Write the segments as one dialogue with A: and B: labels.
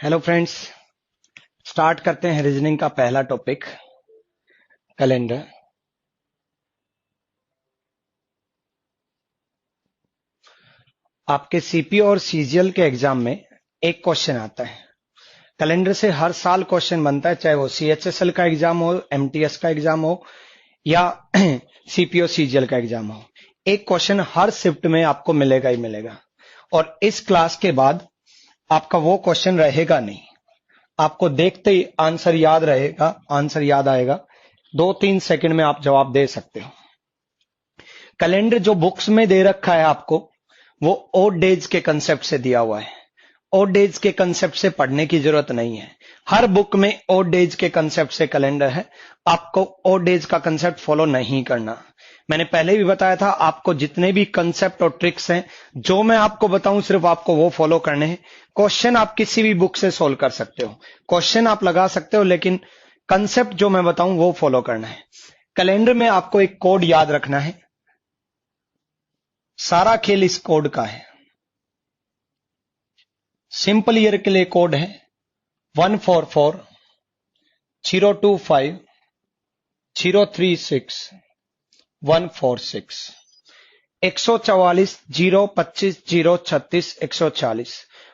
A: Hello friends, start करते हैं reasoning का पहला टॉपिक, कैलेंडर। आपके सीपीओ और सीजीएल के एग्जाम में एक क्वेश्चन आता है। कैलेंडर से हर साल क्वेश्चन बनता है, चाहे वो सीएचएसएल का एग्जाम हो, एमटीएस का एग्जाम हो या सीपीओ सीजीएल का एग्जाम हो। एक क्वेश्चन हर शिफ्ट में आपको मिलेगा ही मिलेगा। और इस क्लास के बाद आपका वो क्वेश्चन रहेगा नहीं। आपको देखते ही आंसर याद रहेगा, आंसर याद आएगा, 2-3 सेकंड में आप जवाब दे सकते हो। कैलेंडर जो बुक्स में दे रखा है आपको, वो ओड डेज के कंसेप्ट से दिया हुआ है। ओड डेज के कंसेप्ट से पढ़ने की जरूरत नहीं है। हर बुक में ओड डेज के कंसेप्ट से कैलेंडर है। आपको ओड डेज का कंसेप्ट फॉलो नहीं करना। मैंने पहले भी बताया था, आपको जितने भी कंसेप्ट और ट्रिक्स हैं, जो मैं आपको बताऊं सिर्फ आपको वो फॉलो करने हैं। क्वेश्चन आप किसी भी बुक से सोल्व कर सकते हो, क्वेश्चन आप लगा सकते हो, लेकिन कंसेप्ट जो मैं बताऊं वो फॉलो करना है। कैलेंडर में आपको एक कोड याद रखना है। सारा खेल इस कोड का है। सिंपल ईयर के लिए कोड है 144 025 036 146, 144 025 036 140,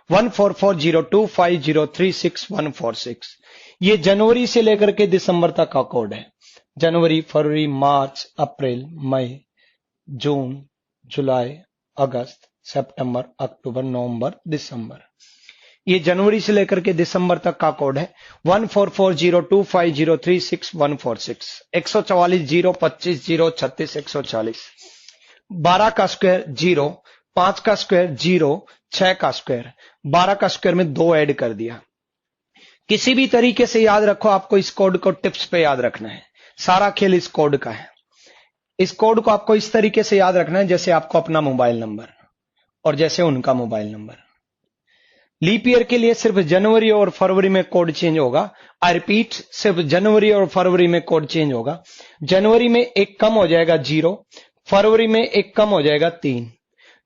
A: 144 025 036 146। ये जनवरी से लेकर के दिसंबर तक का कोड है। जनवरी, फरवरी, मार्च, अप्रैल, मई, जून, जुलाई, अगस्त, सितंबर, अक्टूबर, नवंबर, दिसंबर। ये जनवरी से लेकर के दिसंबर तक का कोड है 144 025 036 146, 144 025 036 140, 12 का स्क्वायर 0, 5 का स्क्वायर 0, 6 का स्क्वायर, 12 का स्क्वायर में 2 ऐड कर दिया। किसी भी तरीके से याद रखो, आपको इस कोड को टिप्स पे याद रखना है। सारा खेल इस कोड का है। इस कोड को आपको इस तरीके से याद रखना है जैसे आपको अपना मोबाइल नंबर और जैसे उनका मोबाइल नंबर। लीप ईयर के लिए सिर्फ जनवरी और फरवरी में कोड चेंज होगा। आई रिपीट, सिर्फ जनवरी और फरवरी में कोड चेंज होगा। जनवरी में एक कम हो जाएगा 0, फरवरी में एक कम हो जाएगा 3।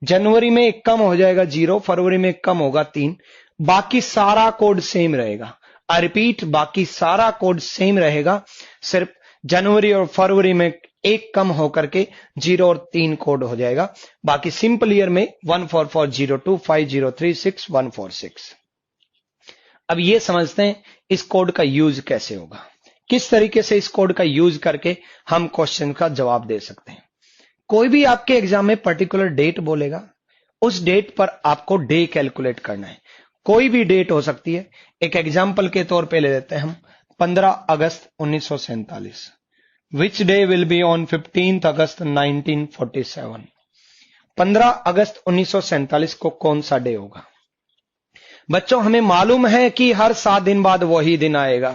A: जनवरी में एक कम हो जाएगा 0, फरवरी में एक कम होगा 3। बाकी सारा कोड सेम रहेगा। आई रिपीट, बाकी सारा कोड सेम रहेगा। सिर्फ जनवरी और फरवरी में एक कम होकर के 0 और 3 कोड हो जाएगा। बाकी सिंपल ईयर में 144 025 036 146। अब ये समझते हैं इस कोड का यूज कैसे होगा, किस तरीके से इस कोड का यूज करके हम क्वेश्चन का जवाब दे सकते हैं। कोई भी आपके एग्जाम में पर्टिकुलर डेट बोलेगा, उस डेट पर आपको डे कैलकुलेट करना है। कोई भी डेट हो सकती है। एक एग्जाम्पल के तौर पे ले लेते हैं हम 15 अगस्त 1947। Which day will be on 15th अगस्त 1947? 15 अगस्त 1947 को कौन सा डे होगा? बच्चों, हमें मालूम है कि हर 7 दिन बाद वही दिन आएगा।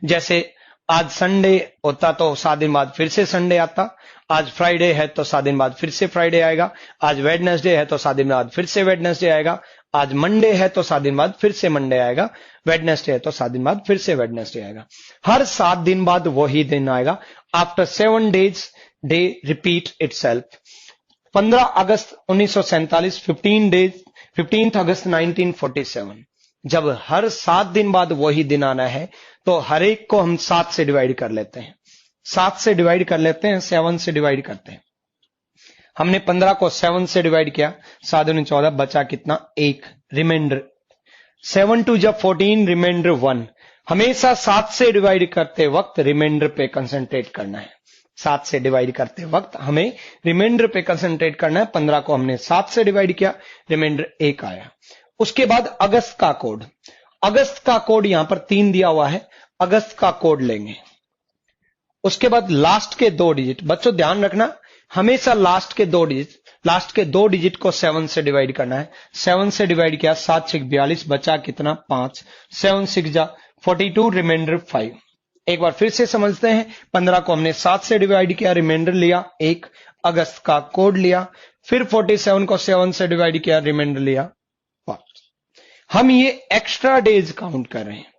A: जैसे आज संडे होता तो 7 दिन बाद फिर से संडे आता। आज फ्राइडे है तो 7 दिन बाद फिर से फ्राइडे आएगा। आज वेडनेसडे है तो 7 दिन बाद फिर से वेडनेसडे आएगा। आज मंडे है तो 7 दिन बाद फिर से मंडे आएगा। वेडनेसडे है तो 7 दिन बाद फिर से वेडनेसडे आएगा। हर 7 दिन बाद वही दिन आएगा। After 7 days day repeat itself. 15 अगस्त 1947, 15 अगस्त 1947। जब हर 7 दिन बाद वही दिन आना है तो हर एक को हम 7 से डिवाइड कर लेते हैं। 7 से डिवाइड कर लेते हैं, 7 से डिवाइड करते हैं। हमने 15 को 7 से डिवाइड किया, 7 दूनी 14, बचा कितना? 1 रिमाइंडर। 7 2 जब 14, रिमाइंडर 1। हमेशा 7 से डिवाइड करते वक्त रिमाइंडर पे कंसंट्रेट करना है। 7 से डिवाइड करते वक्त हमें रिमाइंडर पे कंसंट्रेट करना है। 15 को हमने 7 से डिवाइड किया, रिमाइंडर 1 आया। उसके बाद अगस्त का कोड। अगस्त का कोड यहां पर 3 दिया हुआ है। अगस्त का कोड लेंगे। उसके बाद लास्ट के 2 डिजिट। बच्चों ध्यान रखना, हमेशा लास्ट के 2 डिजिट को 7 से डिवाइड करना है। 7 से डिवाइड किया, 7 6 42, बचा कितना? 5। 7 6 जा 42, रिमाइंडर 5। एक बार फिर से समझते हैं। 15 को हमने 7 से डिवाइड किया, रिमाइंडर लिया 1, अगस्त का कोड लिया। फिर 47 को 7 से डिवाइड किया, रिमाइंडर लिया 5। हम ये एक्स्ट्रा डेज काउंट कर रहे हैं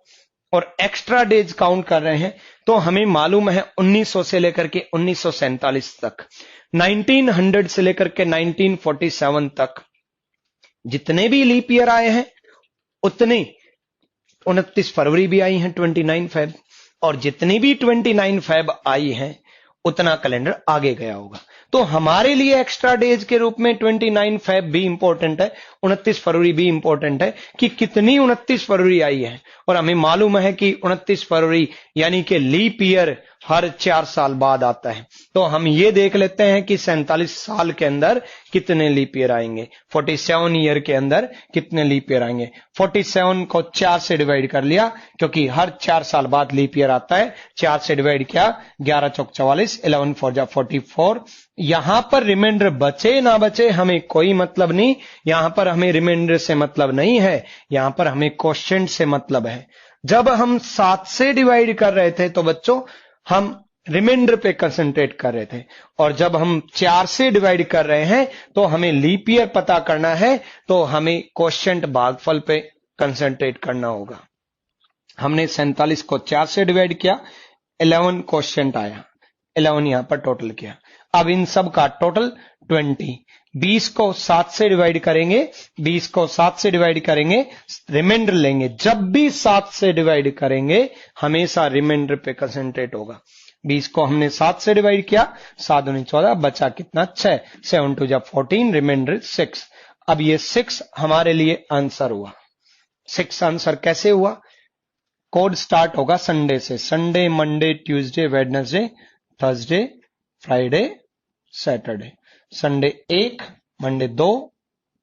A: और एक्स्ट्रा डेज काउंट कर रहे हैं तो हमें मालूम है 1900 से लेकर के 1947 तक, 1900 से लेकर के 1947 तक जितने भी लीप ईयर आए हैं उतने 29 फरवरी भी आई है 29 फेब, और जितनी भी 29 फेब आई है उतना कैलेंडर आगे गया होगा। तो हमारे लिए एक्स्ट्रा डेज के रूप में 29 फेब भी इंपॉर्टेंट है, 29 फरवरी भी इंपॉर्टेंट है कि कितनी 29 फरवरी आई है। और हमें मालूम है कि 29 फरवरी यानी कि लीप ईयर हर 4 साल बाद आता है। तो हम ये देख लेते हैं कि 47 साल के अंदर कितने लीप ईयर आएंगे, 47 ईयर के अंदर कितने लीप ईयर आएंगे। 47 को 4 से डिवाइड कर लिया क्योंकि हर 4 साल बाद लीप ईयर आता है। 4 से डिवाइड किया, 11 चौक 44, 11 4 जा 44। यहां पर रिमाइंडर बचे ना बचे हमें कोई मतलब नहीं, यहां पर हमें रिमाइंडर से मतलब नहीं है, यहां पर हमें क्वोशिएंट से मतलब है। जब हम 7 से डिवाइड कर रहे थे तो बच्चों हम रिमाइंडर पे कंसंट्रेट कर रहे थे, और जब हम 4 से डिवाइड कर रहे हैं तो हमें लीप ईयर पता करना है, तो हमें क्वोशिएंट भागफल पे कंसंट्रेट करना होगा। हमने 47 को 4 से डिवाइड किया, 11 क्वोशिएंट आया, 11 यहां पर टोटल किया। अब इन सब का टोटल 20। 20 को 7 से डिवाइड करेंगे, 20 को 7 से डिवाइड करेंगे, रिमाइंडर लेंगे। जब भी 7 से डिवाइड करेंगे हमेशा रिमाइंडर पे कंसंट्रेट होगा। 20 को हमने 7 से डिवाइड किया, 7 दूनी 14, बचा कितना 6, 7 2 जा 14, रिमाइंडर 6। अब ये 6 हमारे लिए आंसर हुआ। 6 आंसर कैसे हुआ? कोड स्टार्ट होगा संडे से, Sunday, Monday, Tuesday, Wednesday, Thursday, Friday, Saturday. Sunday 1, Monday 2,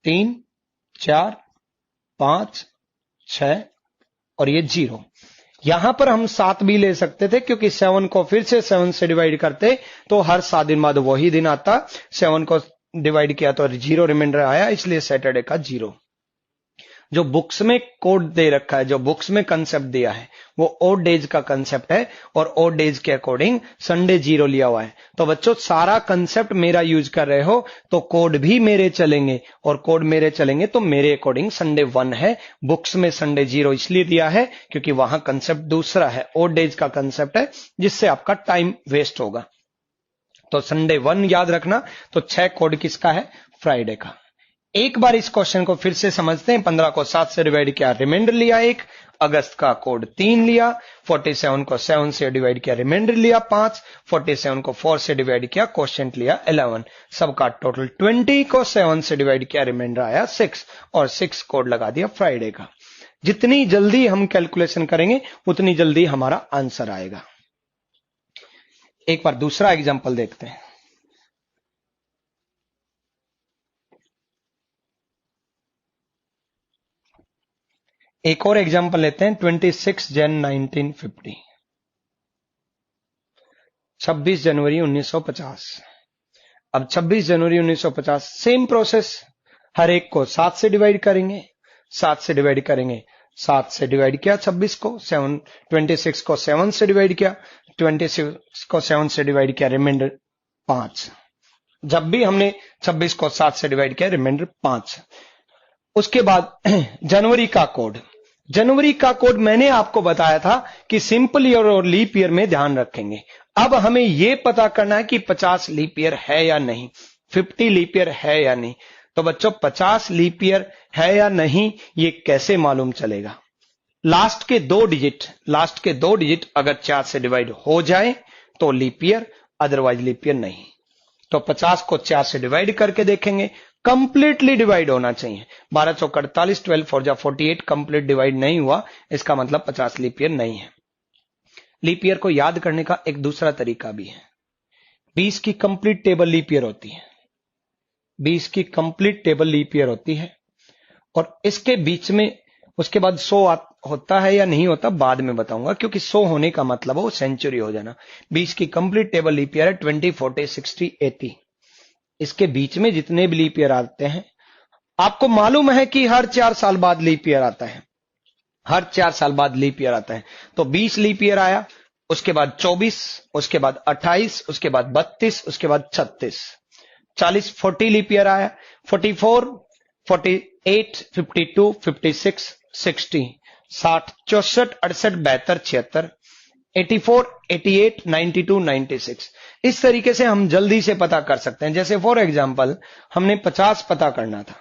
A: 3, 4, 5, 6 और ये 0। यहां पर हम 7 भी ले सकते थे क्योंकि 7 को फिर से 7 से डिवाइड करते तो हर 7 दिन बाद वही दिन आता। 7 को डिवाइड किया तो 0 रिमाइंडर आया, इसलिए सैटरडे का 0। जो बुक्स में कोड दे रखा है, जो बुक्स में कंसेप्ट दिया है वो ओड डेज का कंसेप्ट है, और ओड डेज के अकॉर्डिंग संडे 0 लिया हुआ है। तो बच्चों सारा कंसेप्ट मेरा यूज कर रहे हो तो कोड भी मेरे चलेंगे, और कोड मेरे चलेंगे तो मेरे अकॉर्डिंग संडे 1 है। बुक्स में संडे 0 इसलिए दिया है क्योंकि वहां कंसेप्ट दूसरा है, ओड डेज का कंसेप्ट है, जिससे आपका टाइम वेस्ट होगा। तो संडे 1 याद रखना। तो 6 कोड किसका है? फ्राइडे का। एक बार इस क्वेश्चन को फिर से समझते हैं। 15 को 7 से डिवाइड किया, रिमाइंडर लिया 1, अगस्त का कोड 3 लिया, 47 को 7 से डिवाइड किया, रिमाइंडर लिया 5, 47 को 4 से डिवाइड किया, क्वोशिएंट लिया 11, सबका टोटल 20 को 7 से डिवाइड किया, रिमाइंडर आया 6 और 6 कोड लगा दिया फ्राइडे का। जितनी जल्दी हम कैलकुलेशन करेंगे उतनी जल्दी हमारा आंसर आएगा। एक बार दूसरा एग्जांपल देखते हैं। एक और एग्जांपल लेते हैं। 26 जन 1950, 26 जनवरी 1950। अब 26 जनवरी 1950 सेम प्रोसेस, हर एक को 7 से डिवाइड करेंगे, 7 से डिवाइड करेंगे, 7 से डिवाइड किया 26 को, 7 26 को 7 से डिवाइड किया, 26 को 7 से डिवाइड किया, रिमाइंडर 5। जब भी हमने 26 को 7 से डिवाइड किया, रिमाइंडर 5। उसके बाद जनवरी का कोड, जनवरी का कोड मैंने आपको बताया था कि सिंपल ईयर और लीप ईयर में ध्यान रखेंगे। अब हमें यह पता करना है कि 50 लीप ईयर है या नहीं, 50 लीप ईयर है या नहीं। तो बच्चों 50 लीप ईयर है या नहीं ये कैसे मालूम चलेगा? लास्ट के 2 डिजिट अगर 4 से डिवाइड हो जाए तो leap year, otherwise leap year नहीं। तो 50 को 4 से डिवाइड करके देखेंगे, कंप्लीटली डिवाइड होना चाहिए। 12 चौक 48, 12 4 जा 48, कंप्लीट डिवाइड नहीं हुआ, इसका मतलब 50 लीप ईयर नहीं है। लीप ईयर को याद करने का एक दूसरा तरीका भी है। 20 की कंप्लीट टेबल लीप ईयर होती है, 20 की कंप्लीट टेबल लीप ईयर होती है, और इसके बीच में उसके बाद 100 होता है या नहीं होता बाद में बताऊंगा, क्योंकि 100 होने का मतलब है वो सेंचुरी हो जाना। 20 की कंप्लीट टेबल लीप ईयर है 20, 40, 60, 80। इसके बीच में जितने भी लीप ईयर आते हैं, आपको मालूम है कि हर 4 साल बाद लीप ईयर आता है, हर 4 साल बाद लीप ईयर आता है। तो 20 लीप ईयर आया, उसके बाद 24, उसके बाद 28, उसके बाद 32, उसके बाद 36, 40, 40 लीप ईयर आया, 44, 48, 52, 56, 60, 60, 64, 68, 72, 73, 84, 88, 92, 96। इस तरीके से हम जल्दी से पता कर सकते हैं। जैसे फॉर एग्जांपल हमने 50 पता करना था,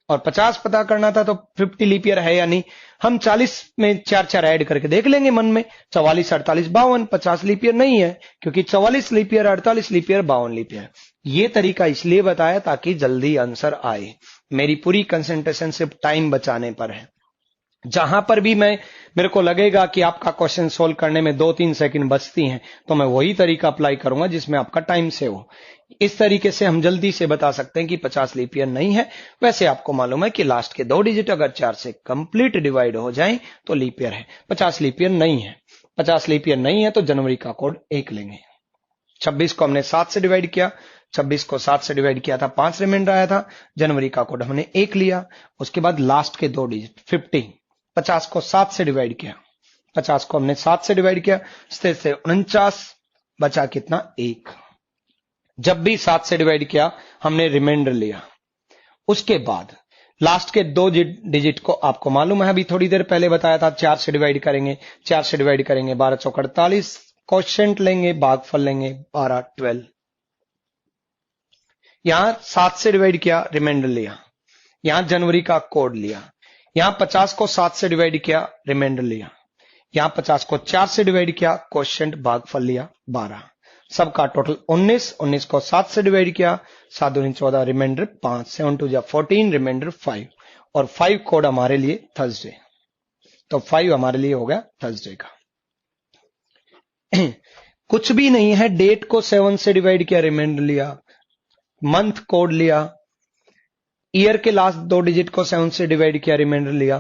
A: और 50 पता करना था तो 50 लीप ईयर है या नहीं। हम 40 में 4 ऐड करके देख लेंगे मन में। 44, 48, 52, 50 लीप ईयर नहीं है, क्योंकि 44 leap year, 48 leap year, 52 leap year. ये तरीका इसलिए बताया ताकि जल्दी आंसर आए। मेरी पूरी कंसंट्रेशन सिर्फ टाइम बचाने पर है। जहां पर भी मेरे को लगेगा कि आपका क्वेश्चन सोल्व करने में 2-3 सेकंड बचती हैं, तो मैं वही तरीका अप्लाई करूंगा जिसमें आपका टाइम सेव हो। इस तरीके से हम जल्दी से बता सकते हैं कि 50 लीप ईयर नहीं है। वैसे आपको मालूम है कि लास्ट के 2 डिजिट अगर 4 से कंप्लीट डिवाइड हो जाएं तो लीप ईयर है। 50 लीप ईयर नहीं है। 50 लीप ईयर नहीं है तो जनवरी का कोड 1 लेंगे। 26 को हमने 7 से डिवाइड किया, 26 को 7 से डिवाइड किया था, 5 रिमाइंडर आया था, जनवरी का कोड हमने 1 लिया। उसके बाद लास्ट के 2 डिजिट 50, 50 को 7 से डिवाइड किया, 50 को हमने 7 से डिवाइड किया, से 49 बचा कितना 1। जब भी 7 से डिवाइड किया हमने रिमाइंडर लिया। उसके बाद लास्ट के 2 डिजिट को आपको मालूम है, अभी थोड़ी देर पहले बताया था, 4 से डिवाइड करेंगे, 4 से डिवाइड करेंगे 12 चौक 48, क्वोशिएंट लेंगे, भागफल लेंगे 12 12। यहां 7 से डिवाइड किया, रिमाइंडर लिया, यहां जनवरी का कोड लिया, यहां 50 को 7 से डिवाइड किया, रिमाइंडर लिया, यहां 50 को 4 से डिवाइड किया, क्वोशिएंट भागफल लिया 12। सबका टोटल 19, 19 को 7 से डिवाइड किया, 7 दूनी 14, रिमाइंडर 5, 7 2 14, रिमाइंडर 5, और 5 कोड हमारे लिए थर्सडे। तो 5 हमारे लिए हो गया थर्सडे का। कुछ भी नहीं है, डेट को 7 से डिवाइड किया, रिमाइंडर लिया, मंथ कोड लिया, ईयर के लास्ट 2 डिजिट को 7 से डिवाइड किया, रिमाइंडर लिया,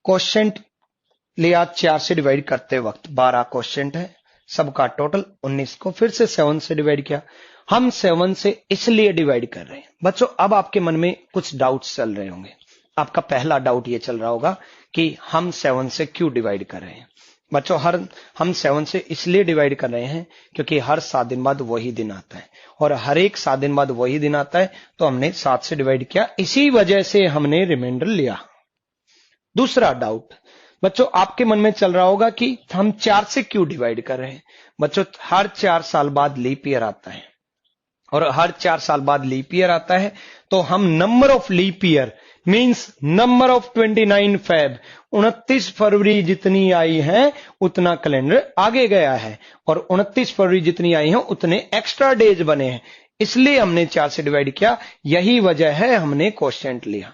A: क्वोशिएंट लिया 4 से डिवाइड करते वक्त, 12 क्वोशिएंट है, सबका टोटल 19 को फिर से 7 से डिवाइड किया। हम 7 से इसलिए डिवाइड कर रहे हैं बच्चों, अब आपके मन में कुछ डाउट्स चल रहे होंगे। आपका पहला डाउट ये चल रहा होगा कि हम 7 से क्यों डिवाइड कर रहे हैं। बच्चों हम 7 से इसलिए डिवाइड कर रहे हैं क्योंकि हर 7 दिन बाद वही दिन आता है, और हर एक 7 दिन बाद वही दिन आता है, तो हमने 7 से डिवाइड किया, इसी वजह से हमने रिमाइंडर लिया। दूसरा डाउट बच्चों आपके मन में चल रहा होगा कि हम 4 से क्यों डिवाइड कर रहे हैं। बच्चों हर 4 साल बाद लीप ईयर आता है, और हर 4 साल बाद लीप ईयर आता है, तो हम number of leap year means number of 29 Feb, 29 फरवरी जितनी आई है उतना कैलेंडर आगे गया है, और 29 फरवरी जितनी आई है उतने एक्स्ट्रा डेज बने हैं, इसलिए हमने 4 से डिवाइड किया। यही वजह है हमने क्वोशिएंट लिया।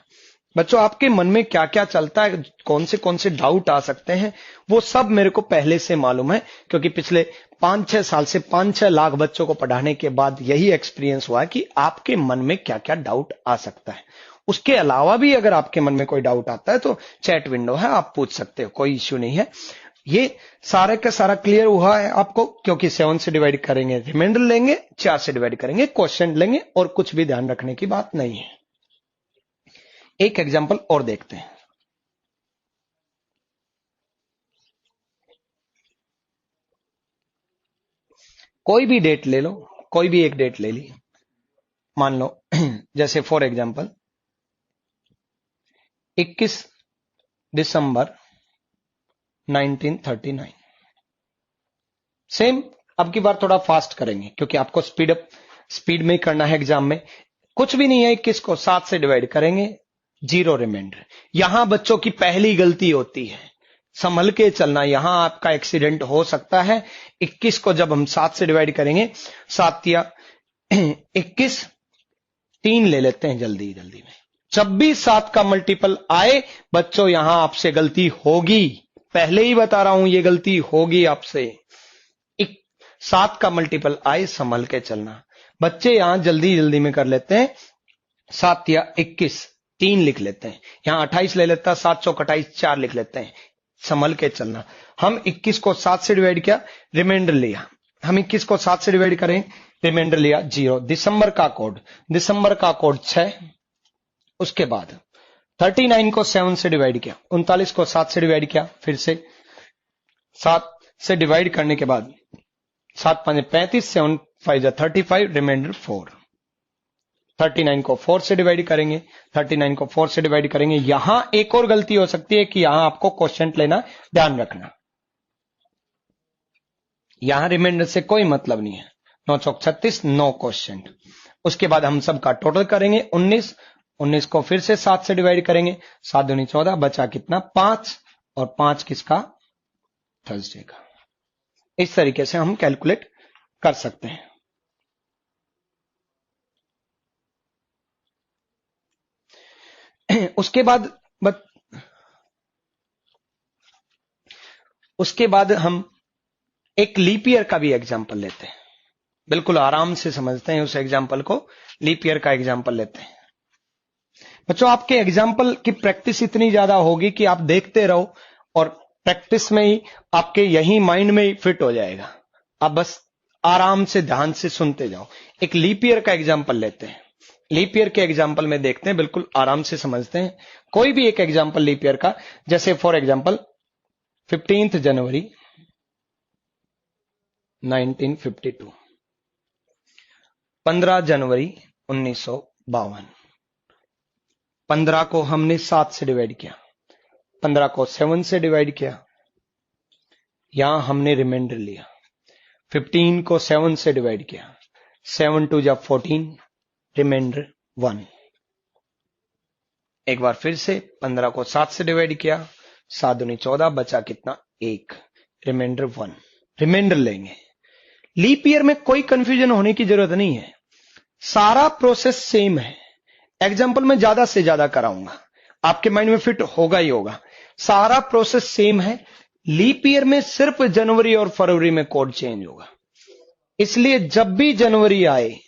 A: बच्चों आपके मन में क्या क्या चलता है, कौन से डाउट आ सकते हैं, वो सब मेरे को पहले से मालूम है, क्योंकि पिछले 5-6 साल से 5-6 लाख बच्चों को पढ़ाने के बाद यही एक्सपीरियंस हुआ कि आपके मन में क्या क्या डाउट आ सकता है। उसके अलावा भी अगर आपके मन में कोई डाउट आता है तो चैट विंडो है, आप पूछ सकते हो, कोई इश्यू नहीं है। ये सारे का सारा क्लियर हुआ है आपको, क्योंकि 7 से डिवाइड करेंगे, रिमाइंडर लेंगे, 4 से डिवाइड करेंगे, क्वोशिएंट लेंगे, और कुछ भी ध्यान रखने की बात नहीं है। एक एग्जांपल और देखते हैं। कोई भी डेट ले लो, कोई भी एक डेट ले ली, मान लो जैसे फॉर एग्जांपल 21 दिसंबर 1939। सेम अब की बार थोड़ा फास्ट करेंगे क्योंकि आपको स्पीड में करना है एग्जाम में। कुछ भी नहीं है, 21 को 7 से डिवाइड करेंगे, 0 रिमाइंडर। यहां बच्चों की पहली गलती होती है, संभल के चलना, यहां आपका एक्सीडेंट हो सकता है। 21 को जब हम 7 से डिवाइड करेंगे, 7 या 21, 3 ले लेते हैं जल्दी जल्दी में। जब भी 7 का मल्टीपल आए बच्चों यहां आपसे गलती होगी, पहले ही बता रहा हूं ये गलती होगी आपसे। 7 का मल्टीपल आए संभल के चलना। बच्चे यहां जल्दी जल्दी में कर लेते हैं, 7 या 21, 3 लिख लेते हैं, यहां 28 ले लेता, 7 चौक 28, 4 लिख लेते हैं, संभल के चलना। हम 21 को 7 से डिवाइड किया, रिमाइंडर लिया, हम 21 को 7 से डिवाइड करें, रिमाइंडर लिया 0। दिसंबर का कोड 6। उसके बाद 39 को 7 से डिवाइड किया, 39 को 7 से डिवाइड किया, फिर से 7 से डिवाइड करने के बाद 7 5 35, 7 5 35, रिमाइंडर 4। 39 को 4 से डिवाइड करेंगे, 39 को 4 से डिवाइड करेंगे। यहां एक और गलती हो सकती है कि यहां आपको क्वोशिएंट लेना, ध्यान रखना, यहां रिमाइंडर से कोई मतलब नहीं है। 9 चौक 36, नो क्वोशिएंट। उसके बाद हम सबका टोटल करेंगे, 19 19 को फिर से 7 से डिवाइड करेंगे, 7 दूनी 14, बचा कितना 5, और 5 किसका, थर्सडे का। इस तरीके से हम कैलकुलेट कर सकते हैं। उसके बाद हम एक लीप ईयर का भी एग्जांपल लेते हैं, बिल्कुल आराम से समझते हैं उस एग्जांपल को। लीप ईयर का एग्जांपल लेते हैं। बच्चों, आपके एग्जाम्पल की प्रैक्टिस इतनी ज्यादा होगी कि आप देखते रहो और प्रैक्टिस में ही आपके यही माइंड में ही फिट हो जाएगा। आप बस आराम से ध्यान से सुनते जाओ। एक लीप ईयर का एग्जाम्पल लेते हैं। लीप ईयर के एग्जाम्पल में देखते हैं, बिल्कुल आराम से समझते हैं। कोई भी एक एग्जाम्पल लीप ईयर का, जैसे फॉर एग्जाम्पल 15 जनवरी 1952, 15 जनवरी 1952। 15 को हमने 7 से डिवाइड किया, 15 को 7 से डिवाइड किया, यहां हमने रिमाइंडर लिया। 15 को 7 से डिवाइड किया, 7 2 जा 14, रिमाइंडर 1। एक बार फिर से 15 को 7 से डिवाइड किया, 7 दूनी 14, बचा कितना 1, रिमाइंडर 1। रिमाइंडर लेंगे। लीप ईयर में कोई कंफ्यूजन होने की जरूरत नहीं है, सारा प्रोसेस सेम है। एग्जाम्पल में ज्यादा से ज्यादा कराऊंगा, आपके माइंड में फिट होगा ही होगा। सारा प्रोसेस सेम है। लीप ईयर में सिर्फ जनवरी और फरवरी में कोड चेंज होगा। इसलिए जब भी जनवरी आए,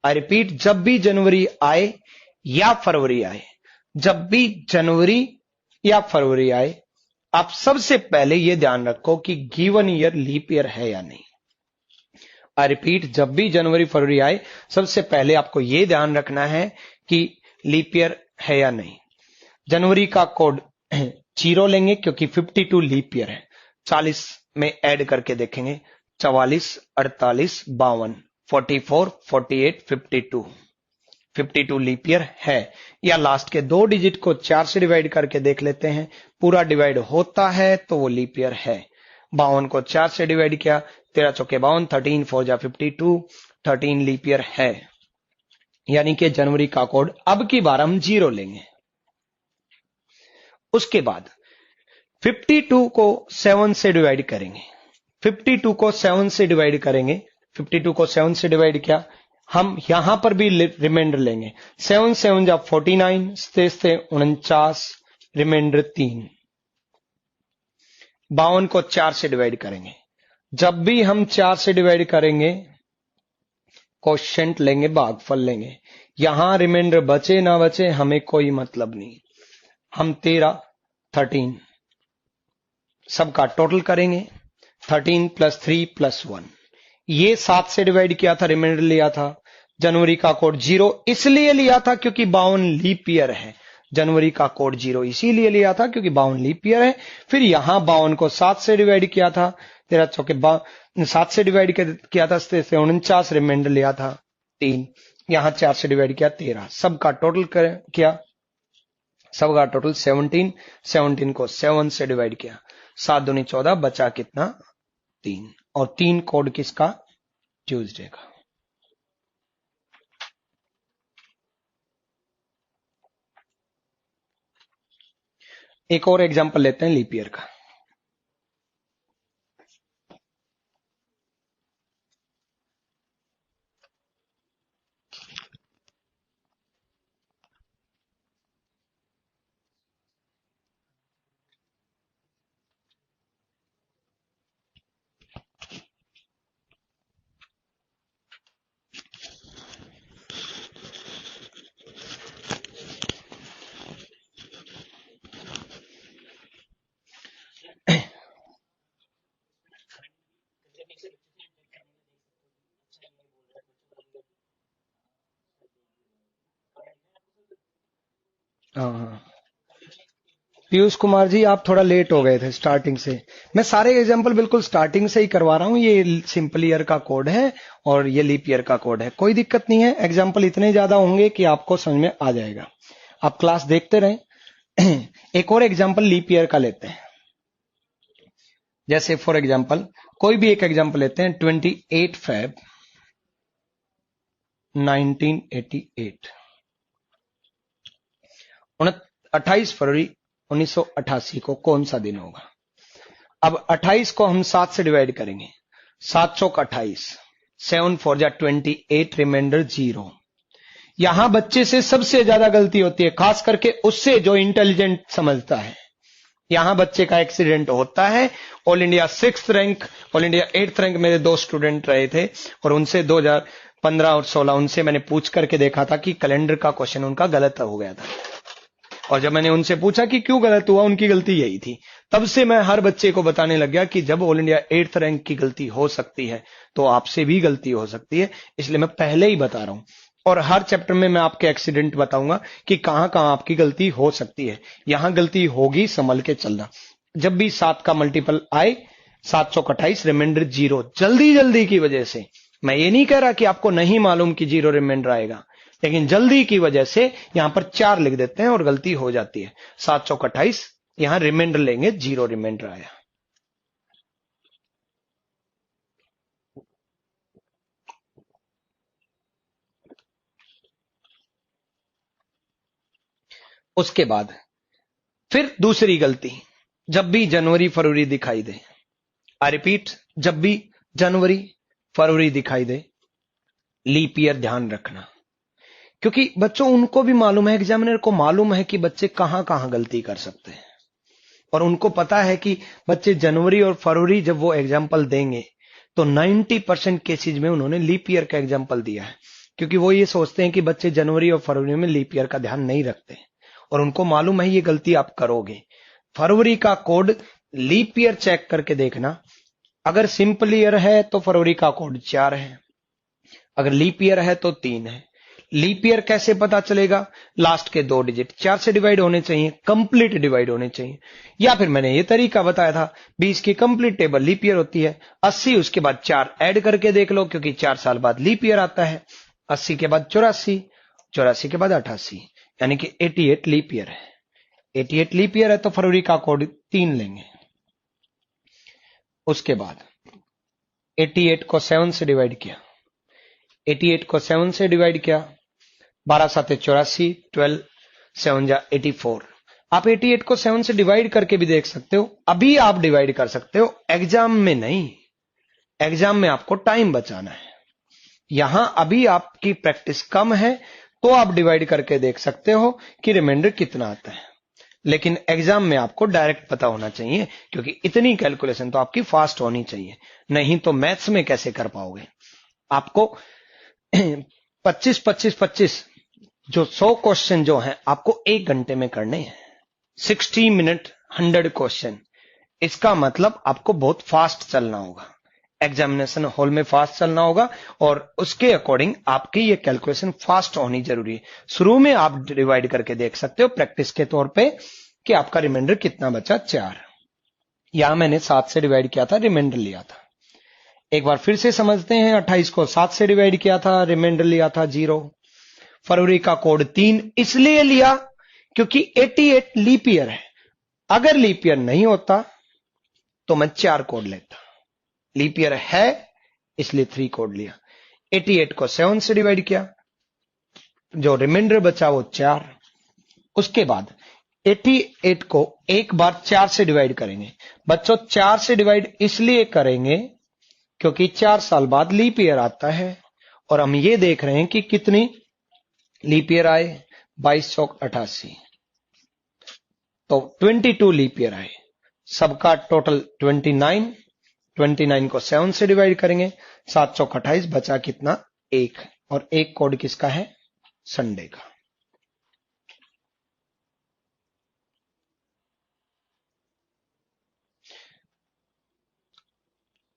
A: आई रिपीट, जब भी जनवरी आए या फरवरी आए, जब भी जनवरी या फरवरी आए, आप सबसे पहले यह ध्यान रखो कि गिवन ईयर लीप ईयर है या नहीं। आई रिपीट, जब भी जनवरी फरवरी आए, सबसे पहले आपको यह ध्यान रखना है कि लीप ईयर है या नहीं। जनवरी का कोड 0 लेंगे क्योंकि 52 लीप ईयर है। 40 में ऐड करके देखेंगे, 44, 48, 52, 44, 48, 52, 52 लीप ईयर है। या लास्ट के 2 डिजिट को 4 से डिवाइड करके देख लेते हैं, पूरा डिवाइड होता है तो वो लीप ईयर है। 52 को 4 से डिवाइड किया, 13 चौके 52, 13 4 जा 52, 13 लीप ईयर है। यानी कि जनवरी का कोड अब की बार हम 0 लेंगे। उसके बाद 52 को 7 से डिवाइड करेंगे, 52 को 7 से डिवाइड करेंगे, 52 को 7 से डिवाइड किया, हम यहां पर भी रिमाइंडर लेंगे। 7 7 जा 49, से 49, रिमाइंडर 3। 52 को 4 से डिवाइड करेंगे। जब भी हम 4 से डिवाइड करेंगे, कोशेंट लेंगे, भागफल लेंगे। यहां रिमाइंडर बचे ना बचे हमें कोई मतलब नहीं। हम 13, 13 सबका टोटल करेंगे, 13 + 3 + 1। ये 7 से डिवाइड किया था, रिमाइंडर लिया था। जनवरी का कोड 0 इसलिए लिया था क्योंकि 52 लीप ईयर है। जनवरी का कोड 0 इसीलिए लिया था क्योंकि 52 लीप ईयर है। फिर यहां 52 को 7 से डिवाइड किया था, 13 चौके 7 से डिवाइड किया था, 49, रिमाइंडर लिया था 3। यहां 4 से डिवाइड किया 13, सबका टोटल किया, सबका टोटल 17। 17 को 7 से डिवाइड किया, 7 दूनी 14, बचा कितना 3। और 3 कोड किसका, ट्यूसडे का। एक और एग्जांपल लेते हैं लीप ईयर का। हाँ, पीयूष कुमार जी, आप थोड़ा लेट हो गए थे स्टार्टिंग से। मैं सारे एग्जांपल बिल्कुल स्टार्टिंग से ही करवा रहा हूं। ये सिंपल ईयर का कोड है और ये लीप ईयर का कोड है, कोई दिक्कत नहीं है। एग्जांपल इतने ज्यादा होंगे कि आपको समझ में आ जाएगा। आप क्लास देखते रहें। एक और एग्जांपल लीप ईयर का लेते हैं। जैसे फॉर एग्जांपल कोई भी एक एग्जांपल लेते हैं, 28 Feb 1988। 28 फरवरी 1988 को कौन सा दिन होगा? अब 28 को हम 7 से डिवाइड करेंगे। 7 चौक 28, 7 4 जा 28, रिमाइंडर 0। यहां बच्चे से सबसे ज्यादा गलती होती है, खास करके उससे जो इंटेलिजेंट समझता है। यहां बच्चे का एक्सीडेंट होता है। All India 6th rank, all India 8th rank मेरे 2 स्टूडेंट रहे थे और उनसे 2015 और 16 उनसे मैंने पूछ करके देखा था कि कैलेंडर का क्वेश्चन उनका गलत हो गया था। और जब मैंने उनसे पूछा कि क्यों गलत हुआ, उनकी गलती यही थी। तब से मैं हर बच्चे को बताने लग गया कि जब ऑल इंडिया 8th रैंक की गलती हो सकती है तो आपसे भी गलती हो सकती है, इसलिए मैं पहले ही बता रहा हूं। और हर चैप्टर में मैं आपके एक्सीडेंट बताऊंगा कि कहां कहां आपकी गलती हो सकती है। यहां गलती होगी, संभल के चलना। जब भी 7 का मल्टीपल आए, 7 चौक 28, रिमाइंडर 0। जल्दी जल्दी की वजह से, मैं ये नहीं कह रहा कि आपको नहीं मालूम कि 0 रिमाइंडर आएगा, लेकिन जल्दी की वजह से यहां पर 4 लिख देते हैं और गलती हो जाती है। 7 चौक 28, यहां रिमाइंडर लेंगे, 0 रिमाइंडर आया। उसके बाद फिर दूसरी गलती, जब भी जनवरी फरवरी दिखाई दे, आई रिपीट, जब भी जनवरी फरवरी दिखाई दे, लीप ईयर ध्यान रखना। क्योंकि बच्चों उनको भी मालूम है, एग्जामिनर को मालूम है कि बच्चे कहां कहां गलती कर सकते हैं। और उनको पता है कि बच्चे जनवरी और फरवरी जब वो एग्जाम्पल देंगे तो 90% केसेज में उन्होंने लीप ईयर का एग्जाम्पल दिया है। क्योंकि वो ये सोचते हैं कि बच्चे जनवरी और फरवरी में लीप ईयर का ध्यान नहीं रखते और उनको मालूम है ये गलती आप करोगे। फरवरी का कोड लीप ईयर चेक करके देखना। अगर सिंपल ईयर है तो फरवरी का कोड 4 है, अगर लीप ईयर है तो 3 है। लीप ईयर कैसे पता चलेगा? लास्ट के 2 डिजिट 4 से डिवाइड होने चाहिए, कंप्लीट डिवाइड होने चाहिए। या फिर मैंने ये तरीका बताया था, 20 की कंप्लीट टेबल लीप ईयर होती है, 80 उसके बाद 4 ऐड करके देख लो क्योंकि 4 साल बाद लीप ईयर आता है। 80 के बाद 84, 84 के बाद 88, यानी कि 88 लीप ईयर है। 88 लीप ईयर है तो फरवरी का कोड 3 लेंगे। उसके बाद 88 को 7 से डिवाइड किया, 88 को 7 से डिवाइड किया, 12 7 84, 12 7 जा 84। आप 88 को 7 से डिवाइड करके भी देख सकते हो, अभी आप डिवाइड कर सकते हो, एग्जाम में नहीं। एग्जाम में आपको टाइम बचाना है। यहां अभी आपकी प्रैक्टिस कम है तो आप डिवाइड करके देख सकते हो कि रिमाइंडर कितना आता है, लेकिन एग्जाम में आपको डायरेक्ट पता होना चाहिए क्योंकि इतनी कैलकुलेशन तो आपकी फास्ट होनी चाहिए, नहीं तो मैथ्स में कैसे कर पाओगे। आपको 25 25 25 जो 100 क्वेश्चन जो हैं आपको 1 घंटे में करने हैं। 60 मिनट 100 क्वेश्चन, इसका मतलब आपको बहुत फास्ट चलना होगा, एग्जामिनेशन हॉल में फास्ट चलना होगा और उसके अकॉर्डिंग आपकी ये कैलकुलेशन फास्ट होनी जरूरी है। शुरू में आप डिवाइड करके देख सकते हो प्रैक्टिस के तौर पे कि आपका रिमाइंडर कितना बचा, 4। यहां मैंने 7 से डिवाइड किया था, रिमाइंडर लिया था। एक बार फिर से समझते हैं, 28 को 7 से डिवाइड किया था, रिमाइंडर लिया था 0। फरवरी का कोड 3 इसलिए लिया क्योंकि 88 लीप ईयर है। अगर लीप ईयर नहीं होता तो मैं 4 कोड लेता, लीप ईयर है इसलिए 3 कोड लिया। 88 को 7 से डिवाइड किया, जो रिमाइंडर बचा वो 4। उसके बाद 88 को एक बार 4 से डिवाइड करेंगे। बच्चों 4 से डिवाइड इसलिए करेंगे क्योंकि 4 साल बाद लीप ईयर आता है और हम ये देख रहे हैं कि कितनी लीप ईयर आए, 22 चौक 88, तो 22 लीप ईयर आए, सबका टोटल 29। 29 को 7 से डिवाइड करेंगे, 7 चौक 28, बचा कितना, 1। और 1 कोड किसका है, संडे का।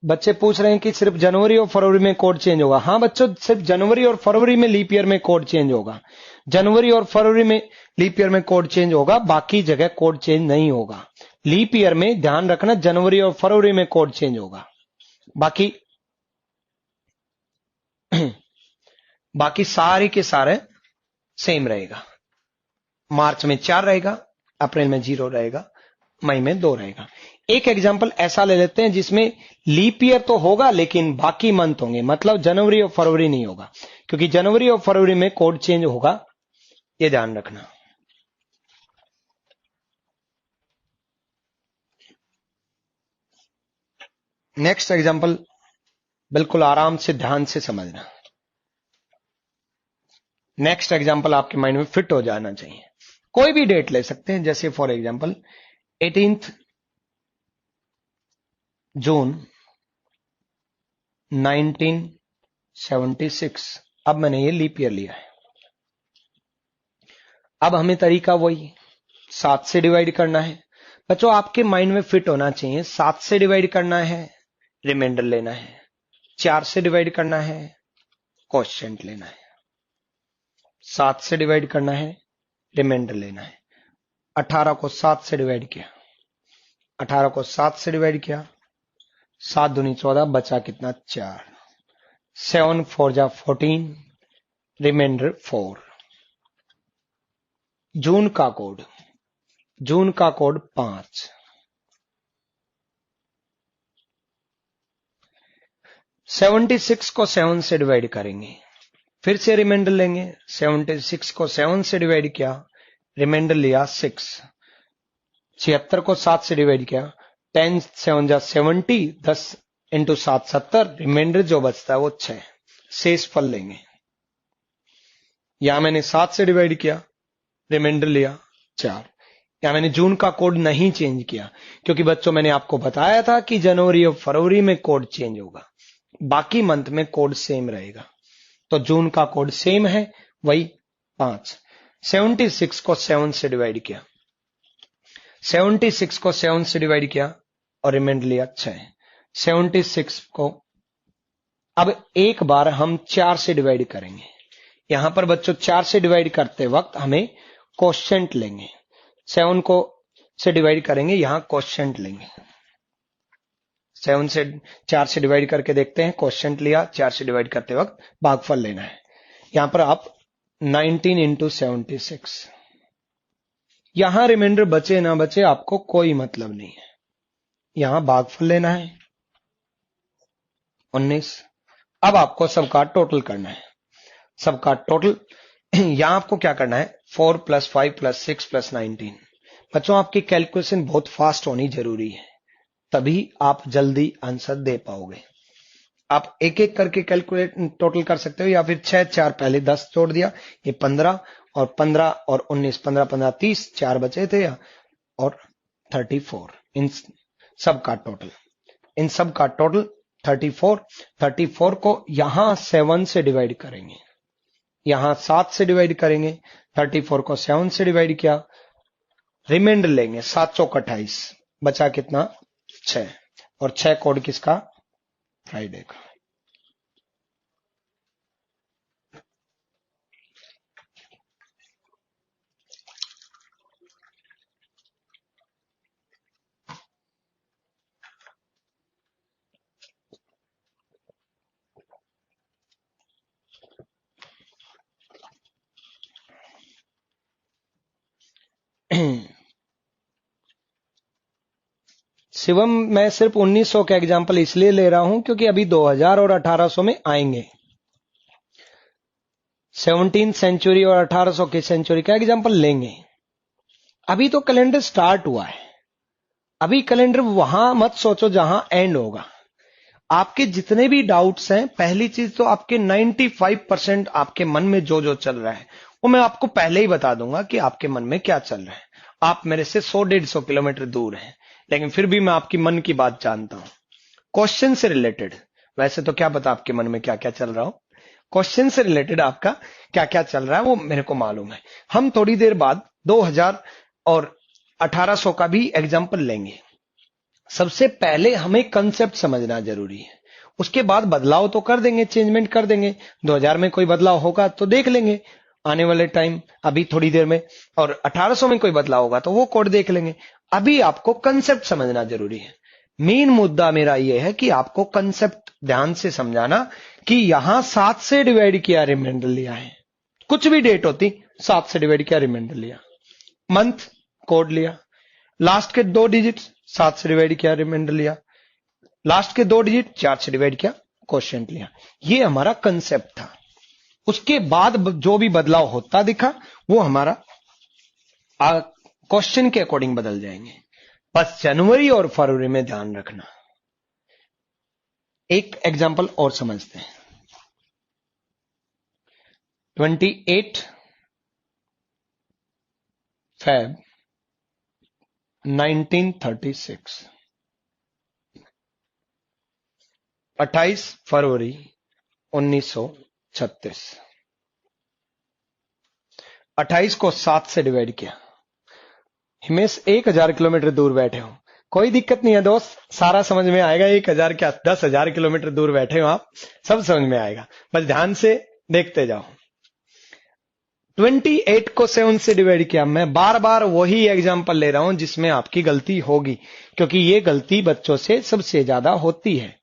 A: बच्चे पूछ रहे हैं कि सिर्फ जनवरी और फरवरी में कोड चेंज होगा। हाँ बच्चों, सिर्फ जनवरी और फरवरी में लीप ईयर में कोड चेंज होगा। जनवरी और फरवरी में लीप ईयर में कोड चेंज होगा, बाकी जगह कोड चेंज नहीं होगा। लीप ईयर में ध्यान रखना जनवरी और फरवरी में कोड चेंज होगा, बाकी बाकी सारे के सारे सेम रहेगा। मार्च में 4 रहेगा, अप्रैल में 0 रहेगा, मई में 2 रहेगा। एक एग्जाम्पल ऐसा ले लेते हैं जिसमें लीप ईयर तो होगा लेकिन बाकी मंथ होंगे, मतलब जनवरी और फरवरी नहीं होगा, क्योंकि जनवरी और फरवरी में कोड चेंज होगा, ये ध्यान रखना। नेक्स्ट एग्जांपल बिल्कुल आराम से ध्यान से समझना। नेक्स्ट एग्जांपल आपके माइंड में फिट हो जाना चाहिए। कोई भी डेट ले सकते हैं, जैसे फॉर एग्जांपल 18 जून 1976। अब मैंने ये लीप ईयर लिया है। अब हमें तरीका वही 7 से डिवाइड करना है। बच्चों आपके माइंड में फिट होना चाहिए, 7 से डिवाइड करना है, रिमाइंडर लेना है, 4 से डिवाइड करना है, क्वोशिएंट लेना है, 7 से डिवाइड करना है, रिमाइंडर लेना है। 18 को 7 से डिवाइड किया, 18 को 7 से डिवाइड किया, 7 दूनी 14, बचा कितना 4, 7 4 जा 14, रिमाइंडर 4। जून का कोड, जून का कोड 5। 76 को 7 से डिवाइड करेंगे, फिर से रिमाइंडर लेंगे। 76 को 7 से डिवाइड किया, रिमाइंडर लिया 6। 76 को 7 से डिवाइड किया, 10 7 जा 70, 10 इंटू 7 70, रिमाइंडर जो बचता है वो 6। शेष फल लेंगे। यहां मैंने 7 से डिवाइड किया, रिमाइंडर लिया 4। या मैंने जून का कोड नहीं चेंज किया, क्योंकि बच्चों मैंने आपको बताया था कि जनवरी और फरवरी में कोड चेंज होगा, बाकी मंथ में कोड सेम रहेगा। तो जून का कोड सेम है, वही 5। 76 को 7 से डिवाइड किया, 76 को 7 से डिवाइड किया और रिमाइंडर लिया 6। 76 को अब एक बार हम 4 से डिवाइड करेंगे। यहां पर बच्चों 4 से डिवाइड करते वक्त हमें क्वोशिएंट लेंगे। 7 को से डिवाइड करेंगे, यहां क्वोशिएंट लेंगे। 7 से 4 से डिवाइड करके देखते हैं, क्वोशिएंट लिया। 4 से डिवाइड करते वक्त भागफल लेना है। यहां पर आप 19 इंटू 76, यहां रिमाइंडर बचे ना बचे आपको कोई मतलब नहीं है, यहां भागफल लेना है 19। अब आपको सबका टोटल करना है, सबका टोटल। यहां आपको क्या करना है, 4 + 5 + 6 + 19। बच्चों आपकी कैलकुलेशन बहुत फास्ट होनी जरूरी है, तभी आप जल्दी आंसर दे पाओगे। आप एक एक करके कैलकुलेट टोटल कर सकते हो, या फिर 6 4 पहले 10 जोड़ दिया, ये 15 और 15 और 19, 15 15 30, 4 बचे थे और 34। इन सब का टोटल, इन सब का टोटल 34। 34 को यहां 7 से डिवाइड करेंगे, यहां 7 से डिवाइड करेंगे। 34 को 7 से डिवाइड किया, रिमाइंडर लेंगे 7 चौक 28, बचा कितना 6। और 6 कोड किसका, फ्राइडे का। शिवम मैं सिर्फ 1900 का एग्जांपल इसलिए ले रहा हूं क्योंकि अभी 2000 और 1800 में आएंगे। 17th सेंचुरी और 1800 की सेंचुरी का एग्जांपल लेंगे। अभी तो कैलेंडर स्टार्ट हुआ है, अभी कैलेंडर वहां मत सोचो जहां एंड होगा। आपके जितने भी डाउट्स हैं, पहली चीज तो आपके 95% आपके मन में जो जो चल रहा है वो मैं आपको पहले ही बता दूंगा कि आपके मन में क्या चल रहा है। आप मेरे से 100-150 किलोमीटर दूर हैं, लेकिन फिर भी मैं आपकी मन की बात जानता हूं। क्वेश्चन से रिलेटेड, वैसे तो क्या पता आपके मन में क्या क्या चल रहा हो, क्वेश्चन से रिलेटेड आपका क्या क्या चल रहा है वो मेरे को मालूम है। हम थोड़ी देर बाद 2000 और 1800 का भी एग्जाम्पल लेंगे। सबसे पहले हमें कंसेप्ट समझना जरूरी है, उसके बाद बदलाव तो कर देंगे, चेंजमेंट कर देंगे। 2000 में कोई बदलाव होगा तो देख लेंगे आने वाले टाइम, अभी थोड़ी देर में। और 1800 में कोई बदलाव होगा तो वो कोड देख लेंगे। अभी आपको कंसेप्ट समझना जरूरी है। मेन मुद्दा मेरा यह है कि आपको कंसेप्ट ध्यान से समझाना कि यहां 7 से डिवाइड किया, रिमाइंडर लिया है। कुछ भी डेट होती, 7 से डिवाइड किया, रिमाइंडर लिया, मंथ कोड लिया, लास्ट के 2 डिजिट 7 से डिवाइड किया, रिमाइंडर लिया, लास्ट के 2 डिजिट 4 से डिवाइड किया, क्वोशिएंट लिया। ये हमारा कंसेप्ट था। उसके बाद जो भी बदलाव होता दिखा वो हमारा क्वेश्चन के अकॉर्डिंग बदल जाएंगे। बस जनवरी और फरवरी में ध्यान रखना, एक एग्जाम्पल और समझते हैं। 28 Feb 1936, 28 फरवरी 1936। 28 को 7 से डिवाइड किया। हिमेश 1000 किलोमीटर दूर बैठे हो, कोई दिक्कत नहीं है दोस्त, सारा समझ में आएगा। 1000 क्या 10,000 किलोमीटर दूर बैठे हो आप, सब समझ में आएगा, बस ध्यान से देखते जाओ। 28 को 7 से डिवाइड किया। मैं बार बार वही एग्जांपल ले रहा हूं जिसमें आपकी गलती होगी, क्योंकि ये गलती बच्चों से सबसे ज्यादा होती है।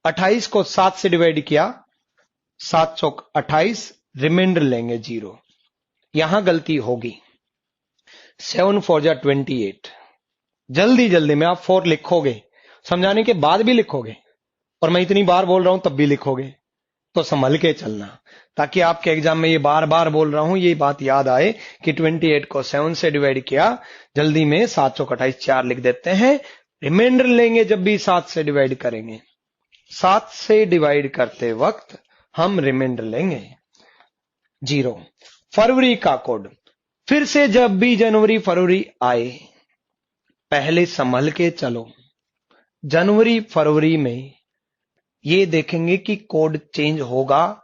A: 28 को 7 से डिवाइड किया, 7 चौक 28, रिमाइंडर लेंगे 0, यहां गलती होगी। 7 4 जा 28, जल्दी जल्दी में आप 4 लिखोगे, समझाने के बाद भी लिखोगे, और मैं इतनी बार बोल रहा हूं तब भी लिखोगे, तो संभल के चलना, ताकि आपके एग्जाम में ये बार बार बोल रहा हूं ये बात याद आए कि 28 को 7 से डिवाइड किया, जल्दी में 7 चौक 28 4 लिख देते हैं। रिमाइंडर लेंगे जब भी 7 से डिवाइड करेंगे, 7 से डिवाइड करते वक्त हम रिमाइंडर लेंगे 0। फरवरी का कोड, फिर से जब भी जनवरी फरवरी आए पहले संभल के चलो। जनवरी फरवरी में ये देखेंगे कि कोड चेंज होगा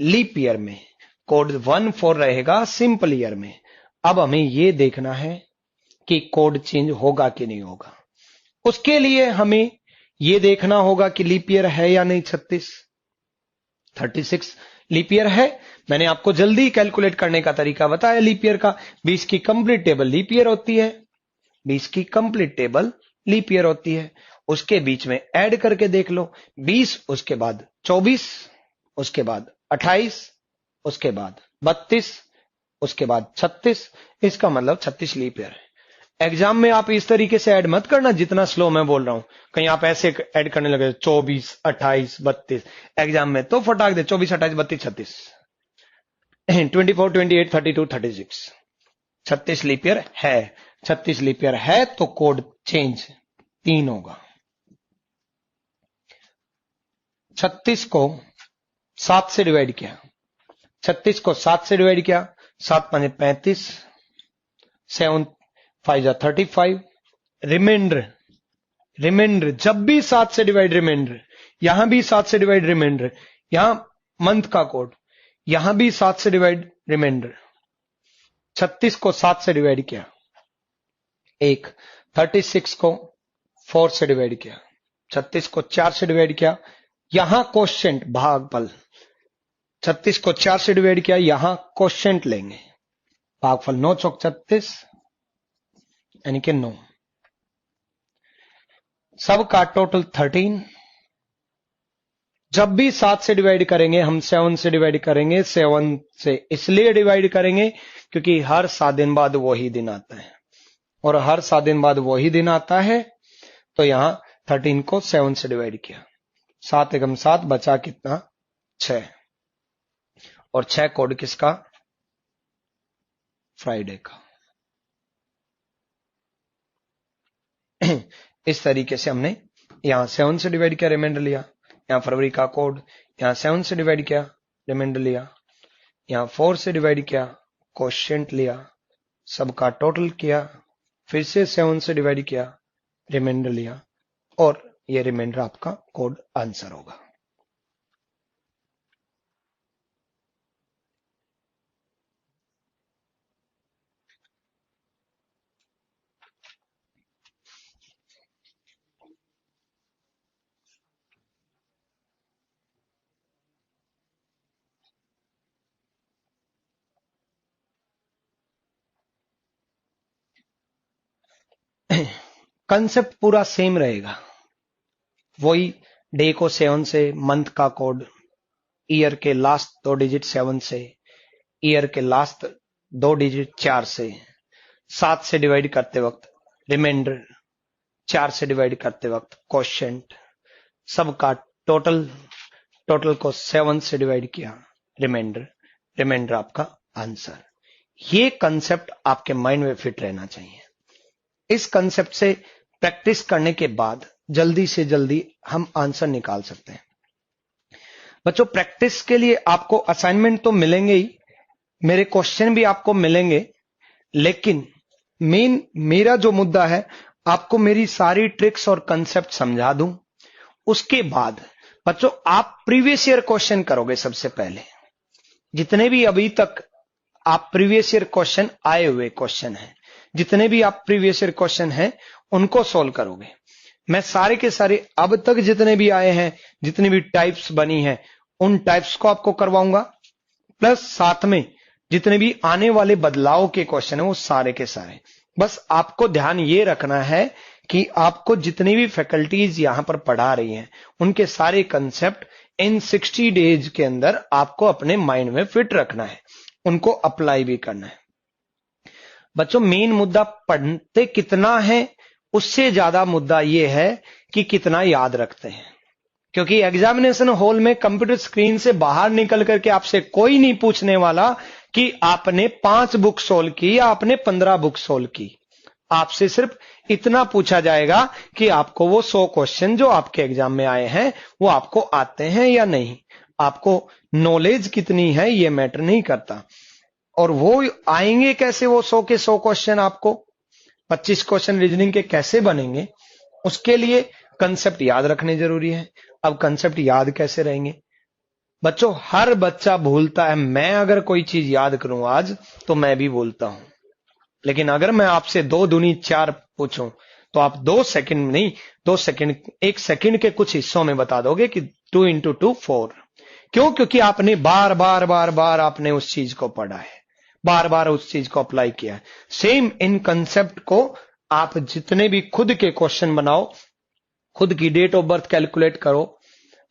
A: लीप ईयर में, कोड 1-4 रहेगा सिंपल ईयर में। अब हमें ये देखना है कि कोड चेंज होगा कि नहीं होगा। उसके लिए हमें ये देखना होगा कि लीप ईयर है या नहीं। 36 लीप ईयर है। मैंने आपको जल्दी कैलकुलेट करने का तरीका बताया लीप ईयर का। 20 की कंप्लीट टेबल लीप ईयर होती है, 20 की कंप्लीट टेबल लीप ईयर होती है। उसके बीच में ऐड करके देख लो, 20 उसके बाद 24 उसके बाद 28 उसके बाद 32 उसके बाद 36, इसका मतलब 36 लीप ईयर है। एग्जाम में आप इस तरीके से ऐड मत करना जितना स्लो मैं बोल रहा हूं, कहीं आप ऐसे ऐड करने लगे 24 28 32, एग्जाम में तो फटाक दे 24 28 32 36 24 28 32 36। 36 लीप ईयर है, 36 लीप ईयर है तो कोड चेंज 3 होगा। 36 को 7 से डिवाइड किया, 36 को 7 से डिवाइड किया, 7 5 35, 7 5 जा 35, रिमाइंडर जब भी 7 से डिवाइड रिमाइंडर, यहां भी 7 से डिवाइड रिमाइंडर, यहां मंथ का कोड, यहां भी 7 से डिवाइड रिमाइंडर। 36 को 7 से डिवाइड किया 1, 36 को 4 से डिवाइड किया, 36 को 4 से डिवाइड किया, यहां क्वोशिएंट भागफल, 36 को 4 से डिवाइड किया, यहां क्वोशिएंट लेंगे, भागफल 9 चौक 36 यानी कि 9, सबका टोटल 13। जब भी 7 से डिवाइड करेंगे हम 7 से डिवाइड करेंगे, 7 से इसलिए डिवाइड करेंगे क्योंकि हर 7 दिन बाद वही दिन आता है, और हर 7 दिन बाद वही दिन आता है, तो यहां 13 को 7 से डिवाइड किया, 7 एकम 7 बचा कितना 6, और 6 कोड किसका, फ्राइडे का। इस तरीके से हमने यहां 7 से डिवाइड किया, रिमाइंडर लिया, यहां फरवरी का कोड, यहां 7 से डिवाइड किया, रिमाइंडर लिया, यहां 4 से डिवाइड किया, क्वोशिएंट लिया, सबका टोटल किया, फिर से 7 से डिवाइड किया, रिमाइंडर लिया, और ये रिमाइंडर आपका कोड आंसर होगा। कंसेप्ट पूरा सेम रहेगा, वही डे को 7 से, मंथ का कोड, ईयर के लास्ट 2 डिजिट 7 से, ईयर के लास्ट 2 डिजिट 4 से, 7 से डिवाइड करते वक्त रिमाइंडर, 4 से डिवाइड करते वक्त क्वोशिएंट, सबका टोटल को 7 से डिवाइड किया, रिमाइंडर आपका आंसर। ये कंसेप्ट आपके माइंड में फिट रहना चाहिए। इस कंसेप्ट से प्रैक्टिस करने के बाद जल्दी से जल्दी हम आंसर निकाल सकते हैं। बच्चों प्रैक्टिस के लिए आपको असाइनमेंट तो मिलेंगे ही, मेरे क्वेश्चन भी आपको मिलेंगे, लेकिन मेरा जो मुद्दा है, आपको मेरी सारी ट्रिक्स और कंसेप्ट समझा दूं। उसके बाद बच्चों आप प्रीवियस ईयर क्वेश्चन करोगे। सबसे पहले जितने भी अभी तक आप प्रीवियस ईयर क्वेश्चन आए हुए क्वेश्चन हैं, जितने भी आप प्रीवियस ईयर क्वेश्चन हैं उनको सॉल्व करोगे। मैं सारे के सारे अब तक जितने भी आए हैं, जितनी भी टाइप्स बनी हैं, उन टाइप्स को आपको करवाऊंगा, प्लस साथ में जितने भी आने वाले बदलाव के क्वेश्चन है वो सारे के सारे। बस आपको ध्यान ये रखना है कि आपको जितनी भी फैकल्टीज यहां पर पढ़ा रही हैं उनके सारे कंसेप्ट इन 60 डेज के अंदर आपको अपने माइंड में फिट रखना है, उनको अप्लाई भी करना है। बच्चों मेन मुद्दा पढ़ते कितना है, उससे ज्यादा मुद्दा यह है कि कितना याद रखते हैं। क्योंकि एग्जामिनेशन हॉल में कंप्यूटर स्क्रीन से बाहर निकल करके आपसे कोई नहीं पूछने वाला कि आपने 5 बुक सोल्व की या आपने 15 बुक सोल्व की। आपसे सिर्फ इतना पूछा जाएगा कि आपको वो 100 क्वेश्चन जो आपके एग्जाम में आए हैं वो आपको आते हैं या नहीं। आपको नॉलेज कितनी है ये मैटर नहीं करता। और वो आएंगे कैसे, वो 100 के 100 क्वेश्चन आपको 25 क्वेश्चन रीजनिंग के कैसे बनेंगे, उसके लिए कंसेप्ट याद रखने जरूरी है। अब कंसेप्ट याद कैसे रहेंगे बच्चों, हर बच्चा भूलता है। मैं अगर कोई चीज याद करूं आज तो मैं भी भूलता हूं, लेकिन अगर मैं आपसे 2 दूनी 4 पूछूं तो आप 2 सेकंड में नहीं, 2 सेकंड 1 सेकंड के कुछ हिस्सों में बता दोगे कि 2 इंटू 2 4। क्यों? क्योंकि आपने बार बार बार बार आपने उस चीज को पढ़ा है, बार बार उस चीज को अप्लाई किया है। सेम इन कंसेप्ट को आप जितने भी खुद के क्वेश्चन बनाओ, खुद की डेट ऑफ बर्थ कैलकुलेट करो,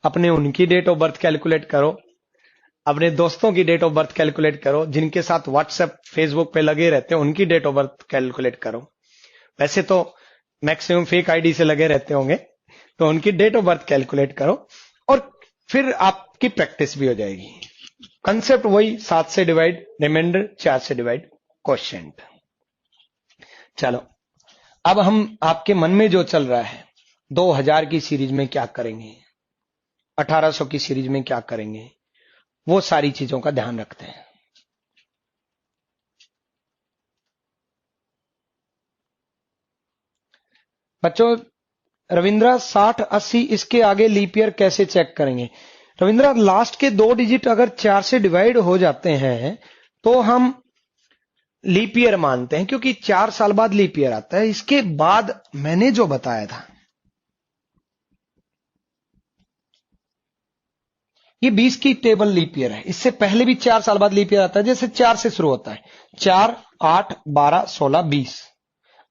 A: अपने उनकी डेट ऑफ बर्थ कैलकुलेट करो, अपने दोस्तों की डेट ऑफ बर्थ कैलकुलेट करो, जिनके साथ व्हाट्सएप फेसबुक पे लगे रहते हैं उनकी डेट ऑफ बर्थ कैलकुलेट करो। वैसे तो मैक्सिमम फेक आईडी से लगे रहते होंगे, तो उनकी डेट ऑफ बर्थ कैलकुलेट करो और फिर आपकी प्रैक्टिस भी हो जाएगी। कंसेप्ट वही 7 से डिवाइड, रिमाइंडर 4 से डिवाइड, क्वेश्चन। चलो अब हम आपके मन में जो चल रहा है 2000 की सीरीज में क्या करेंगे, 1800 की सीरीज में क्या करेंगे, वो सारी चीजों का ध्यान रखते हैं। बच्चों रविंद्रा 60 80 इसके आगे लीप ईयर कैसे चेक करेंगे? रविंद्रा लास्ट के 2 डिजिट अगर 4 से डिवाइड हो जाते हैं तो हम लीप ईयर मानते हैं, क्योंकि 4 साल बाद लीप ईयर आता है। इसके बाद मैंने जो बताया था ये 20 की टेबल लीप ईयर है, इससे पहले भी 4 साल बाद लीप ईयर आता है। जैसे 4 से शुरू होता है, 4 8 12 16 20।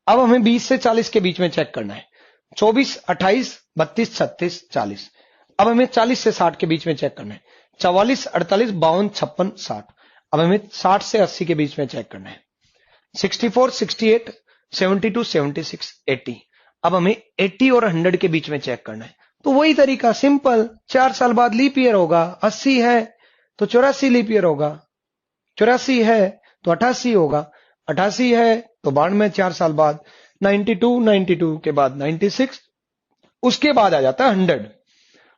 A: अब हमें 20 से 40 के बीच में चेक करना है, 24 28 32 36 40। अब हमें 40 से 60 के बीच में चेक करना है, 44 48 52 56 60। अब हमें 60 से 80 के बीच में चेक करना है, 64 68 72 76 80। अब हमें 80 और 100 के बीच में चेक करना है। तो वही तरीका सिंपल, 4 साल बाद लीप ईयर होगा, 80 है तो 84 लीप ईयर होगा, 84 है तो 88 होगा, 88 है तो 92 4 साल बाद, 92 92 के बाद 96, उसके बाद आ जाता है 100।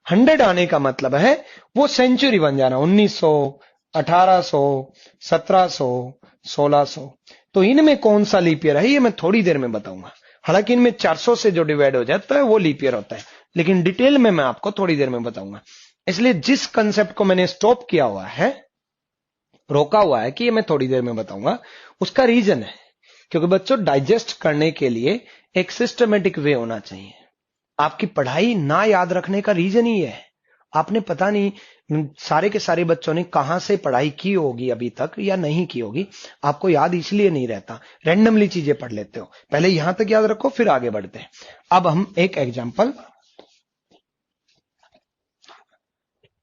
A: 100 आने का मतलब है वो सेंचुरी बन जाना, 1900 1800 1700 1600। तो इनमें कौन सा लीप ईयर है ये मैं थोड़ी देर में बताऊंगा। हालांकि इनमें 400 से जो डिवाइड हो जाता है वो लीप ईयर होता है, लेकिन डिटेल में मैं आपको थोड़ी देर में बताऊंगा। इसलिए जिस कंसेप्ट को मैंने स्टॉप किया हुआ है, रोका हुआ है कि ये मैं थोड़ी देर में बताऊंगा, उसका रीजन है क्योंकि बच्चों डाइजेस्ट करने के लिए एक सिस्टमेटिक वे होना चाहिए। आपकी पढ़ाई ना याद रखने का रीजन ही है, आपने पता नहीं सारे के सारे बच्चों ने कहां से पढ़ाई की होगी अभी तक या नहीं की होगी, आपको याद इसलिए नहीं रहता, रैंडमली चीजें पढ़ लेते हो। पहले यहां तक याद रखो फिर आगे बढ़ते हैं। अब हम एक एग्जांपल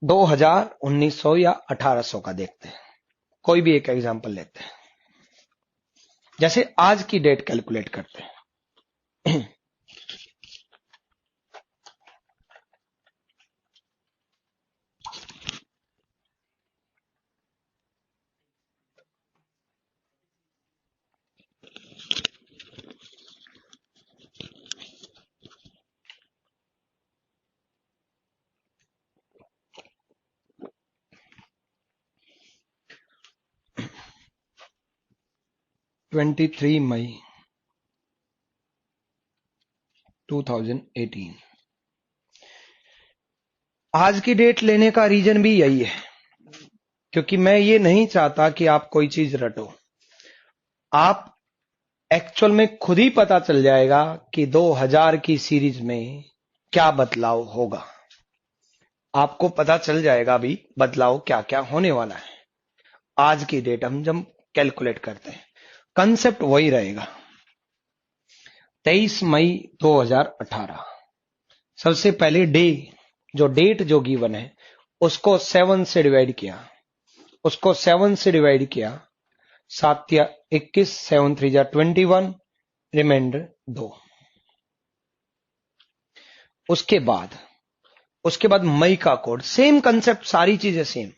A: 2000 1900 या 1800 का देखते हैं। कोई भी एक एग्जांपल लेते हैं, जैसे आज की डेट कैलकुलेट करते हैं। 23 मई 2018। आज की डेट लेने का रीजन भी यही है, क्योंकि मैं ये नहीं चाहता कि आप कोई चीज रटो। आप एक्चुअल में खुद ही पता चल जाएगा कि 2000 की सीरीज में क्या बदलाव होगा। आपको पता चल जाएगा अभी बदलाव क्या क्या होने वाला है। आज की डेट हम जब कैलकुलेट करते हैं, कंसेप्ट वही रहेगा। 23 मई 2018। सबसे पहले डे, जो डेट जो गिवन है उसको 7 से डिवाइड किया, 7 या 21, 7 3 जा 21, रिमाइंडर 2। उसके बाद मई का कोड, सेम कंसेप्ट, सारी चीजें सेम,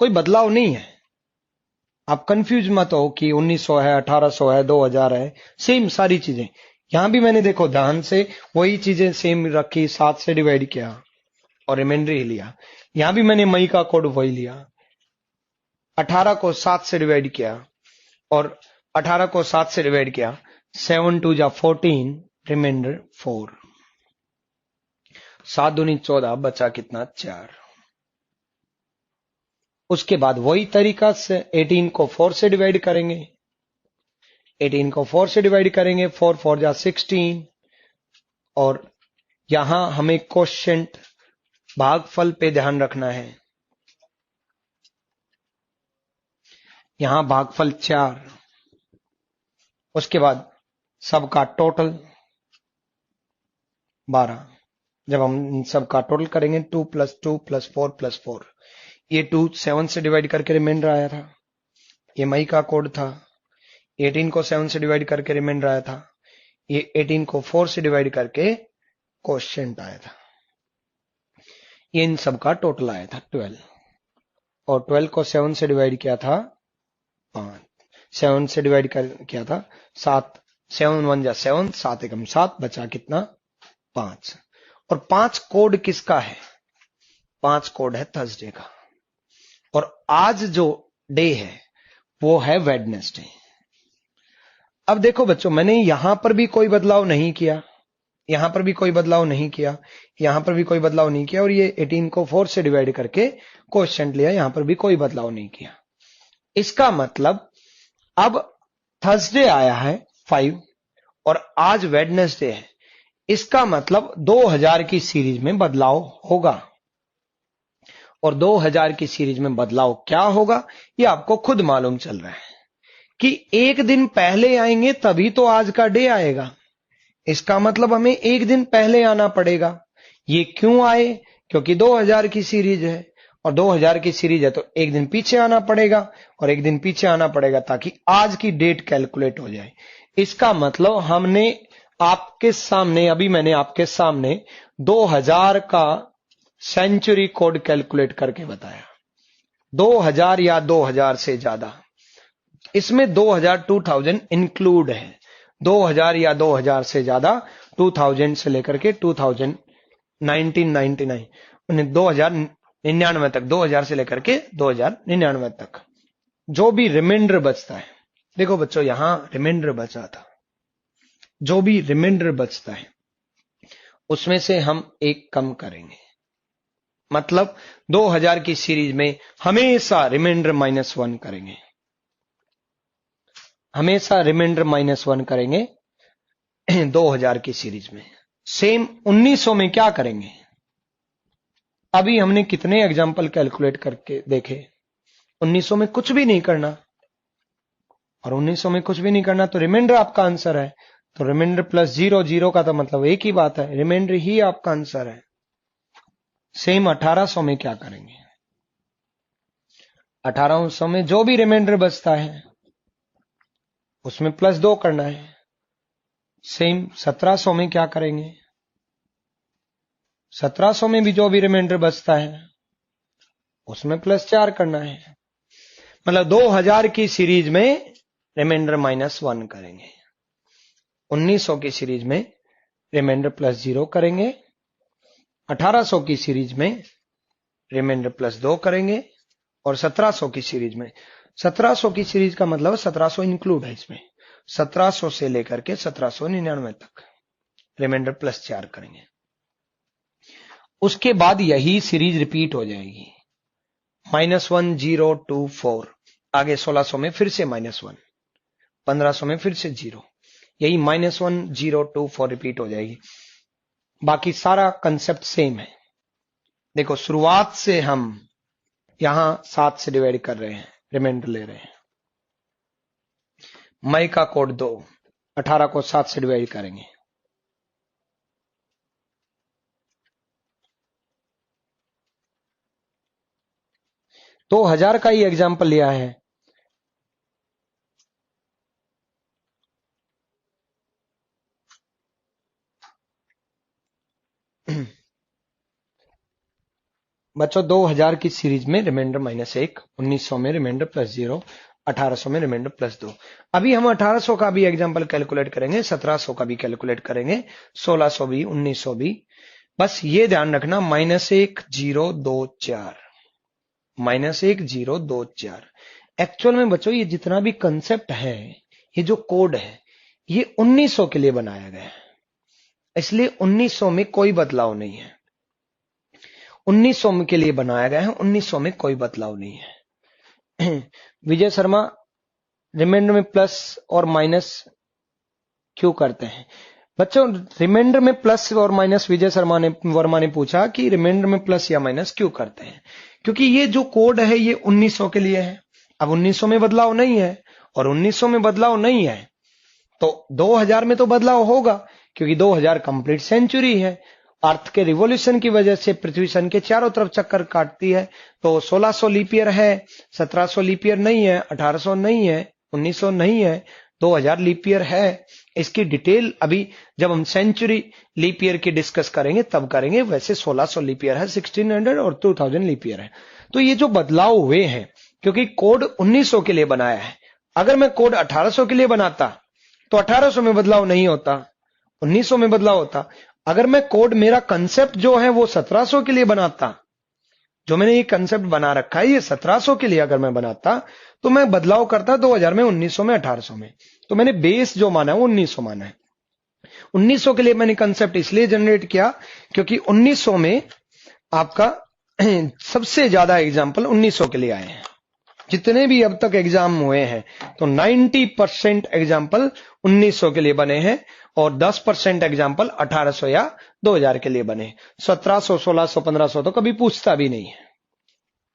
A: कोई बदलाव नहीं है। आप कंफ्यूज मत हो कि 1900 है, 1800 है, 2000 है, सेम सारी चीजें। यहां भी मैंने देखो ध्यान से वही चीजें सेम रखी, 7 से डिवाइड किया और रिमाइंडर ही लिया। यहां भी मैंने मई का कोड वही लिया, 18 को 7 से डिवाइड किया और 18 को 7 से डिवाइड किया, 7 2 जा 14, रिमाइंडर 4। 7 दूनी 14, बचा कितना 4। उसके बाद वही तरीका से 18 को 4 से डिवाइड करेंगे, 18 को 4 से डिवाइड करेंगे, 4 4 जा 16। और यहां हमें क्वोशिएंट भागफल पे ध्यान रखना है। यहां भागफल 4। उसके बाद सबका टोटल 12। जब हम सबका टोटल करेंगे 2 + 2 + 4 + 4, ये 2 7 से डिवाइड करके रिमाइंडर आया था, ये मई का कोड था। 18 को 7 से डिवाइड करके रिमाइंडर आया था, ये 18 को 4 से डिवाइड करके क्वोशिएंट आया था। ये इन सबका टोटल आया था 12, और 12 को 7 से डिवाइड किया था 5, 7 से डिवाइड किया था 7, 7 1 जा 7, 7 1 7, बचा कितना 5। और 5 कोड किसका है? 5 कोड है थर्सडे का। और आज जो डे है वो है वेडनेसडे। अब देखो बच्चों, मैंने यहां पर भी कोई बदलाव नहीं किया, यहां पर भी कोई बदलाव नहीं किया, यहां पर भी कोई बदलाव नहीं किया, और ये 18 को 4 से डिवाइड करके क्वोशिएंट लिया, यहां पर भी कोई बदलाव नहीं किया। इसका मतलब अब थर्सडे आया है 5 और आज वेडनेसडे है, इसका मतलब 2000 की सीरीज में बदलाव होगा। और 2000 की सीरीज में बदलाव क्या होगा ये आपको खुद मालूम चल रहा है कि एक दिन पहले आएंगे तभी तो आज का डे आएगा। इसका मतलब हमें एक दिन पहले आना पड़ेगा। ये क्यों आए? क्योंकि 2000 की सीरीज है, और 2000 की सीरीज है तो एक दिन पीछे आना पड़ेगा, और एक दिन पीछे आना पड़ेगा ताकि आज की डेट कैलकुलेट हो जाए। इसका मतलब हमने आपके सामने, अभी मैंने आपके सामने 2000 का सेंचुरी कोड कैलकुलेट करके बताया। 2000 या 2000 से ज्यादा, इसमें 2000 इंक्लूड है। 2000 या 2000 से ज्यादा, 2000 से लेकर के 1999 2099 तक, 2000 से लेकर के 2099 तक जो भी रिमाइंडर बचता है, देखो बच्चों यहां रिमाइंडर बचा था, जो भी रिमाइंडर बचता है उसमें से हम एक कम करेंगे। मतलब 2000 की सीरीज में हमेशा रिमाइंडर -1 करेंगे, हमेशा रिमाइंडर -1 करेंगे 2000 की सीरीज में। सेम 1900 में क्या करेंगे? अभी हमने कितने एग्जाम्पल कैलकुलेट करके देखे, 1900 में कुछ भी नहीं करना, और 1900 में कुछ भी नहीं करना तो रिमाइंडर आपका आंसर है। तो रिमाइंडर +0, 0 का तो मतलब एक ही बात है, रिमाइंडर ही आपका आंसर है। सेम 1800 में क्या करेंगे? 1800 में जो भी रिमाइंडर बचता है उसमें +2 करना है। सेम 1700 में क्या करेंगे? 1700 में भी जो भी रिमाइंडर बचता है उसमें +4 करना है। मतलब 2000 की सीरीज में रिमाइंडर -1 करेंगे, 1900 की सीरीज में रिमाइंडर +0 करेंगे, 1800 की सीरीज में रिमाइंडर +2 करेंगे, और 1700 की सीरीज में, 1700 की सीरीज का मतलब 1700 इंक्लूड है इसमें, 1700 से लेकर के 1799 तक, रिमाइंडर प्लस 4 करेंगे। उसके बाद यही सीरीज रिपीट हो जाएगी, -1 0 2 4, आगे 1600 में फिर से -1, 1500 में फिर से 0, यही -1 0 2 4 रिपीट हो जाएगी। बाकी सारा कंसेप्ट सेम है। देखो शुरुआत से हम यहां 7 से डिवाइड कर रहे हैं, रिमाइंडर ले रहे हैं। मई का कोड 2, 18 को 7 से डिवाइड करेंगे, तो 1000 का ही एग्जाम्पल लिया है। बच्चों 2000 की सीरीज में रिमाइंडर -1, 1900 में रिमाइंडर +0, 1800 में रिमाइंडर +2। अभी हम 1800 का भी एग्जाम्पल कैलकुलेट करेंगे, 1700 का भी कैलकुलेट करेंगे, 1600 भी, 1900 भी। बस ये ध्यान रखना -1 0 2 4, -1 0 2 4। एक्चुअल में बच्चों ये जितना भी कंसेप्ट है, ये जो कोड है, ये 1900 के लिए बनाया गया है, इसलिए 1900 में कोई बदलाव नहीं है। 1900 के लिए बनाया गया है, 1900 में कोई बदलाव नहीं है। विजय शर्मा, रिमाइंडर में प्लस और माइनस क्यों करते हैं? बच्चों रिमाइंडर में प्लस और माइनस, विजय वर्मा ने पूछा कि रिमाइंडर में प्लस या माइनस क्यों करते हैं? क्योंकि ये जो कोड है ये 1900 के लिए है। अब 1900 में बदलाव नहीं है, और 1900 में बदलाव नहीं है तो 2000 में तो बदलाव होगा, क्योंकि 2000 कंप्लीट सेंचुरी है। अर्थ के रिवॉल्यूशन की वजह से पृथ्वी सन के चारों तरफ चक्कर काटती है, तो 1600 लीप ईयर है, 1700 लीप ईयर नहीं है, 1800 नहीं है, 1900 नहीं है, 2000 लीप ईयर है। इसकी डिटेल अभी जब हम सेंचुरी लीप ईयर की डिस्कस करेंगे तब करेंगे। वैसे 1600 लीप ईयर है, 1600 और 2000 लीप ईयर है। तो ये जो बदलाव हुए हैं, क्योंकि कोड 1900 के लिए बनाया है, अगर मैं कोड 1800 के लिए बनाता तो 1800 में बदलाव नहीं होता, 1900 में बदलाव होता। अगर मैं कोड, मेरा कंसेप्ट जो है वो 1700 के लिए बनाता, जो मैंने ये कंसेप्ट बना रखा है ये 1700 के लिए अगर मैं बनाता, तो मैं बदलाव करता 2000 में, 1900 में, 1800 में। तो मैंने बेस जो माना है वो 1900 माना है। 1900 के लिए मैंने कंसेप्ट इसलिए जनरेट किया क्योंकि 1900 में आपका सबसे ज्यादा एग्जाम्पल 1900 के लिए आए हैं। जितने भी अब तक एग्जाम हुए हैं तो 90% एग्जाम्पल 1900 के लिए बने हैं, और 10% एग्जाम्पल 1800 या 2000 के लिए बने। 1700, 1600, 1500 तो कभी पूछता भी नहीं है।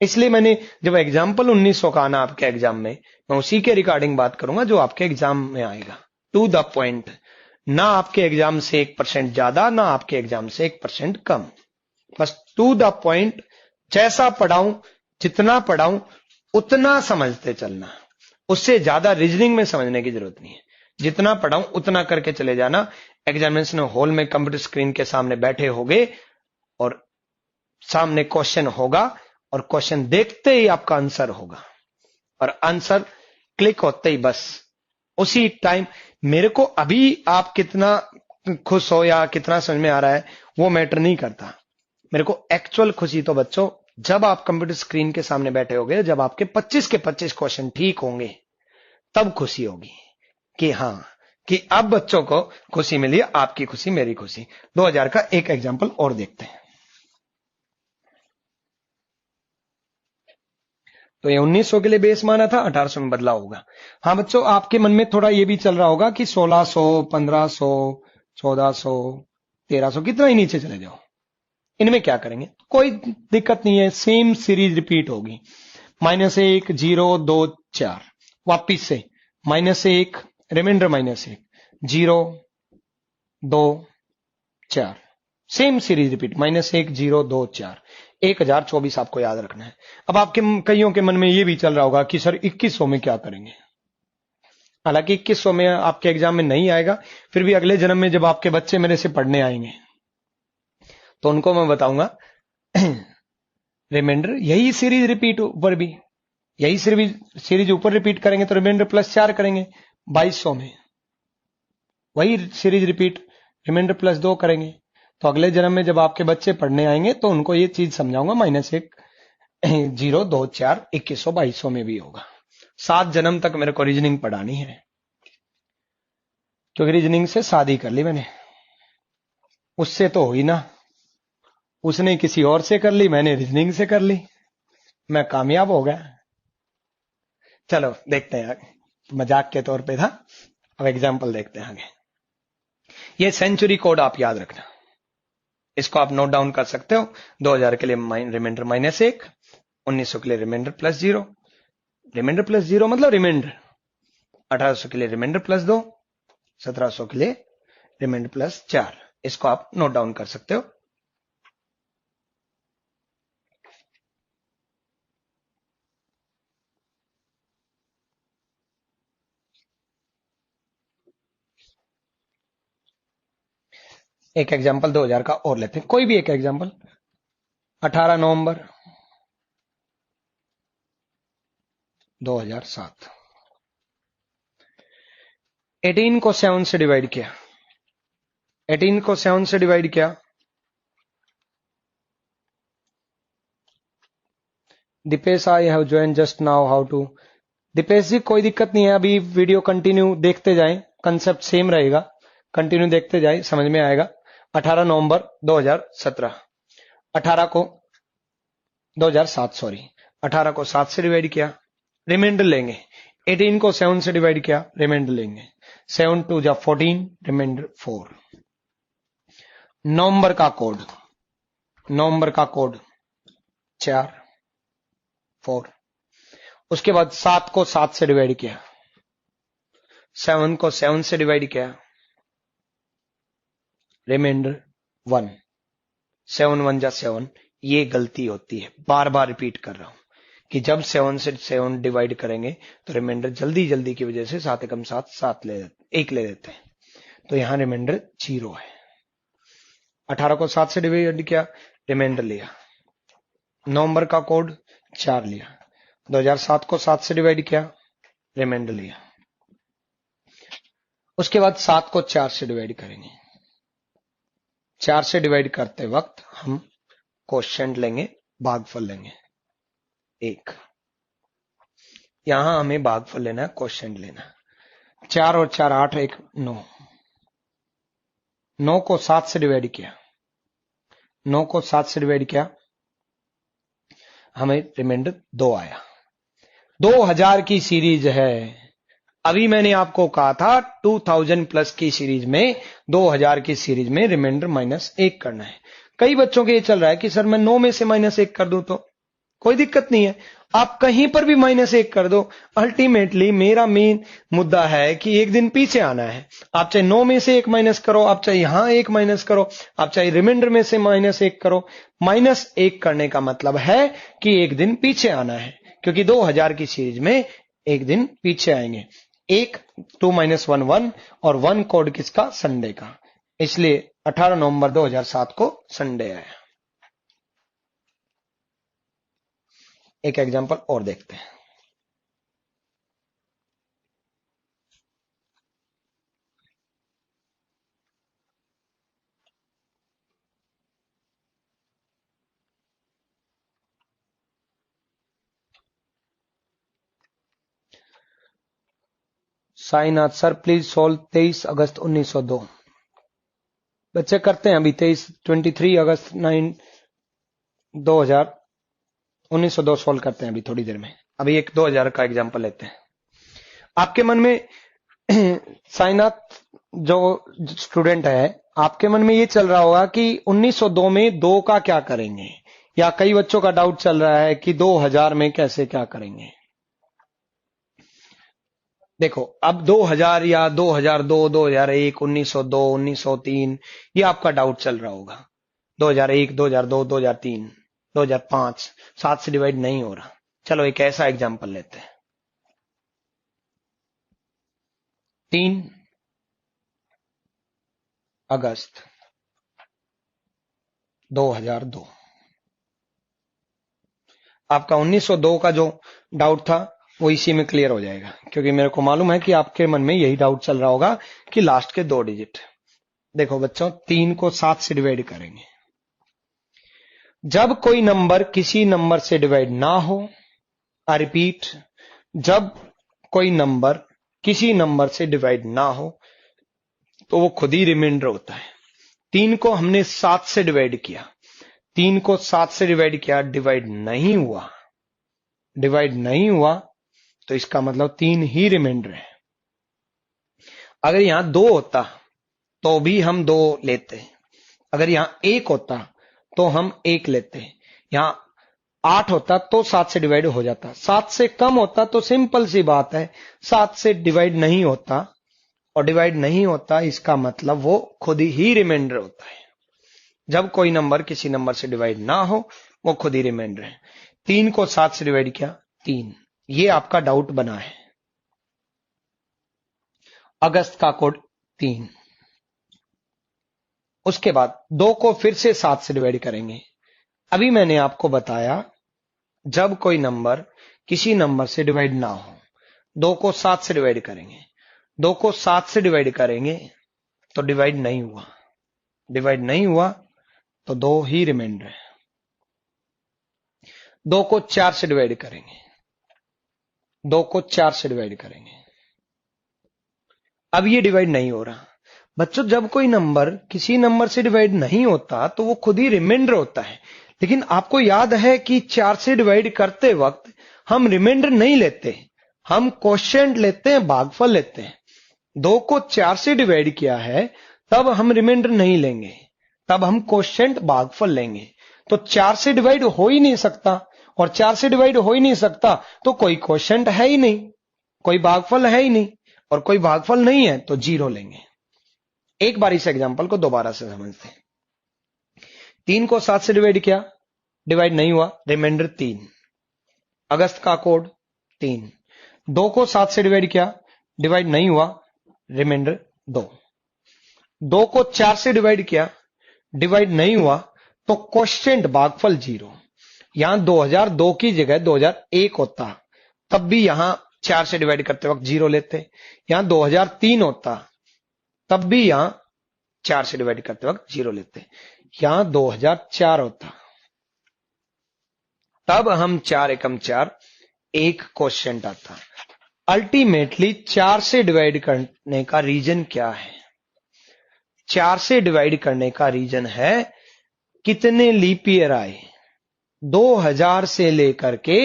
A: इसलिए मैंने जब एग्जाम्पल 1900 का आना आपके एग्जाम में, मैं उसी के रिगार्डिंग बात करूंगा जो आपके एग्जाम में आएगा, टू द पॉइंट। ना आपके एग्जाम से 1% ज्यादा, ना आपके एग्जाम से 1% कम, बस टू द पॉइंट। जैसा पढ़ाऊं, जितना पढ़ाऊं उतना समझते चलना, उससे ज्यादा रीजनिंग में समझने की जरूरत नहीं है। जितना पढ़ाऊं उतना करके चले जाना। एग्जामिनेशन हॉल में कंप्यूटर स्क्रीन के सामने बैठे होगे और सामने क्वेश्चन होगा, और क्वेश्चन देखते ही आपका आंसर होगा, और आंसर क्लिक होते ही बस उसी टाइम। मेरे को अभी आप कितना खुश हो या कितना समझ में आ रहा है वो मैटर नहीं करता। मेरे को एक्चुअल खुशी तो बच्चों जब आप कंप्यूटर स्क्रीन के सामने बैठे होगे, जब आपके 25 के 25 क्वेश्चन ठीक होंगे, तब खुशी होगी कि हां, कि अब बच्चों को खुशी मिली, आपकी खुशी मेरी खुशी। 2000 का एक एग्जांपल और देखते हैं। तो ये 1900 के लिए बेस माना था, 1800 में बदलाव होगा। हाँ बच्चों, आपके मन में थोड़ा ये भी चल रहा होगा कि 1600, 1500, 1400, 1300, कितना ही नीचे चले जाओ, इनमें क्या करेंगे? कोई दिक्कत नहीं है, सेम सीरीज रिपीट होगी। -1 0 2 4, वापिस से -1, रिमाइंडर -1 0 2 4, सेम सीरीज रिपीट, -1 0 2 4, 1024 आपको याद रखना है। अब आपके कईयों के मन में ये भी चल रहा होगा कि सर 2100 में क्या करेंगे? हालांकि 2100 में आपके एग्जाम में नहीं आएगा, फिर भी अगले जन्म में जब आपके बच्चे मेरे से पढ़ने आएंगे तो उनको मैं बताऊंगा रिमाइंडर यही सीरीज रिपीट ऊपर भी, यही सीरीज ऊपर रिपीट करेंगे तो रिमाइंडर +4 करेंगे 2200 में, वही सीरीज रिपीट रिमाइंडर +2 करेंगे। तो अगले जन्म में जब आपके बच्चे पढ़ने आएंगे तो उनको ये चीज समझाऊंगा, -1 0 2 4 2100 2200 में भी होगा। 7 जन्म तक मेरे को रीजनिंग पढ़ानी है। क्योंकि रीजनिंग से शादी कर ली मैंने, उससे तो हुई ना, उसने किसी और से कर ली, मैंने रीजनिंग से कर ली, मैं कामयाब हो गया। चलो देखते हैं, मजाक के तौर पे था। अब एग्जाम्पल देखते हैं आगे। ये सेंचुरी कोड आप याद रखना, इसको आप नोट डाउन कर सकते हो। 2000 के लिए रिमाइंडर -1, 1900 के लिए रिमाइंडर +0, रिमाइंडर +0 मतलब रिमाइंडर, 1800 के लिए रिमाइंडर +2, 1700 के लिए रिमाइंडर +4। इसको आप नोट डाउन कर सकते हो। एक एग्जाम्पल 2000 का और लेते हैं, कोई भी एक एग्जाम्पल। 18 नवंबर 2007, 18 को 7 से डिवाइड किया, 18 को 7 से डिवाइड किया, Deepesh I have join just now, how to. Deepesh ji कोई दिक्कत नहीं है, अभी वीडियो कंटिन्यू देखते जाएं, कंसेप्ट सेम रहेगा, कंटिन्यू देखते जाएं, समझ में आएगा। 18 नवंबर 2017, 18 को 2007 सॉरी, 18 को 7 से डिवाइड किया, रिमाइंडर लेंगे। 18 को 7 से डिवाइड किया, रिमाइंडर लेंगे। 7 2 जा 14, रिमाइंडर 4। नवंबर का कोड, नवंबर का कोड 4 4। उसके बाद 7 को 7 से डिवाइड किया, 7 को 7 से डिवाइड किया, रिमाइंडर 1। 7 1 जा 7। ये गलती होती है, बार बार रिपीट कर रहा हूं कि जब 7 से 7 डिवाइड करेंगे तो रिमाइंडर जल्दी जल्दी की वजह से 7 एकम 7 7 1 ले लेते हैं, तो यहां रिमाइंडर 0 है। 18 को 7 से डिवाइड किया, रिमाइंडर लिया। नवंबर का कोड 4 लिया। 2007 को 7 से डिवाइड किया, रिमाइंडर लिया। उसके बाद 7 को 4 से डिवाइड करेंगे। 4 से डिवाइड करते वक्त हम क्वोशिएंट लेंगे, भागफल लेंगे 1। यहां हमें भागफल लेना है, क्वोशिएंट लेना है। 4 और 4 8, 1 9। 9 को 7 से डिवाइड किया, 9 को 7 से डिवाइड किया, हमें रिमाइंडर 2 आया। 2000 की सीरीज है, अभी मैंने आपको कहा था 2000 प्लस की सीरीज में, 2000 की सीरीज में रिमाइंडर -1 करना है। कई बच्चों के ये चल रहा है कि सर मैं 9 में से -1 कर दूं, तो कोई दिक्कत नहीं है, आप कहीं पर भी -1 कर दो। अल्टीमेटली मेरा मेन मुद्दा है कि एक दिन पीछे आना है। आप चाहे 9 में से 1 माइनस करो, आप चाहे यहां 1 माइनस करो, आप चाहे रिमाइंडर में से -1 करो, -1 करने का मतलब है कि एक दिन पीछे आना है, क्योंकि 2000 की सीरीज में एक दिन पीछे आएंगे। 1 2 - 1 1 और 1 कोड किसका? संडे का। इसलिए 18 नवंबर 2007 को संडे आया। एक एग्जांपल और देखते हैं। साईनाथ सर प्लीज सोल्व 23 अगस्त 1902। बच्चे करते हैं अभी 23 अगस्त 1902 सोल्व करते हैं अभी थोड़ी देर में। अभी एक 2000 का एग्जांपल लेते हैं। आपके मन में साईनाथ जो स्टूडेंट है, आपके मन में ये चल रहा होगा कि 1902 में 2 का क्या करेंगे, या कई बच्चों का डाउट चल रहा है कि 2000 में कैसे क्या करेंगे। देखो अब 2000 या 2002, 2001, 1902, 1903 ये आपका डाउट चल रहा होगा। 2001, 2002, 2003, 2005 7 से डिवाइड नहीं हो रहा। चलो एक ऐसा एग्जांपल लेते हैं। 3 अगस्त 2002। आपका 1902 का जो डाउट था वो इसी में क्लियर हो जाएगा, क्योंकि मेरे को मालूम है कि आपके मन में यही डाउट चल रहा होगा कि लास्ट के 2 डिजिट। देखो बच्चों, 3 को 7 से डिवाइड करेंगे। जब कोई नंबर किसी नंबर से डिवाइड ना हो, आई रिपीट, जब कोई नंबर किसी नंबर से डिवाइड ना हो, तो वो खुद ही रिमाइंडर होता है। 3 को हमने 7 से डिवाइड किया, 3 को 7 से डिवाइड किया, डिवाइड नहीं हुआ, डिवाइड नहीं हुआ, तो इसका मतलब 3 ही रिमाइंडर है। अगर यहां 2 होता तो भी हम 2 लेते, अगर यहां 1 होता तो हम 1 लेते, यहां 8 होता तो 7 से डिवाइड हो जाता, 7 से कम होता तो सिंपल सी बात है 7 से डिवाइड नहीं होता, और डिवाइड नहीं होता इसका मतलब वो खुद ही रिमाइंडर होता है। जब कोई नंबर किसी नंबर से डिवाइड ना हो वो खुद ही रिमाइंडर है। 3 को 7 से डिवाइड किया 3, ये आपका डाउट बना है। अगस्त का कोड 3। उसके बाद 2 को फिर से 7 से डिवाइड करेंगे। अभी मैंने आपको बताया जब कोई नंबर किसी नंबर से डिवाइड ना हो, 2 को 7 से डिवाइड करेंगे, 2 को 7 से डिवाइड करेंगे तो डिवाइड नहीं हुआ, डिवाइड नहीं हुआ तो 2 ही रिमाइंडर है। 2 को 4 से डिवाइड करेंगे, 2 को 4 से डिवाइड करेंगे, अब ये डिवाइड नहीं हो रहा। बच्चों जब कोई नंबर किसी नंबर से डिवाइड नहीं होता तो वो खुद ही रिमाइंडर होता है, लेकिन आपको याद है कि 4 से डिवाइड करते वक्त हम रिमाइंडर नहीं लेते, हम क्वोशिएंट लेते हैं, भागफल लेते हैं। 2 को 4 से डिवाइड किया है तब हम रिमाइंडर नहीं लेंगे, तब हम क्वोशिएंट भागफल लेंगे। तो 4 से डिवाइड हो ही नहीं सकता, और 4 से डिवाइड हो ही नहीं सकता तो कोई क्वोशिएंट है ही नहीं, कोई भागफल है ही नहीं, और कोई भागफल नहीं है तो 0 लेंगे। एक बार इस एग्जांपल को दोबारा से समझते हैं। 3 को 7 से डिवाइड किया, डिवाइड नहीं हुआ, रिमाइंडर 3। अगस्त का कोड 3। 2 को 7 से डिवाइड किया, डिवाइड नहीं हुआ, रिमाइंडर 2। 2 को 4 से डिवाइड किया, डिवाइड नहीं हुआ, तो क्वोशिएंट भागफल 0। यहां 2002 की जगह 2001 होता तब भी यहां 4 से डिवाइड करते वक्त 0 लेते, यहां 2003 होता तब भी यहां 4 से डिवाइड करते वक्त 0 लेते, यहां 2004 होता तब हम 4 एकम 4, एक क्वोशिएंट आता। अल्टीमेटली 4 से डिवाइड करने का रीजन क्या है? 4 से डिवाइड करने का रीजन है कितने लीप ईयर आए। 2000 से लेकर के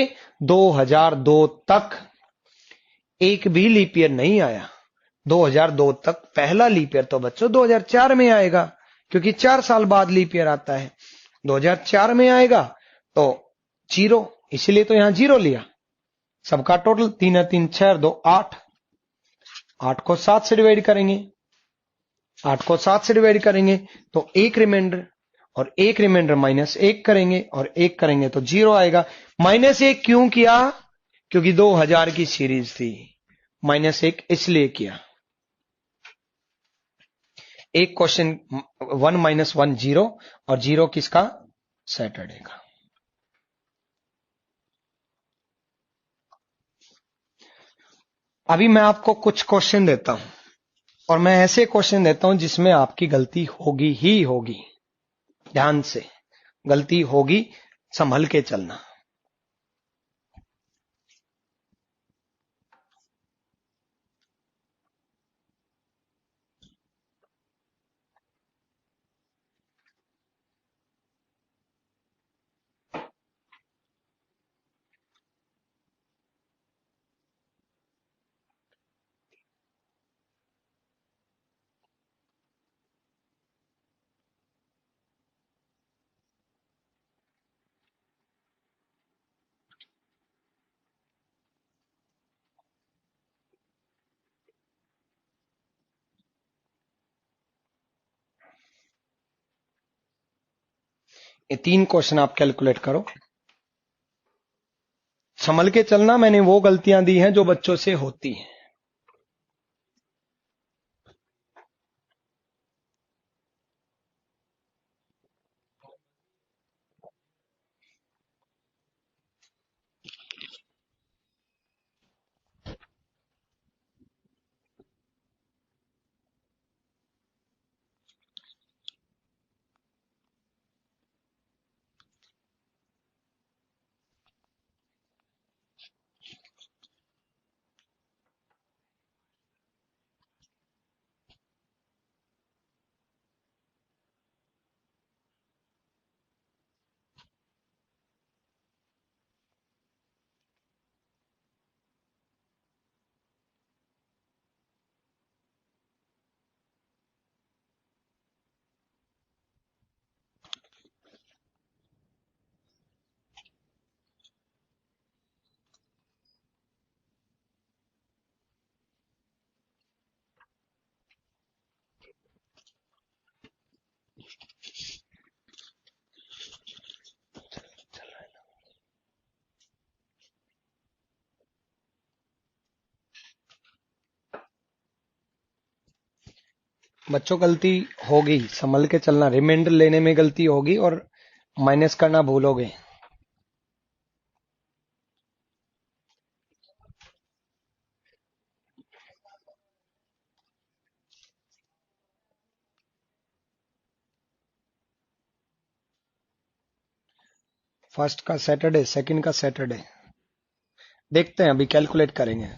A: 2002 तक एक भी लीप ईयर नहीं आया। 2002 तक पहला लीप ईयर तो बच्चों 2004 में आएगा, क्योंकि 4 साल बाद लीप ईयर आता है। 2004 में आएगा तो 0, इसलिए तो यहां 0 लिया। सबका टोटल 3 है 3 6 2 8, 8 को 7 से डिवाइड करेंगे, 8 को 7 से डिवाइड करेंगे तो एक रिमाइंडर, और एक रिमाइंडर माइनस 1 करेंगे, और 1 करेंगे तो 0 आएगा। माइनस 1 क्यों किया? क्योंकि 2000 की सीरीज थी, माइनस 1 इसलिए किया। एक क्वेश्चन 1 माइनस 1 0, और 0 किसका? सैटरडे का। अभी मैं आपको कुछ क्वेश्चन देता हूं, और मैं ऐसे क्वेश्चन देता हूं जिसमें आपकी गलती होगी ही होगी। ध्यान से, गलती होगी, संभल के चलना। ये 3 क्वेश्चन आप कैलकुलेट करो, संभल के चलना। मैंने वो गलतियां दी हैं जो बच्चों से होती हैं। बच्चों गलती होगी, संभल के चलना, रिमाइंडर लेने में गलती होगी और माइनस करना भूलोगे। फर्स्ट का सैटरडे, सेकंड का सैटरडे, देखते हैं अभी कैलकुलेट करेंगे।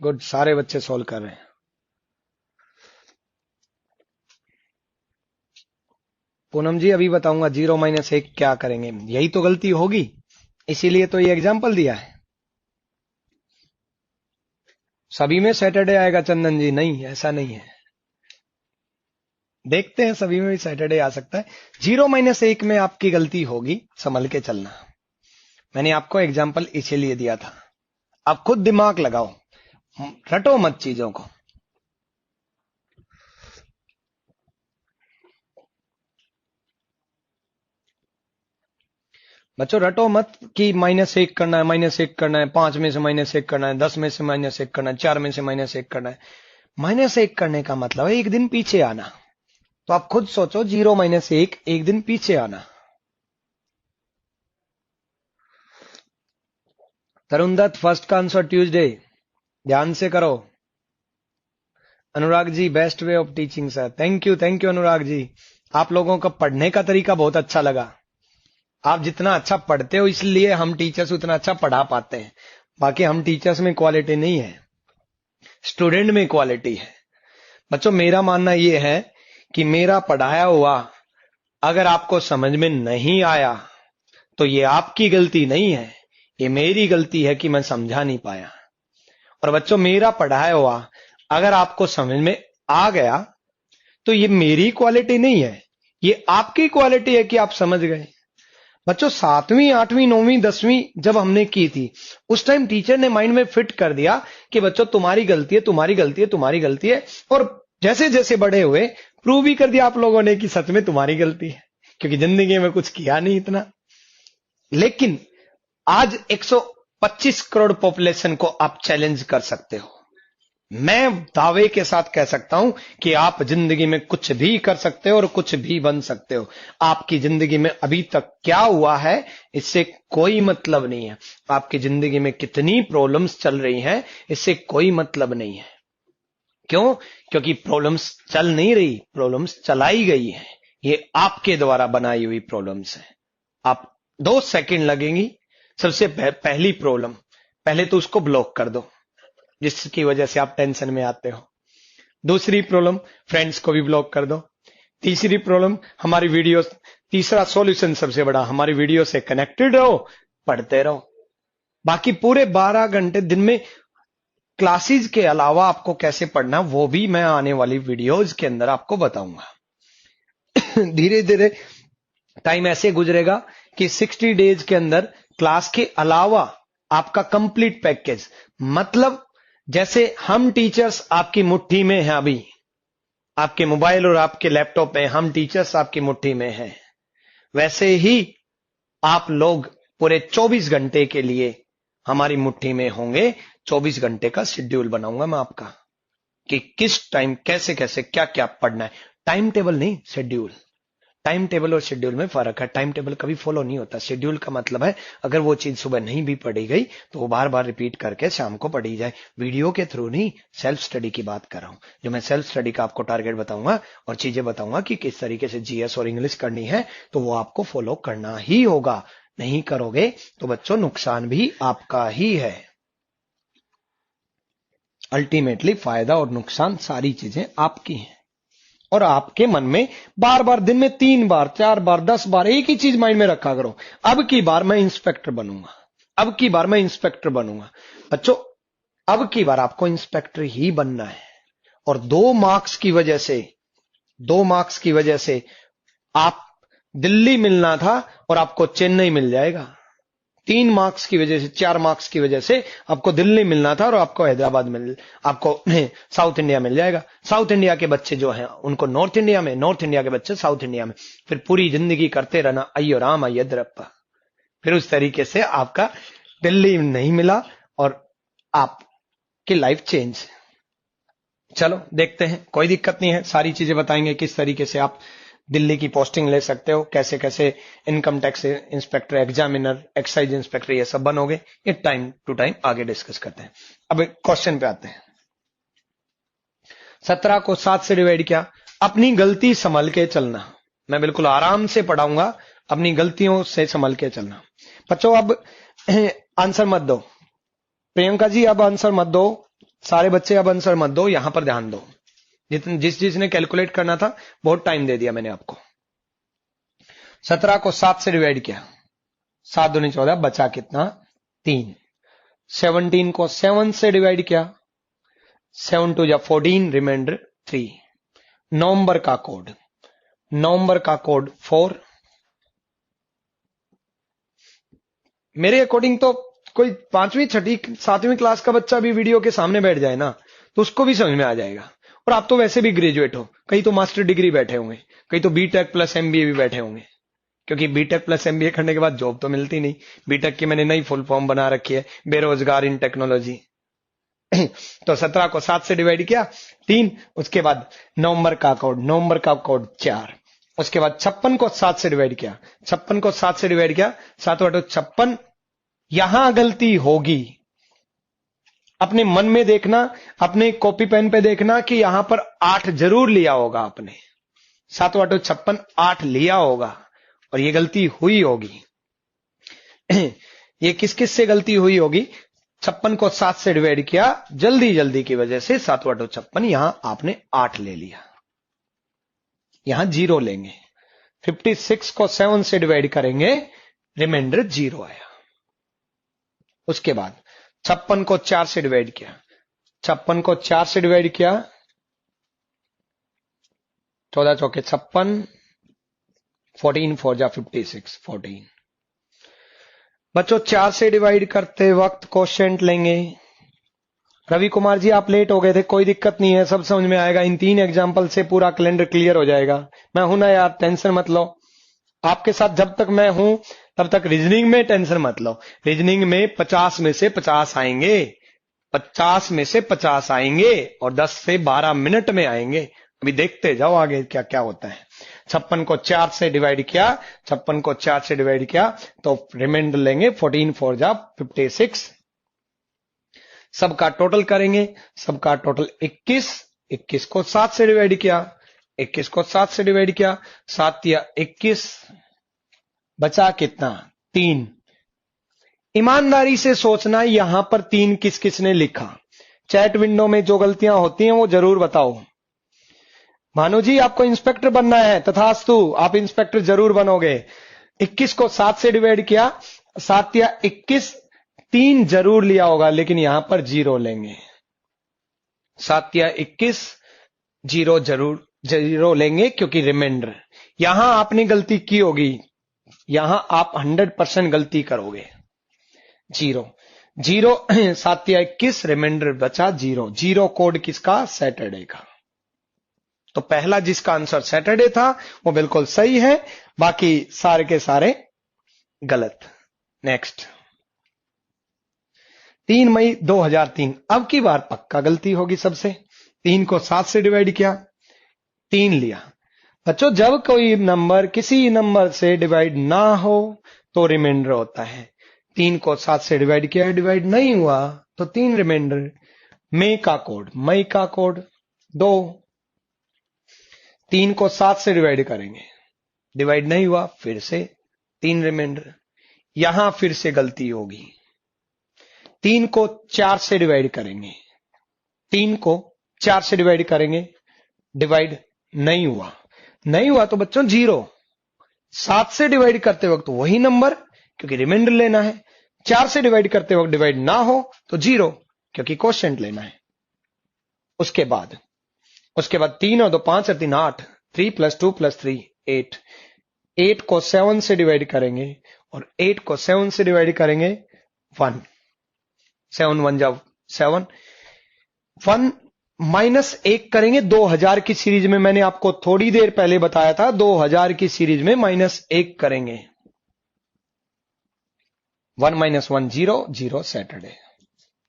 A: गुड, सारे बच्चे सॉल्व कर रहे हैं। पूनम जी अभी बताऊंगा 0 - 1 क्या करेंगे, यही तो गलती होगी, इसीलिए तो ये एग्जाम्पल दिया है। सभी में सैटरडे आएगा चंदन जी? नहीं, ऐसा नहीं है। देखते हैं, सभी में भी सैटरडे आ सकता है। 0 - 1 में आपकी गलती होगी, संभल के चलना। मैंने आपको एग्जाम्पल इसीलिए दिया था। आप खुद दिमाग लगाओ, रटो मत चीजों को। बच्चों रटो मत कि -1 करना है, -1 करना है, 5 में से -1 करना है, 10 में से -1 करना है, 4 में से -1 करना है। -1 करने का मतलब है एक दिन पीछे आना। तो आप खुद सोचो, 0 - 1 एक दिन पीछे आना। तरुण दत्त, फर्स्ट का आंसर ट्यूसडे, ध्यान से करो। Anurag ji, best way of teaching sir. Thank you Anurag ji. आप लोगों का पढ़ने का तरीका बहुत अच्छा लगा। आप जितना अच्छा पढ़ते हो इसलिए हम टीचर्स उतना अच्छा पढ़ा पाते हैं। बाकी हम टीचर्स में क्वालिटी नहीं है, स्टूडेंट में क्वालिटी है। बच्चों मेरा मानना यह है कि मेरा पढ़ाया हुआ अगर आपको समझ में नहीं आया तो ये आपकी गलती नहीं है, ये मेरी गलती है कि मैं समझा नहीं पाया। और बच्चों मेरा पढ़ाया हुआ अगर आपको समझ में आ गया तो ये मेरी क्वालिटी नहीं है, ये आपकी क्वालिटी है कि आप समझ गए। बच्चों 7वीं 8वीं 9वीं 10वीं जब हमने की थी उस टाइम टीचर ने माइंड में फिट कर दिया कि बच्चों तुम्हारी गलती है, तुम्हारी गलती है, तुम्हारी गलती है। और जैसे जैसे बड़े हुए प्रूव भी कर दिया आप लोगों ने कि सच में तुम्हारी गलती है, क्योंकि जिंदगी में कुछ किया नहीं इतना। लेकिन आज 125 करोड़ पॉपुलेशन को आप चैलेंज कर सकते हो। मैं दावे के साथ कह सकता हूं कि आप जिंदगी में कुछ भी कर सकते हो और कुछ भी बन सकते हो। आपकी जिंदगी में अभी तक क्या हुआ है इससे कोई मतलब नहीं है। आपकी जिंदगी में कितनी प्रॉब्लम्स चल रही हैं इससे कोई मतलब नहीं है। क्यों? क्योंकि प्रॉब्लम्स चल नहीं रही, प्रॉब्लम्स चलाई गई है। ये आपके द्वारा बनाई हुई प्रॉब्लम्स है। आप 2 सेकंड लगेंगी। सबसे पहली प्रॉब्लम, पहले तो उसको ब्लॉक कर दो जिसकी वजह से आप टेंशन में आते हो। दूसरी प्रॉब्लम, फ्रेंड्स को भी ब्लॉक कर दो। तीसरी प्रॉब्लम, हमारी वीडियो। तीसरा सॉल्यूशन सबसे बड़ा, हमारी वीडियो से कनेक्टेड रहो, पढ़ते रहो। बाकी पूरे 12 घंटे दिन में क्लासेस के अलावा आपको कैसे पढ़ना वो भी मैं आने वाली वीडियोज के अंदर आपको बताऊंगा। धीरे धीरे टाइम ऐसे गुजरेगा कि 60 डेज के अंदर क्लास के अलावा आपका कंप्लीट पैकेज, मतलब जैसे हम टीचर्स आपकी मुट्ठी में हैं, अभी आपके मोबाइल और आपके लैपटॉप में हम टीचर्स आपकी मुट्ठी में हैं, वैसे ही आप लोग पूरे 24 घंटे के लिए हमारी मुट्ठी में होंगे। 24 घंटे का शेड्यूल बनाऊंगा मैं आपका कि किस टाइम कैसे कैसे क्या क्या पढ़ना है। टाइम टेबल नहीं, शेड्यूल। टाइम टेबल और शेड्यूल में फर्क है। टाइम टेबल कभी फॉलो नहीं होता। शेड्यूल का मतलब है अगर वो चीज सुबह नहीं भी पढ़ी गई तो वो बार बार रिपीट करके शाम को पढ़ी जाए। वीडियो के थ्रू नहीं, सेल्फ स्टडी की बात कर रहा हूं। जो मैं सेल्फ स्टडी का आपको टारगेट बताऊंगा और चीजें बताऊंगा कि किस तरीके से जीएस और इंग्लिश करनी है, तो वो आपको फॉलो करना ही होगा। नहीं करोगे तो बच्चों नुकसान भी आपका ही है। अल्टीमेटली फायदा और नुकसान सारी चीजें आपकी हैं। और आपके मन में बार बार दिन में 3 बार 4 बार 10 बार एक ही चीज माइंड में रखा करो, अब की बार मैं इंस्पेक्टर बनूंगा, अब की बार मैं इंस्पेक्टर बनूंगा। बच्चों अब की बार आपको इंस्पेक्टर ही बनना है। और 2 मार्क्स की वजह से 2 मार्क्स की वजह से आप दिल्ली मिलना था और आपको चेन्नई मिल जाएगा। 3 मार्क्स की वजह से, 4 मार्क्स की वजह से आपको दिल्ली मिलना था और आपको हैदराबाद आपको साउथ इंडिया मिल जाएगा। साउथ इंडिया के बच्चे जो हैं उनको नॉर्थ इंडिया में, नॉर्थ इंडिया के बच्चे साउथ इंडिया में, फिर पूरी जिंदगी करते रहना अय्यो राम अय्यद्रप्पा। फिर उस तरीके से आपका दिल्ली नहीं मिला और आपकी लाइफ चेंज। चलो देखते हैं, कोई दिक्कत नहीं है, सारी चीजें बताएंगे किस तरीके से आप दिल्ली की पोस्टिंग ले सकते हो, कैसे कैसे income tax inspector, examiner, excise inspector ये सब बनोगे, ये टाइम टू टाइम आगे डिस्कस करते हैं। अब क्वेश्चन पे आते हैं। 17 को 7 से डिवाइड किया, अपनी गलती संभल के चलना। मैं बिल्कुल आराम से पढ़ाऊंगा, अपनी गलतियों से संभल के चलना। बच्चों अब आंसर मत दो, प्रियंका जी अब आंसर मत दो, सारे बच्चे अब आंसर मत दो, यहां पर ध्यान दो। जिसने कैलकुलेट करना था बहुत टाइम दे दिया मैंने आपको। 17 को 7 से डिवाइड किया, 7 दूनी 14, बचा कितना 3। 17 को 7 से डिवाइड किया, 7 2 जा 14, रिमाइंडर 3। नवंबर का कोड, नवंबर का कोड 4। मेरे अकॉर्डिंग तो कोई 5वीं 6वीं 7वीं क्लास का बच्चा भी वीडियो के सामने बैठ जाए ना तो उसको भी समझ में आ जाएगा। और आप तो वैसे भी ग्रेजुएट हो, कई तो मास्टर डिग्री बैठे होंगे, कई तो बीटेक प्लस एमबीए भी बैठे होंगे, क्योंकि बीटेक प्लस एमबीए करने के बाद जॉब तो मिलती नहीं। बीटेक की मैंने नई फुल फॉर्म बना रखी है, बेरोजगार इन टेक्नोलॉजी। तो 17 को 7 से डिवाइड किया 3, उसके बाद नवंबर का कोड, नवंबर का कोड 4, उसके बाद 56 को 7 से डिवाइड किया, 56 को 7 से डिवाइड किया, 7 8 56। यहां गलती होगी, अपने मन में देखना, अपने कॉपी पेन पे देखना कि यहां पर 8 जरूर लिया होगा आपने। 7 8 56, 8 लिया होगा और ये गलती हुई होगी। ये किस किस से गलती हुई होगी? 56 को 7 से डिवाइड किया, जल्दी जल्दी की वजह से 7 8 56, यहां आपने 8 ले लिया, यहां 0 लेंगे। 56 को 7 से डिवाइड करेंगे, रिमाइंडर 0 आया। उसके बाद 56 को 4 से डिवाइड किया, 56 को 4 से डिवाइड किया, 14 चौके 56, 14 4 जा 56, 14। बच्चों 4 से डिवाइड करते वक्त क्वोशिएंट लेंगे। रवि कुमार जी आप लेट हो गए थे, कोई दिक्कत नहीं है, सब समझ में आएगा। इन 3 एग्जाम्पल से पूरा कैलेंडर क्लियर हो जाएगा। मैं हूं ना यार, टेंशन मत लो। आपके साथ जब तक मैं हूं तब तक रीजनिंग में टेंशन मत लो। रीजनिंग में 50 में से 50 आएंगे, 50 में से 50 आएंगे और 10 से 12 मिनट में आएंगे। अभी देखते जाओ आगे क्या क्या होता है। 56 को 4 से डिवाइड किया, 56 को 4 से डिवाइड किया तो रिमाइंडर लेंगे, 14 4 जा 56। सबका टोटल करेंगे, सबका टोटल 21। 21 को 7 से डिवाइड किया, 21 को 7 से डिवाइड किया, 7 या 21, बचा कितना 3। ईमानदारी से सोचना यहां पर 3 किस किस ने लिखा। चैट विंडो में जो गलतियां होती हैं वो जरूर बताओ। भानु जी आपको इंस्पेक्टर बनना है, तथास्तु, आप इंस्पेक्टर जरूर बनोगे। 21 को 7 से डिवाइड किया, 7 या 21, 3 जरूर लिया होगा, लेकिन यहां पर 0 लेंगे। 7 या 21, 0 जरूर 0 लेंगे, क्योंकि रिमाइंडर यहां आपने गलती की होगी, यहां आप 100% गलती करोगे। 0 0 7 या 21, रिमाइंडर बचा 0। 0 कोड किसका? सैटरडे का। तो पहला जिसका आंसर सैटरडे था वो बिल्कुल सही है, बाकी सारे के सारे गलत। नेक्स्ट 3 मई 2003, अब की बार पक्का गलती होगी सबसे। 3 को 7 से डिवाइड किया, 3 लिया। बच्चों जब कोई नंबर किसी नंबर से डिवाइड ना हो तो रिमाइंडर होता है। 3 को 7 से डिवाइड किया, डिवाइड नहीं हुआ तो 3 रिमाइंडर। मई का कोड, मई का कोड 2। 3 को 7 से डिवाइड करेंगे, डिवाइड नहीं हुआ, फिर से 3 रिमाइंडर। यहां फिर से गलती होगी। 3 को 4 से डिवाइड करेंगे, 3 को 4 से डिवाइड करेंगे, डिवाइड नहीं हुआ, नहीं हुआ तो बच्चों 0। 7 से डिवाइड करते वक्त वही नंबर, क्योंकि रिमाइंडर लेना है। 4 से डिवाइड करते वक्त डिवाइड ना हो तो 0, क्योंकि क्वोशिएंट लेना है। उसके बाद 3 और 2 5 और 3 8, 3 + 2 + 3 8। 8 को 7 से डिवाइड करेंगे और 8 को 7 से डिवाइड करेंगे 1। 7 1 जा 7। 1 -1 करेंगे 2000 की सीरीज में। मैंने आपको थोड़ी देर पहले बताया था 2000 की सीरीज में -1 करेंगे। 1 - 1 0 0 सैटरडे।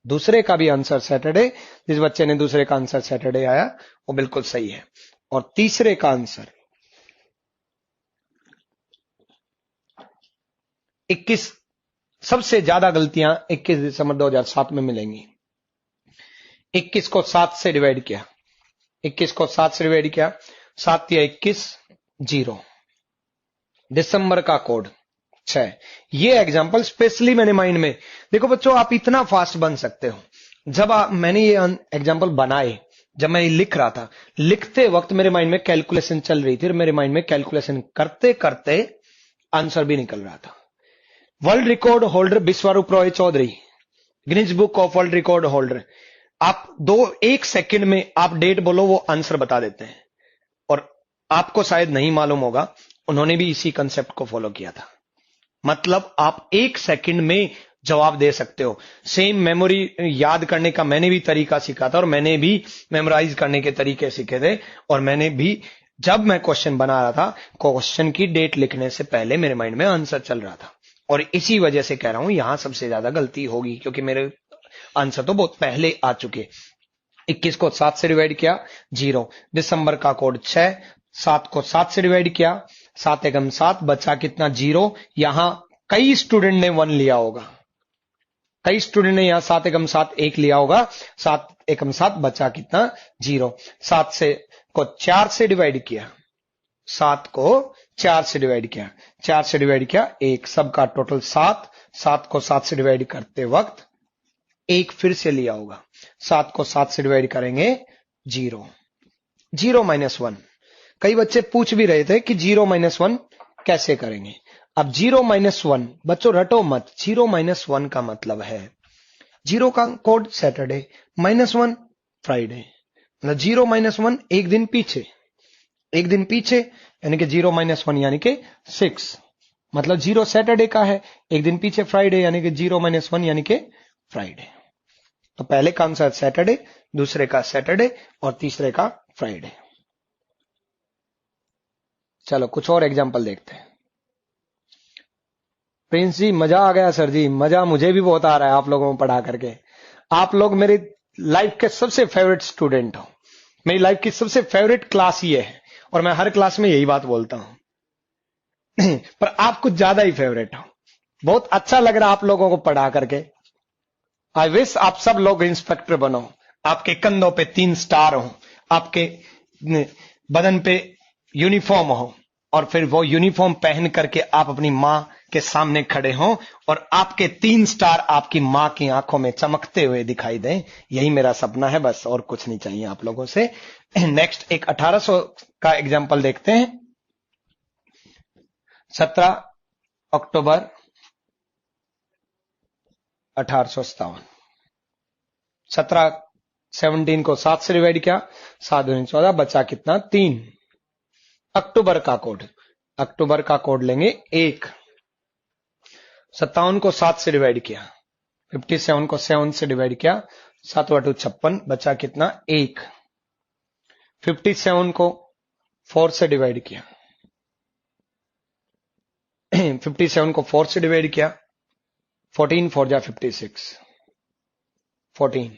A: दूसरे का भी आंसर सैटरडे, जिस बच्चे ने दूसरे का आंसर सैटरडे आया वो बिल्कुल सही है। और तीसरे का आंसर 21। सबसे ज्यादा गलतियां 21 दिसंबर 2007 में मिलेंगी। 21 को 7 से डिवाइड किया, 21 को 7 से डिवाइड किया, 7 या 21 0। दिसंबर का कोड 6। ये एग्जाम्पल स्पेशली मैंने माइंड में, देखो बच्चों आप इतना फास्ट बन सकते हो। जब मैंने ये एग्जाम्पल बनाए, जब मैं लिख रहा था, लिखते वक्त मेरे माइंड में कैलकुलेशन चल रही थी, मेरे माइंड में कैलकुलेशन करते करते आंसर भी निकल रहा था। World record holder Vishwaroop Roy Chaudhary, Guinness book of world record holder. आप 1 सेकंड में आप डेट बोलो, वो आंसर बता देते हैं। और आपको शायद नहीं मालूम होगा, उन्होंने भी इसी कंसेप्ट को फॉलो किया था। मतलब आप 1 सेकंड में जवाब दे सकते हो। सेम मेमोरी याद करने का मैंने भी तरीका सीखा था और मैंने भी मेमोराइज करने के तरीके सीखे थे। और मैंने भी जब मैं क्वेश्चन बना रहा था, क्वेश्चन की डेट लिखने से पहले मेरे माइंड में आंसर चल रहा था। और इसी वजह से कह रहा हूं यहां सबसे ज्यादा गलती होगी, क्योंकि मेरे आंसर तो बहुत पहले आ चुके। 21 को 7 से डिवाइड किया 0। दिसंबर का कोड 6। 7 को 7 से डिवाइड किया, 7 एकम 7, बचा कितना 0। यहां कई स्टूडेंट ने 1 लिया होगा, कई स्टूडेंट ने यहां 7 एकम 7 1 लिया होगा। 7 एकम 7 बचा कितना 0। 7 से को 4 से डिवाइड किया, 7 को 4 से डिवाइड किया, 4 से डिवाइड किया 1, सबका टोटल 7। 7 को 7 से डिवाइड करते वक्त 1 फिर से लिया होगा। 7 को 7 से डिवाइड करेंगे 0। 0 - 1। कई बच्चे पूछ भी रहे थे कि 0 - 1 कैसे करेंगे। अब 0 - 1 बच्चों रटो मत, 0 - 1 का मतलब है 0 का कोड सैटरडे, -1 फ्राइडे। मतलब 0 - 1 एक दिन पीछे, एक दिन पीछे, यानी कि 0 - 1 यानी कि 6। मतलब 0 सैटरडे का है, एक दिन पीछे फ्राइडे, यानी कि 0 - 1 यानी कि फ्राइडे। तो पहले का आंसर सैटरडे, दूसरे का सैटरडे और तीसरे का फ्राइडे। चलो कुछ और एग्जांपल देखते हैं। प्रिंस जी मजा आ गया सर जी, मजा मुझे भी बहुत आ रहा है आप लोगों को पढ़ा करके। आप लोग मेरी लाइफ के सबसे फेवरेट स्टूडेंट हो। मेरी लाइफ की सबसे फेवरेट क्लास ये है और मैं हर क्लास में यही बात बोलता हूं पर आप कुछ ज्यादा ही फेवरेट हो। बहुत अच्छा लग रहा है आप लोगों को पढ़ा करके। आई विश आप सब लोग इंस्पेक्टर बनो, आपके कंधों पे 3 स्टार हो, आपके बदन पे यूनिफॉर्म हो और फिर वो यूनिफॉर्म पहन करके आप अपनी मां के सामने खड़े हों और आपके 3 स्टार आपकी मां की आंखों में चमकते हुए दिखाई दें। यही मेरा सपना है, बस और कुछ नहीं चाहिए आप लोगों से। नेक्स्ट एक 1800 का एग्जाम्पल देखते हैं। 17 अक्टूबर 1857। 17 को 7 से डिवाइड किया, 7 दूनी 14, बचा कितना 3। अक्टूबर का कोड, अक्टूबर का कोड लेंगे 1। 57 को 7 से डिवाइड किया, 57 को 7 से डिवाइड किया, 7 × 2 56, बचा कितना 1। 57 को 4 से डिवाइड किया, 57 को 4 से डिवाइड किया, 14 4 जा 56, 14।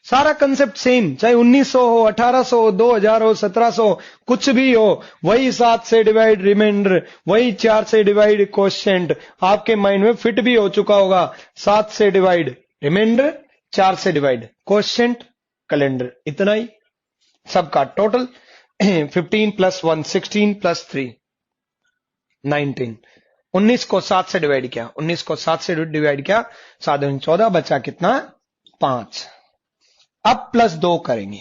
A: सारा कंसेप्ट सेम, चाहे 1900 हो, 1800 हो, 2000 हो, 1700 कुछ भी हो, वही 7 से डिवाइड रिमाइंडर, वही 4 से डिवाइड क्वोशिएंट आपके माइंड में फिट भी हो चुका होगा। 7 से डिवाइड रिमाइंडर, 4 से डिवाइड क्वोशिएंट कैलेंडर, इतना ही सबका टोटल। 15 + 1 16 + 3 19। 19 को 7 से डिवाइड किया, 19 को 7 से डिवाइड किया, 7 दूनी 14, बचा कितना 5। अब +2 करेंगे,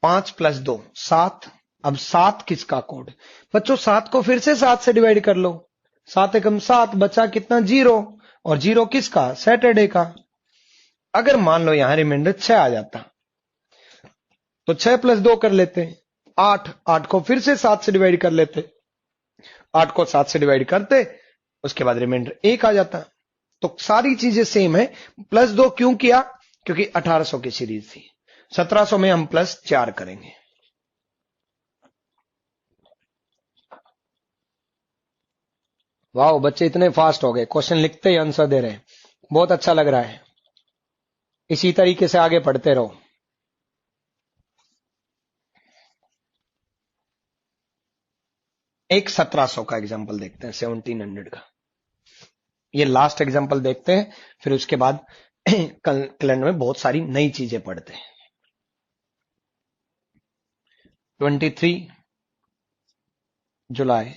A: 5 + 2 7। अब 7 किसका कोड बच्चों, 7 को फिर से 7 से डिवाइड कर लो, 7 एकम 7, बचा कितना 0। और 0 किसका, सैटरडे का। अगर मान लो यहां रिमाइंडर 6 आ जाता, तो 6 प्लस 2 कर लेते हैं 8, 8 को फिर से 7 से डिवाइड कर लेते, 8 को 7 से डिवाइड करते, उसके बाद रिमाइंडर 1 आ जाता। तो सारी चीजें सेम है। प्लस 2 क्यों किया? क्योंकि 1800 की सीरीज थी। 1700 में हम प्लस 4 करेंगे। वाह, बच्चे इतने फास्ट हो गए, क्वेश्चन लिखते ही आंसर दे रहे हैं, बहुत अच्छा लग रहा है। इसी तरीके से आगे पढ़ते रहो। एक 1700 का एग्जांपल देखते हैं, 1700 का। ये लास्ट एग्जांपल देखते हैं, फिर उसके बाद कैलेंडर में बहुत सारी नई चीजें पढ़ते हैं। 23 जुलाई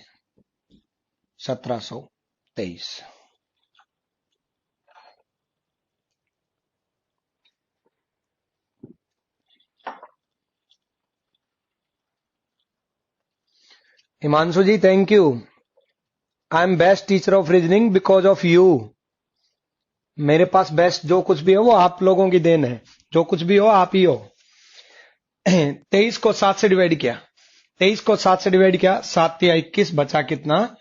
A: 1723। Himanshu ji, thank you. I am best teacher of reasoning because of you. मेरे पास बेस्ट जो कुछ भी हो वो आप लोगों की देन है, जो कुछ भी हो आप ही हो। 23 को 7 से डिवाइड किया, 23 को 7 से डिवाइड किया, 7 या 21, बचा कितना?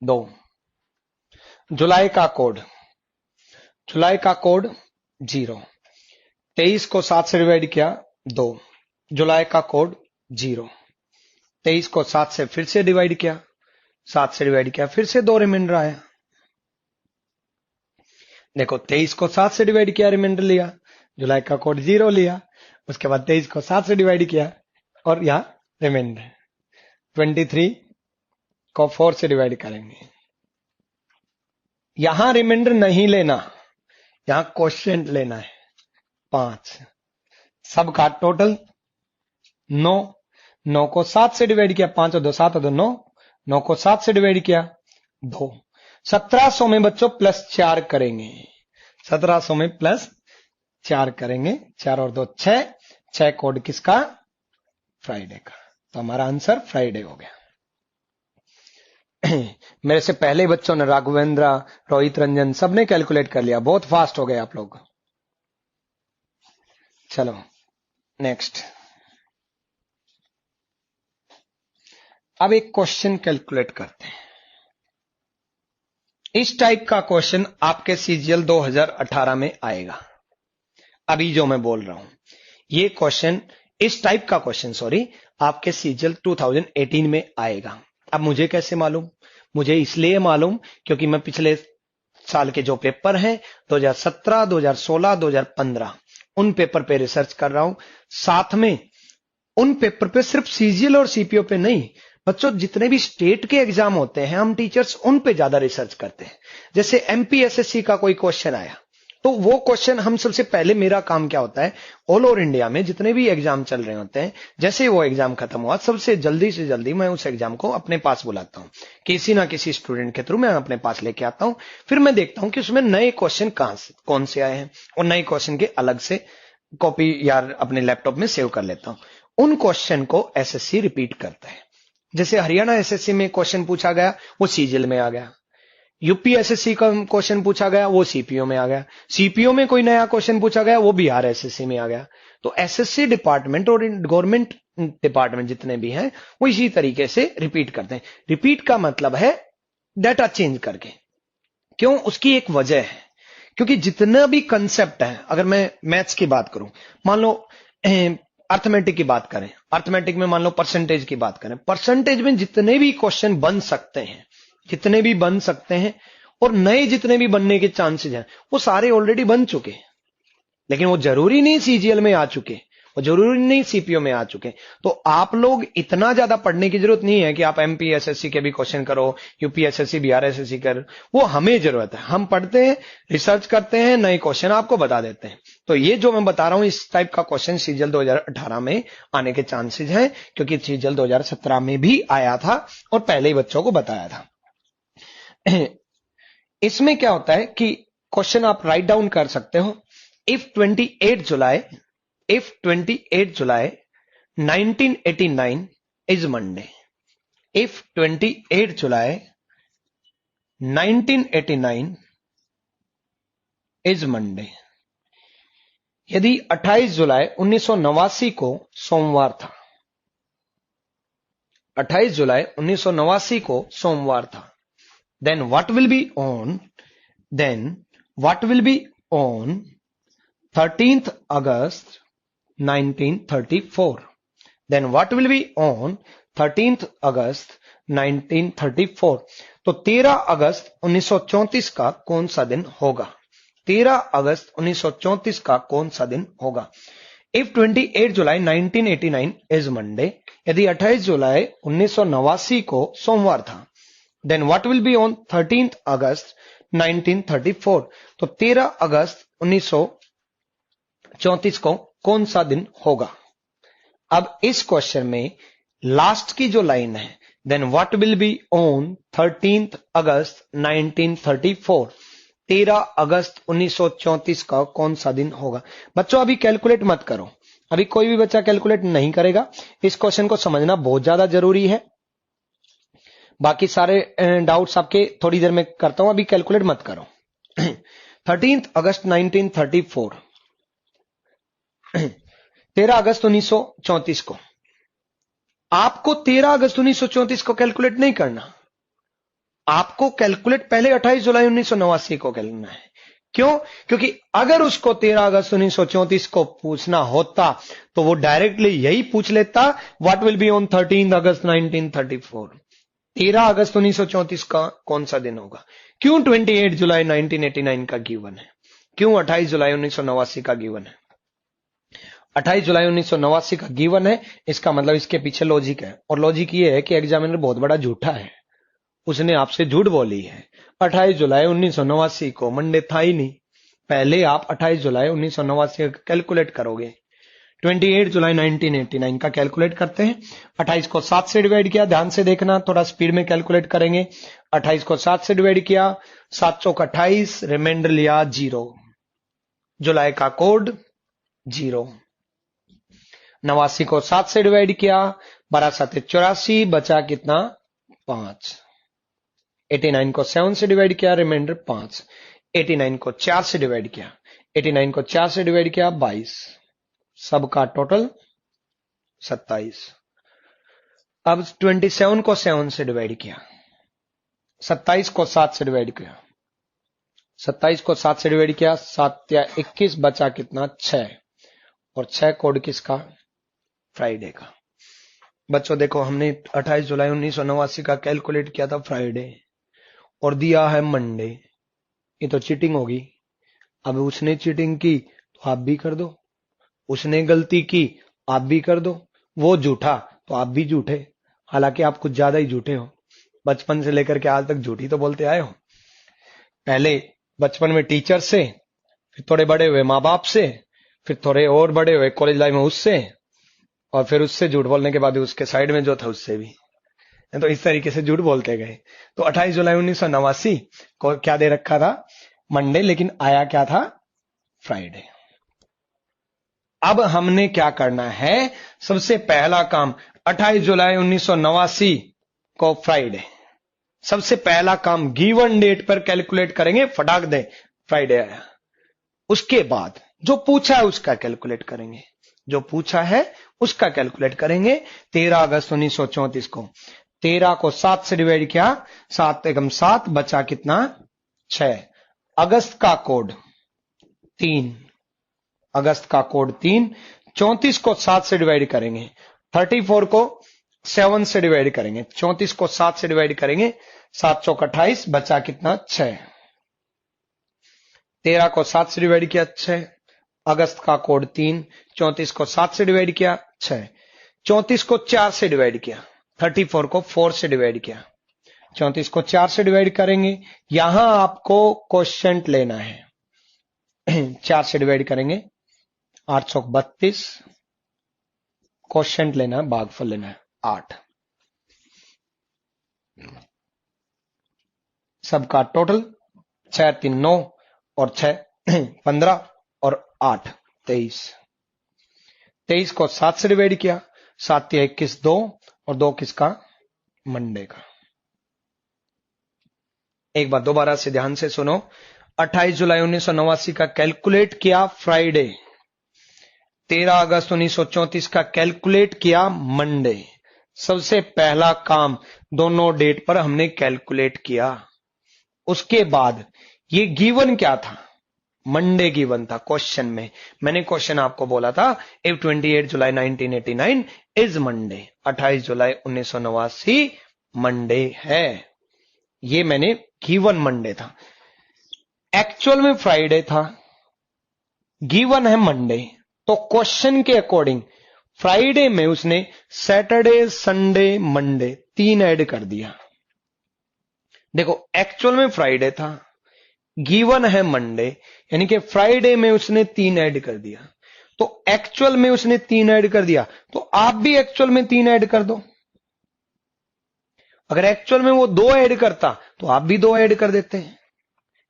A: 2। जुलाई का कोड, जुलाई का कोड 0। 23 को 7 से डिवाइड किया 2, जुलाई का कोड 0। 23 को 7 से फिर से डिवाइड किया, 7 से डिवाइड किया, फिर से 2 रिमाइंडर आया। देखो 23 को 7 से डिवाइड किया, रिमाइंडर लिया, जुलाई का कोड 0 लिया, उसके बाद 23 को 7 से डिवाइड किया और यहां रिमाइंडर। 23 को 4 से डिवाइड करेंगे। यहां रिमाइंडर नहीं लेना, यहां क्वेश्चन लेना है। 5, सबका टोटल 9। 9 को 7 से डिवाइड किया, 5 और 2 7 और 2 9, 9 को 7 से डिवाइड किया 2। 1700 में बच्चों प्लस 4 करेंगे, 1700 में प्लस 4 करेंगे, 4 और 2 6, 6 कोड किसका? फ्राइडे का। तो हमारा आंसर फ्राइडे हो गया। मेरे से पहले बच्चों ने, राघवेंद्र, रोहित रंजन, सबने कैलकुलेट कर लिया, बहुत फास्ट हो गए आप लोग। चलो नेक्स्ट। अब एक क्वेश्चन कैलकुलेट करते हैं। इस टाइप का क्वेश्चन आपके सीजीएल 2018 में आएगा। अभी जो मैं बोल रहा हूं ये क्वेश्चन, इस टाइप का क्वेश्चन सॉरी, आपके सीजीएल 2018 में आएगा। अब मुझे कैसे मालूम? मुझे इसलिए मालूम क्योंकि मैं पिछले साल के जो पेपर हैं 2017, 2016, 2015 उन पेपर पे रिसर्च कर रहा हूं। साथ में उन पेपर पे सिर्फ सीजीएल और सीपीओ पे नहीं बच्चों, जितने भी स्टेट के एग्जाम होते हैं हम टीचर्स उन पे ज्यादा रिसर्च करते हैं। जैसे एमपीएसएससी का कोई क्वेश्चन आया तो वो क्वेश्चन हम सबसे पहले, मेरा काम क्या होता है, ऑल ओवर इंडिया में जितने भी एग्जाम चल रहे होते हैं, जैसे वो एग्जाम खत्म हुआ सबसे जल्दी से जल्दी मैं उस एग्जाम को अपने पास बुलाता हूं, किसी ना किसी स्टूडेंट के थ्रू मैं अपने पास लेके आता हूं। फिर मैं देखता हूं कि उसमें नए क्वेश्चन कहां से कौन से आए हैं और नए क्वेश्चन के अलग से कॉपी या अपने लैपटॉप में सेव कर लेता हूं। उन क्वेश्चन को एसएससी रिपीट करता है। जैसे हरियाणा एसएससी में क्वेश्चन पूछा गया वो सीजीएल में आ गया, यूपी एसएससी का क्वेश्चन पूछा गया वो सीपीओ में आ गया, सीपीओ में कोई नया क्वेश्चन पूछा गया वो बिहार एसएससी में आ गया। तो एसएससी डिपार्टमेंट और गवर्नमेंट डिपार्टमेंट जितने भी हैं वो इसी तरीके से रिपीट करते हैं। रिपीट का मतलब है डाटा चेंज करके। क्यों? उसकी एक वजह है, क्योंकि जितना भी कंसेप्ट है, अगर मैं मैथ्स की बात करूं, मान लो अर्थमेटिक की बात करें, अर्थमेटिक में मान लो परसेंटेज की बात करें, परसेंटेज में जितने भी क्वेश्चन बन सकते हैं, जितने भी बन सकते हैं और नए जितने भी बनने के चांसेस हैं वो सारे ऑलरेडी बन चुके हैं। लेकिन वो जरूरी नहीं सीजीएल में आ चुके, वो जरूरी नहीं सीपीओ में आ चुके। तो आप लोग इतना ज्यादा पढ़ने की जरूरत नहीं है कि आप एमपीएसएससी के भी क्वेश्चन करो, यूपीएसएससी, बिहार एसएससी कर, वो हमें जरूरत है। हम पढ़ते हैं, रिसर्च करते हैं, नए क्वेश्चन आपको बता देते हैं। तो ये जो मैं बता रहा हूं इस टाइप का क्वेश्चन सीजीएल 2018 में आने के चांसेस हैं, क्योंकि सीजीएल 2017 में भी आया था और पहले ही बच्चों को बताया था। इसमें क्या होता है कि क्वेश्चन आप राइट डाउन कर सकते हो। If 28 July 1989 is Monday. If 28 July 1989 is Monday. यदि 28 जुलाई 1989 को सोमवार था, 28 जुलाई 1989 को सोमवार था, then what will be on 13th August 1934? Then what will be on 13th August 1934? तो 13 अगस्त 1934 का कौन सा दिन होगा? 13 अगस्त 1934 का कौन सा दिन होगा? If 28 July 1989 is Monday, यदि 28 जुलाई 1989 को सोमवार था, then what will be on 13th August 1934? तो 13 अगस्त 1934 को कौन सा दिन होगा? अब इस क्वेश्चन में लास्ट की जो लाइन है, then what will be on 13th August 1934? 13 अगस्त 1934 का कौन सा दिन होगा? बच्चों अभी कैलकुलेट मत करो, अभी कोई भी बच्चा कैलकुलेट नहीं करेगा। इस क्वेश्चन को समझना बहुत ज्यादा जरूरी है। बाकी सारे डाउट्स आपके थोड़ी देर में करता हूं, अभी कैलकुलेट मत करो। 13 अगस्त 1934, 13 अगस्त 1934 को आपको 13 अगस्त 1934 को कैलकुलेट नहीं करना, आपको कैलकुलेट पहले 28 जुलाई 1989 को करना है। क्यों? क्योंकि अगर उसको 13 अगस्त 1934 को पूछना होता तो वो डायरेक्टली यही पूछ लेता, व्हाट विल बी ऑन 13 अगस्त 1934? 13 अगस्त 1934 का कौन सा दिन होगा? क्यों 28 जुलाई 1989 का गिवन है? क्यों 28 जुलाई 1989 का गिवन है? 28 जुलाई 1989 का गिवन है, इसका मतलब इसके पीछे लॉजिक है, और लॉजिक ये है कि एग्जामिनर बहुत बड़ा झूठा है, उसने आपसे झूठ बोली है। 28 जुलाई 1989 को मंडे था ही नहीं, पहले आप 28 जुलाई 1989 का कैलकुलेट करोगे। 28 जुलाई 1989 का कैलकुलेट करते हैं। 28 को 7 से डिवाइड किया, ध्यान से देखना, थोड़ा स्पीड में कैलकुलेट करेंगे। 28 को 7 से डिवाइड किया, 7 चौक 28, रिमाइंडर लिया 0, जुलाई का कोड 0। 89 को 7 से डिवाइड किया, 12 7 84, बचा कितना? 5। 89 को 7 से डिवाइड किया, रिमाइंडर 5। 89 को 4 से डिवाइड किया, 89 को 4 से डिवाइड किया 22, सबका टोटल 27। अब 27 को 7 से डिवाइड किया, 27 को 7 से डिवाइड किया, 27 को 7 से डिवाइड किया, 7 या 21, बचा कितना? 6, और 6 कोड किसका? फ्राइडे का। बच्चों देखो, हमने 28 जुलाई 1989 का कैलकुलेट किया था फ्राइडे, और दिया है मंडे, ये तो चीटिंग होगी। अब उसने चीटिंग की तो आप भी कर दो, उसने गलती की आप भी कर दो, वो झूठा तो आप भी झूठे, हालांकि आप कुछ ज्यादा ही झूठे हो, बचपन से लेकर के आज तक झूठी तो बोलते आए हो। पहले बचपन में टीचर से, फिर थोड़े बड़े हुए माँ बाप से, फिर थोड़े और बड़े हुए कॉलेज लाइफ में उससे, और फिर उससे झूठ बोलने के बाद उसके साइड में जो था उससे भी, तो इस तरीके से झूठ बोलते गए। तो 28 जुलाई 1989 को क्या दे रखा था? मंडे, लेकिन आया क्या था? फ्राइडे। अब हमने क्या करना है? सबसे पहला काम, 28 जुलाई 1989 को फ्राइडे, सबसे पहला काम गिवन डेट पर कैलकुलेट करेंगे, फटाक दे फ्राइडे आया। उसके बाद जो पूछा है उसका कैलकुलेट करेंगे, जो पूछा है उसका कैलकुलेट करेंगे। 13 अगस्त 1934 को 13 को 7 से डिवाइड किया, 7 एकम 7, बचा कितना? 6। अगस्त का कोड 3, अगस्त का कोड 3। 34 को 7 से डिवाइड करेंगे, 34 को 7 से डिवाइड करेंगे, 34 को 7 से डिवाइड करेंगे, 7 चौक 28, बचा कितना? 6। 13 को 7 से डिवाइड किया 6, अगस्त का कोड 3। 34 को 7 से डिवाइड किया 6, 34 को 4 से डिवाइड किया, 34 को 4 से डिवाइड किया, 34 को 4 से डिवाइड करेंगे। यहां आपको क्वोशिएंट लेना है, 4 से डिवाइड करेंगे, 8 चौक 32, क्वोशिएंट लेना है, भागफल लेना है 8, सबका टोटल 6 3 9 और 6 15 और 8 23। 23 को 7 से डिवाइड किया, 7 या 21 2, और 2 किसका? मंडे का। एक बार दोबारा से ध्यान से सुनो, 28 जुलाई 1989 का कैलकुलेट किया फ्राइडे, 13 अगस्त 1934 का कैलकुलेट किया मंडे। सबसे पहला काम दोनों डेट पर हमने कैलकुलेट किया। उसके बाद ये गिवन क्या था? मंडे गिवन था क्वेश्चन में। मैंने क्वेश्चन आपको बोला था if 28 July 1989 is Monday, 28 July 1989 Monday है। ये मैंने गिवन मंडे था, एक्चुअल में फ्राइडे था, गिवन है मंडे। तो क्वेश्चन के अकॉर्डिंग फ्राइडे में उसने सैटरडे संडे मंडे 3 ऐड कर दिया। देखो एक्चुअल में फ्राइडे था, गिवन है मंडे, यानी कि फ्राइडे में उसने 3 ऐड कर दिया। तो एक्चुअल में उसने 3 ऐड कर दिया, तो आप भी एक्चुअल में 3 ऐड कर दो। अगर एक्चुअल में वो 2 ऐड करता तो आप भी 2 ऐड कर देते हैं।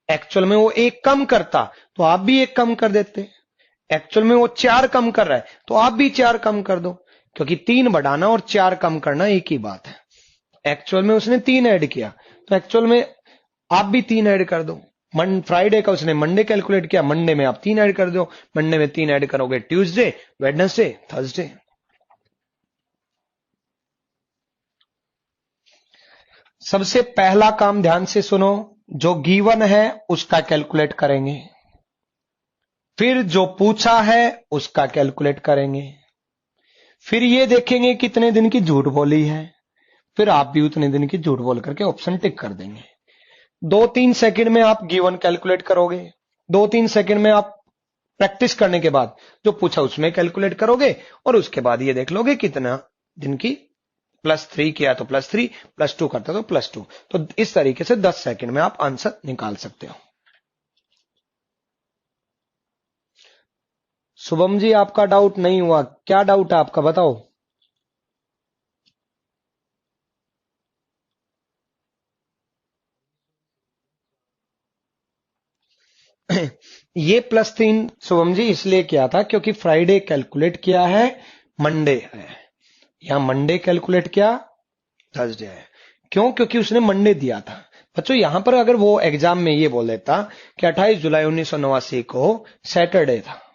A: एक्चुअल में वो 1 कम करता तो आप भी 1 कम कर देते। एक्चुअल में वो 4 कम कर रहा है तो आप भी 4 कम कर दो, क्योंकि 3 बढ़ाना और 4 कम करना एक ही बात है। एक्चुअल में उसने 3 ऐड किया तो एक्चुअल में आप भी 3 ऐड कर दो। फ्राइडे का उसने मंडे कैलकुलेट किया, मंडे में आप 3 ऐड कर दो। मंडे में 3 ऐड करोगे ट्यूसडे, वेडनेसडे, थर्सडे। सबसे पहला काम ध्यान से सुनो, जो गिवन है उसका कैलकुलेट करेंगे, फिर जो पूछा है उसका कैलकुलेट करेंगे, फिर ये देखेंगे कितने दिन की झूठ बोली है, फिर आप भी उतने दिन की झूठ बोल करके ऑप्शन टिक कर देंगे। 2-3 सेकंड में आप गिवन कैलकुलेट करोगे, 2-3 सेकंड में आप प्रैक्टिस करने के बाद जो पूछा उसमें कैलकुलेट करोगे, और उसके बाद ये देख लोगे कितना दिन की, +3 किया तो +3, +2 करता तो +2। तो इस तरीके से 10 सेकंड में आप आंसर निकाल सकते हो। शुभम जी आपका डाउट नहीं हुआ, क्या डाउट है आपका बताओ। ये +3 शुभम जी इसलिए किया था क्योंकि फ्राइडे कैलकुलेट किया है, मंडे है। यहां मंडे कैलकुलेट किया, थर्सडे है। क्यों? क्योंकि उसने मंडे दिया था। बच्चों यहां पर अगर वो एग्जाम में ये बोल देता कि 28 जुलाई 1989 को सैटरडे था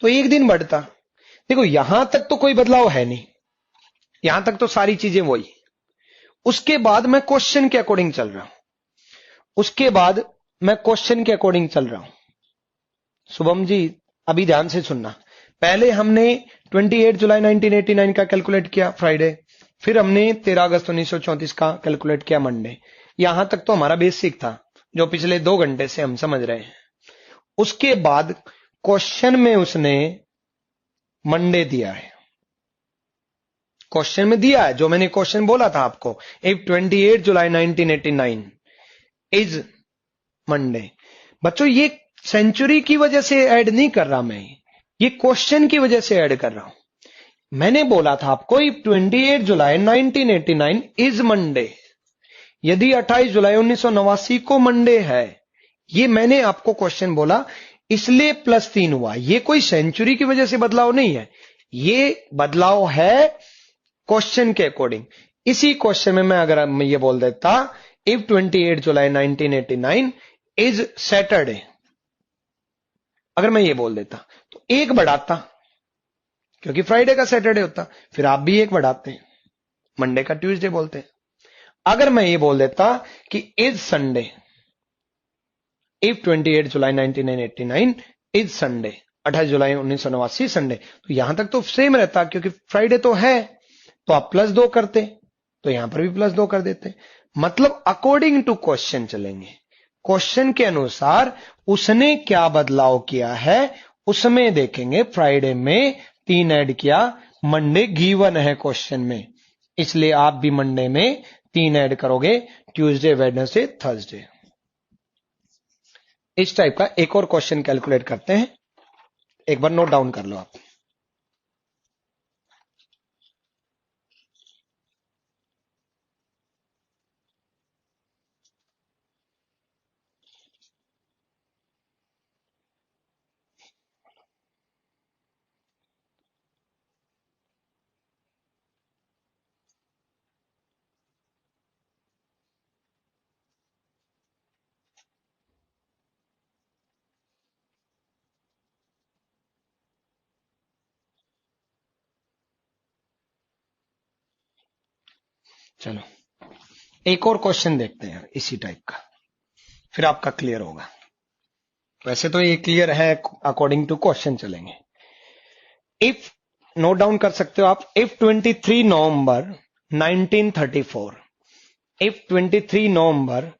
A: तो एक दिन बढ़ता। देखो यहां तक तो कोई बदलाव है नहीं, यहां तक तो सारी चीजें वही। उसके बाद मैं क्वेश्चन के अकॉर्डिंग चल रहा हूं, उसके बाद मैं क्वेश्चन के अकॉर्डिंग चल रहा हूं। शुभम जी अभी ध्यान से सुनना, पहले हमने 28 जुलाई 1989 का कैलकुलेट किया फ्राइडे, फिर हमने 13 अगस्त 1934 का कैलकुलेट किया मंडे। यहां तक तो हमारा बेसिक था जो पिछले 2 घंटे से हम समझ रहे हैं। उसके बाद क्वेश्चन में उसने मंडे दिया है, क्वेश्चन में दिया है जो मैंने क्वेश्चन बोला था आपको, इफ 28 जुलाई 1989 इज मंडे। बच्चों ये सेंचुरी की वजह से ऐड नहीं कर रहा मैं, ये क्वेश्चन की वजह से ऐड कर रहा हूं। मैंने बोला था आपको इफ 28 जुलाई 1989 इज मंडे, यदि 28 जुलाई 1989 को मंडे है, ये मैंने आपको क्वेश्चन बोला, इसलिए +3 हुआ। ये कोई सेंचुरी की वजह से बदलाव नहीं है, ये बदलाव है क्वेश्चन के अकॉर्डिंग। इसी क्वेश्चन में मैं अगर मैं ये बोल देता इफ 28 जुलाई 1989 इज सैटरडे, अगर मैं ये बोल देता तो एक बढ़ाता, क्योंकि फ्राइडे का सैटरडे होता, फिर आप भी एक बढ़ाते हैं, मंडे का ट्यूसडे बोलते हैं। अगर मैं ये बोल देता कि is Sunday, if 28 July 1989 is Sunday, 28 July 1989 Sunday, तो यहां तक तो सेम रहता क्योंकि फ्राइडे तो है, तो आप +2 करते, तो यहां पर भी +2 कर देते। मतलब अकॉर्डिंग टू क्वेश्चन चलेंगे, क्वेश्चन के अनुसार उसने क्या बदलाव किया है उसमें देखेंगे। फ्राइडे में 3 ऐड किया, मंडे गिवन है क्वेश्चन में, इसलिए आप भी मंडे में 3 ऐड करोगे, ट्यूसडे, वेडनेसडे, थर्सडे। इस टाइप का एक और क्वेश्चन कैलकुलेट करते हैं, एक बार नोट डाउन कर लो आप। चलो एक और क्वेश्चन देखते हैं इसी टाइप का, फिर आपका क्लियर होगा। वैसे तो ये क्लियर है, अकॉर्डिंग टू क्वेश्चन चलेंगे। इफ नोट डाउन कर सकते हो आप, if 23 November 1934, if 23 November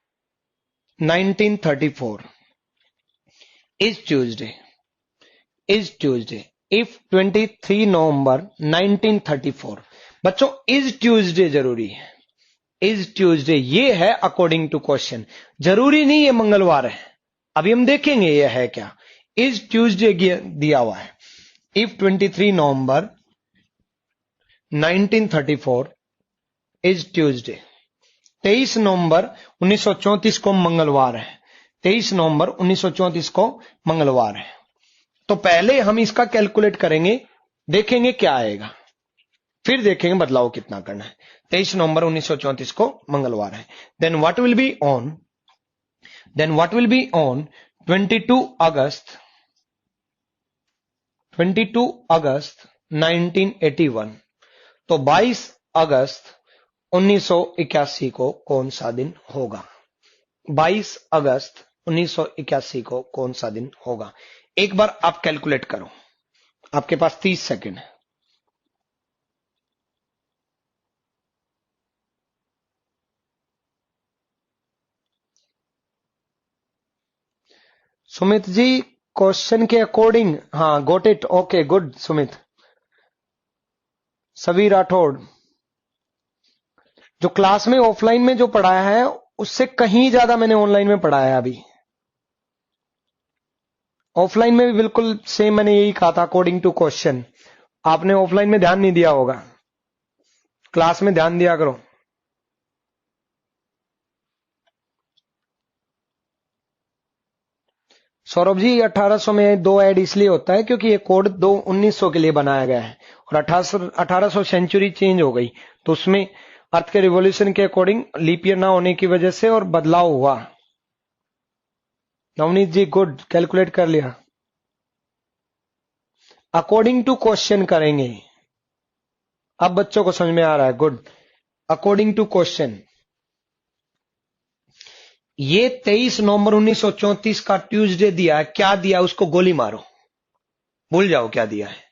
A: 1934 is Tuesday, is Tuesday, if 23 नवंबर 1934, बच्चों is Tuesday जरूरी है, is Tuesday ये है अकॉर्डिंग टू क्वेश्चन, जरूरी नहीं ये मंगलवार है, अभी हम देखेंगे ये है क्या। is Tuesday दिया हुआ है, if 23 नवंबर 1934 is Tuesday, 23 नवंबर 1934 को मंगलवार है, 23 नवंबर 1934 को मंगलवार है। तो पहले हम इसका कैलकुलेट करेंगे, देखेंगे क्या आएगा, फिर देखेंगे बदलाव कितना करना है। 23 नवंबर 1934 को मंगलवार है। Then what will be on, then what will be on 22 August 1981, तो 22 अगस्त 1981 को कौन सा दिन होगा, 22 अगस्त 1981 को कौन सा दिन होगा। एक बार आप कैलकुलेट करो, आपके पास 30 सेकंड है। सुमित जी क्वेश्चन के अकॉर्डिंग, हाँ got it, okay good Sumit. सभी राठौड़, जो क्लास में ऑफलाइन में जो पढ़ाया है उससे कहीं ज्यादा मैंने ऑनलाइन में पढ़ाया है। अभी ऑफलाइन में भी बिल्कुल सेम मैंने यही कहा था अकॉर्डिंग टू क्वेश्चन, आपने ऑफलाइन में ध्यान नहीं दिया होगा, क्लास में ध्यान दिया करो। सौरभ जी 1800 में 2 ऐड इसलिए होता है क्योंकि ये कोड 1900 के लिए बनाया गया है और 1800 सेंचुरी चेंज हो गई, तो उसमें अर्थ के रिवॉल्यूशन के अकॉर्डिंग लीप ईयर ना होने की वजह से और बदलाव हुआ। नवनीत जी गुड, कैलकुलेट कर लिया। अकॉर्डिंग टू क्वेश्चन करेंगे, अब बच्चों को समझ में आ रहा है, गुड। अकॉर्डिंग टू क्वेश्चन, ये 23 नवंबर 1934 का ट्यूसडे दिया है, क्या दिया उसको गोली मारो, भूल जाओ क्या दिया है।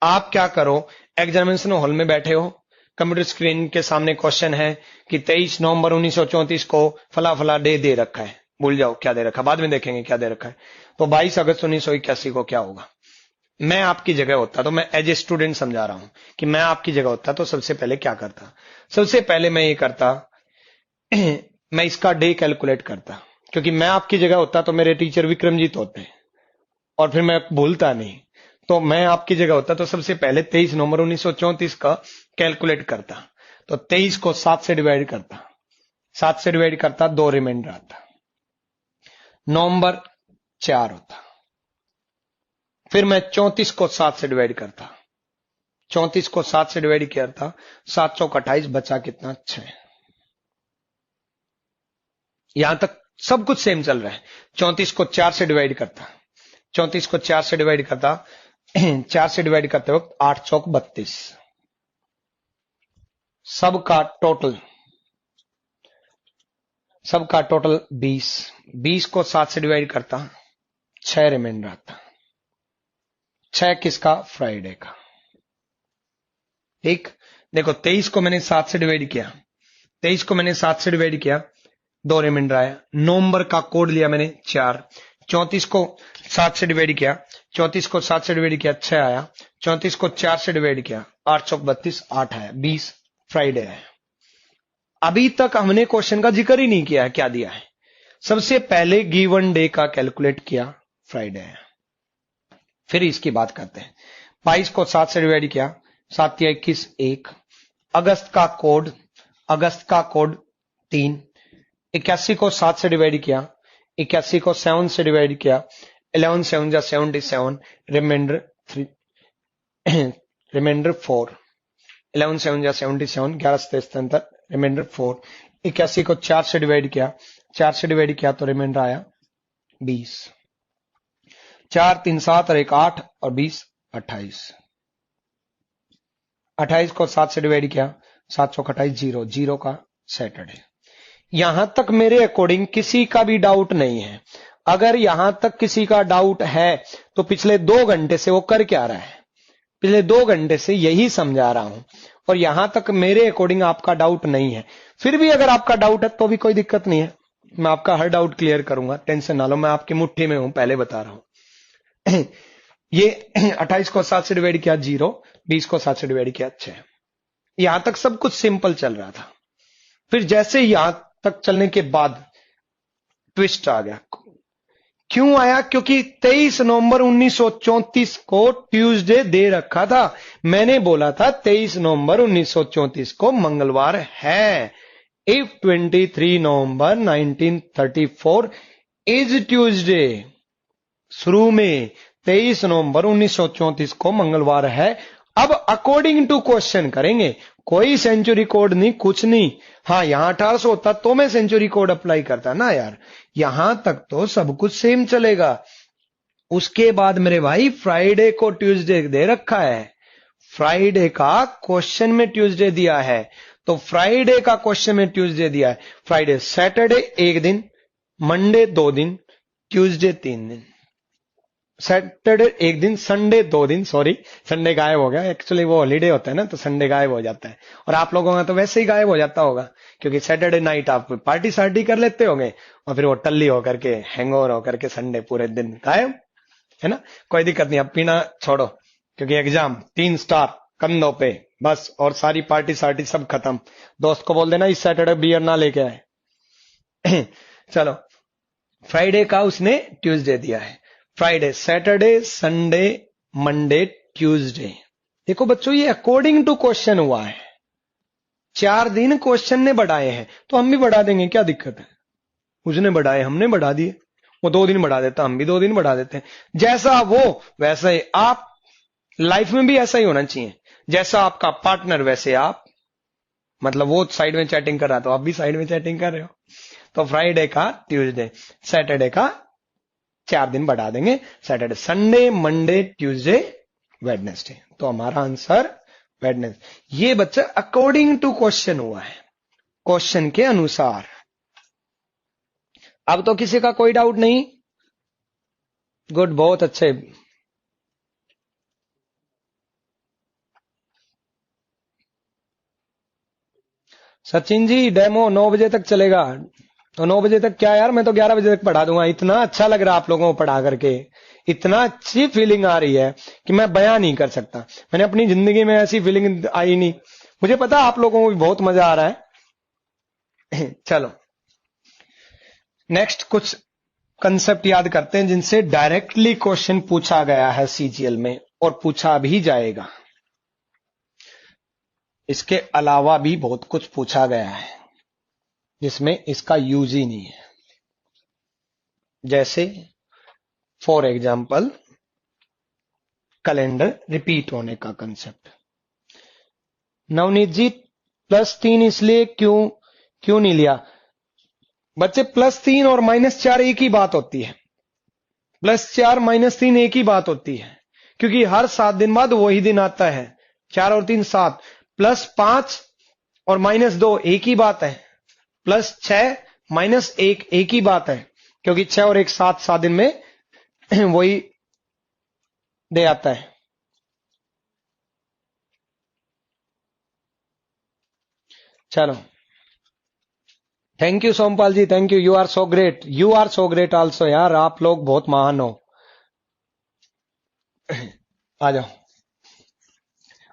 A: आप क्या करो, एग्जामिनेशन हॉल में बैठे हो, कंप्यूटर स्क्रीन के सामने क्वेश्चन है कि 23 नवंबर 1934 को फला फला डे दे रखा है, भूल जाओ क्या दे रखा, बाद में देखेंगे क्या दे रखा है। तो 22 अगस्त 1981 को क्या होगा। मैं आपकी जगह होता तो, मैं एज ए स्टूडेंट समझा रहा हूं कि मैं आपकी जगह होता तो सबसे पहले क्या करता, सबसे पहले मैं ये करता मैं इसका डे कैलकुलेट करता, क्योंकि मैं आपकी जगह होता तो मेरे टीचर विक्रमजीत होते और फिर मैं भूलता नहीं, तो मैं आपकी जगह होता तो सबसे पहले 23 नवंबर 1934 का कैलकुलेट करता। तो 23 को 7 से डिवाइड करता, 7 से डिवाइड करता, 2 रिमाइंडर आता, नवंबर 4 होता। फिर मैं 34 को 7 से डिवाइड करता, 34 को 7 से डिवाइड किया था, 7 चौक 28, बचा कितना 6। यहां तक सब कुछ सेम चल रहा है। 34 को 4 से डिवाइड करता, 34 को 4 से डिवाइड करता, 4 से डिवाइड करते वक्त 8 चौक 32, सबका टोटल 20, 20 को 7 से डिवाइड करता, 6 रिमाइंडर आता, 6 किसका, फ्राइडे का। ठीक, देखो 23 को मैंने 7 से डिवाइड किया, 23 को मैंने 7 से डिवाइड किया, 2 रिमाइंडर आया, नवंबर का कोड लिया मैंने 4, 34 को 7 से डिवाइड किया, 34 को 7 से डिवाइड किया, 6 आया, 34 को 4 से डिवाइड किया, 8 चौक 32, 8 आया, 20 फ्राइडे है। अभी तक हमने क्वेश्चन का जिक्र ही नहीं किया है, क्या दिया है, सबसे पहले गिवन डे का कैलकुलेट किया, फ्राइडे है। फिर इसकी बात करते हैं, 22 को 7 से डिवाइड किया, 7 या 21, 1, अगस्त का कोड 3, 81 को 7 से डिवाइड किया, 81 को 7 से डिवाइड किया, 11 7 जा 77, रिमाइंडर 4, 11 7 जा 77, 11 77, रिमाइंडर 4, 81 को 4 से डिवाइड किया, 4 से डिवाइड किया तो रिमाइंडर आया 20, 4 3 7 और 1 8 और 20 28, 28 को 7 से डिवाइड किया, 7 चौक 28, 0 0 का सैटरडे। यहां तक मेरे अकॉर्डिंग किसी का भी डाउट नहीं है। अगर यहां तक किसी का डाउट है तो पिछले 2 घंटे से वो कर क्या रहा है, पिछले 2 घंटे से यही समझा रहा हूं और यहां तक मेरे अकॉर्डिंग आपका डाउट नहीं है। फिर भी अगर आपका डाउट है तो भी कोई दिक्कत नहीं है, मैं आपका हर डाउट क्लियर करूंगा, टेंशन ना लो, मैं आपकी मुट्ठी में हूं, पहले बता रहा हूं। ये 28 को 7 से डिवाइड किया 0, 20 को 7 से डिवाइड किया 6। यहां तक सब कुछ सिंपल चल रहा था। फिर जैसे यहां तक चलने के बाद ट्विस्ट आ गया। क्यों आया? क्योंकि 23 नवंबर 1934 को ट्यूसडे दे रखा था। मैंने बोला था 23 नवंबर 1934 को मंगलवार है। इफ 23 नवंबर 1934 इज ट्यूसडे, शुरू में 23 नवंबर 1934 को मंगलवार है। अब अकॉर्डिंग टू क्वेश्चन करेंगे, कोई सेंचुरी कोड नहीं, कुछ नहीं। हाँ, यहां 1800 होता तो मैं सेंचुरी कोड अप्लाई करता ना यार, यहां तक तो सब कुछ सेम चलेगा। उसके बाद मेरे भाई फ्राइडे को ट्यूसडे दे रखा है, फ्राइडे का क्वेश्चन में ट्यूसडे दिया है, तो फ्राइडे का क्वेश्चन में ट्यूसडे दिया है। फ्राइडे सैटरडे 1 दिन, मंडे 2 दिन, ट्यूसडे 3 दिन, सैटरडे 1 दिन, संडे 2 दिन, सॉरी संडे गायब हो गया, एक्चुअली वो हॉलीडे होता है ना तो संडे गायब हो जाता है, और आप लोगों का तो वैसे ही गायब हो जाता होगा क्योंकि सैटरडे नाइट आप पार्टी सार्टी कर लेते होंगे और फिर वो टल्ली होकर के हैंगओवर होकर के संडे पूरे दिन गायब, है ना। कोई दिक्कत नहीं, अब पीना छोड़ो क्योंकि एग्जाम 3 स्टार कंधों पे बस, और सारी पार्टी सार्टी सब खत्म। दोस्त को बोल देना इस सैटरडे बियर ना लेके आए। चलो, फ्राइडे का उसने ट्यूसडे दिया है, Friday, Saturday, Sunday, Monday, Tuesday. देखो बच्चों, ये अकॉर्डिंग टू क्वेश्चन हुआ है। 4 दिन क्वेश्चन ने बढ़ाए हैं तो हम भी बढ़ा देंगे, क्या दिक्कत है। उसने बढ़ाए, हमने बढ़ा दिए, वो 2 दिन बढ़ा देता, हम भी 2 दिन बढ़ा देते हैं। जैसा वो वैसा ही आप, लाइफ में भी ऐसा ही होना चाहिए। जैसा आपका पार्टनर वैसे आप, मतलब वो साइड में चैटिंग कर रहा तो आप भी साइड में चैटिंग कर रहे हो। तो फ्राइडे का ट्यूसडे, सैटरडे का 4 दिन बढ़ा देंगे, Saturday, Sunday, Monday, Tuesday, Wednesday. तो हमारा आंसर वेडनेसडे। ये बच्चा अकॉर्डिंग टू क्वेश्चन हुआ है, क्वेश्चन के अनुसार। अब तो किसी का कोई डाउट नहीं? गुड, बहुत अच्छे। सचिन जी, डेमो 9 बजे तक चलेगा। तो 9 बजे तक क्या यार, मैं तो 11 बजे तक पढ़ा दूंगा। इतना अच्छा लग रहा है आप लोगों को पढ़ा करके, इतना अच्छी फीलिंग आ रही है कि मैं बयान नहीं कर सकता। मैंने अपनी जिंदगी में ऐसी फीलिंग आई नहीं। मुझे पता आप लोगों को भी बहुत मजा आ रहा है। चलो नेक्स्ट कुछ कंसेप्ट याद करते हैं जिनसे डायरेक्टली क्वेश्चन पूछा गया है सीजीएल में, और पूछा भी जाएगा। इसके अलावा भी बहुत कुछ पूछा गया है जिसमें इसका यूज ही नहीं है। जैसे फॉर एग्जाम्पल कैलेंडर रिपीट होने का कंसेप्ट। नवनीत जी, +3 इसलिए क्यों नहीं लिया? बच्चे +3 और -4 एक ही बात होती है। +4 -3 एक ही बात होती है, क्योंकि हर 7 दिन बाद वही दिन आता है। 4 और 3 7, +5 और -2 एक ही बात है, +6 -1 एक ही बात है, क्योंकि 6 और 1 7 दिन में वही डे आता है। चलो, thank you Sompal ji, thank you, you are so great, you are so great also यार, आप लोग बहुत महान हो। आ जाओ।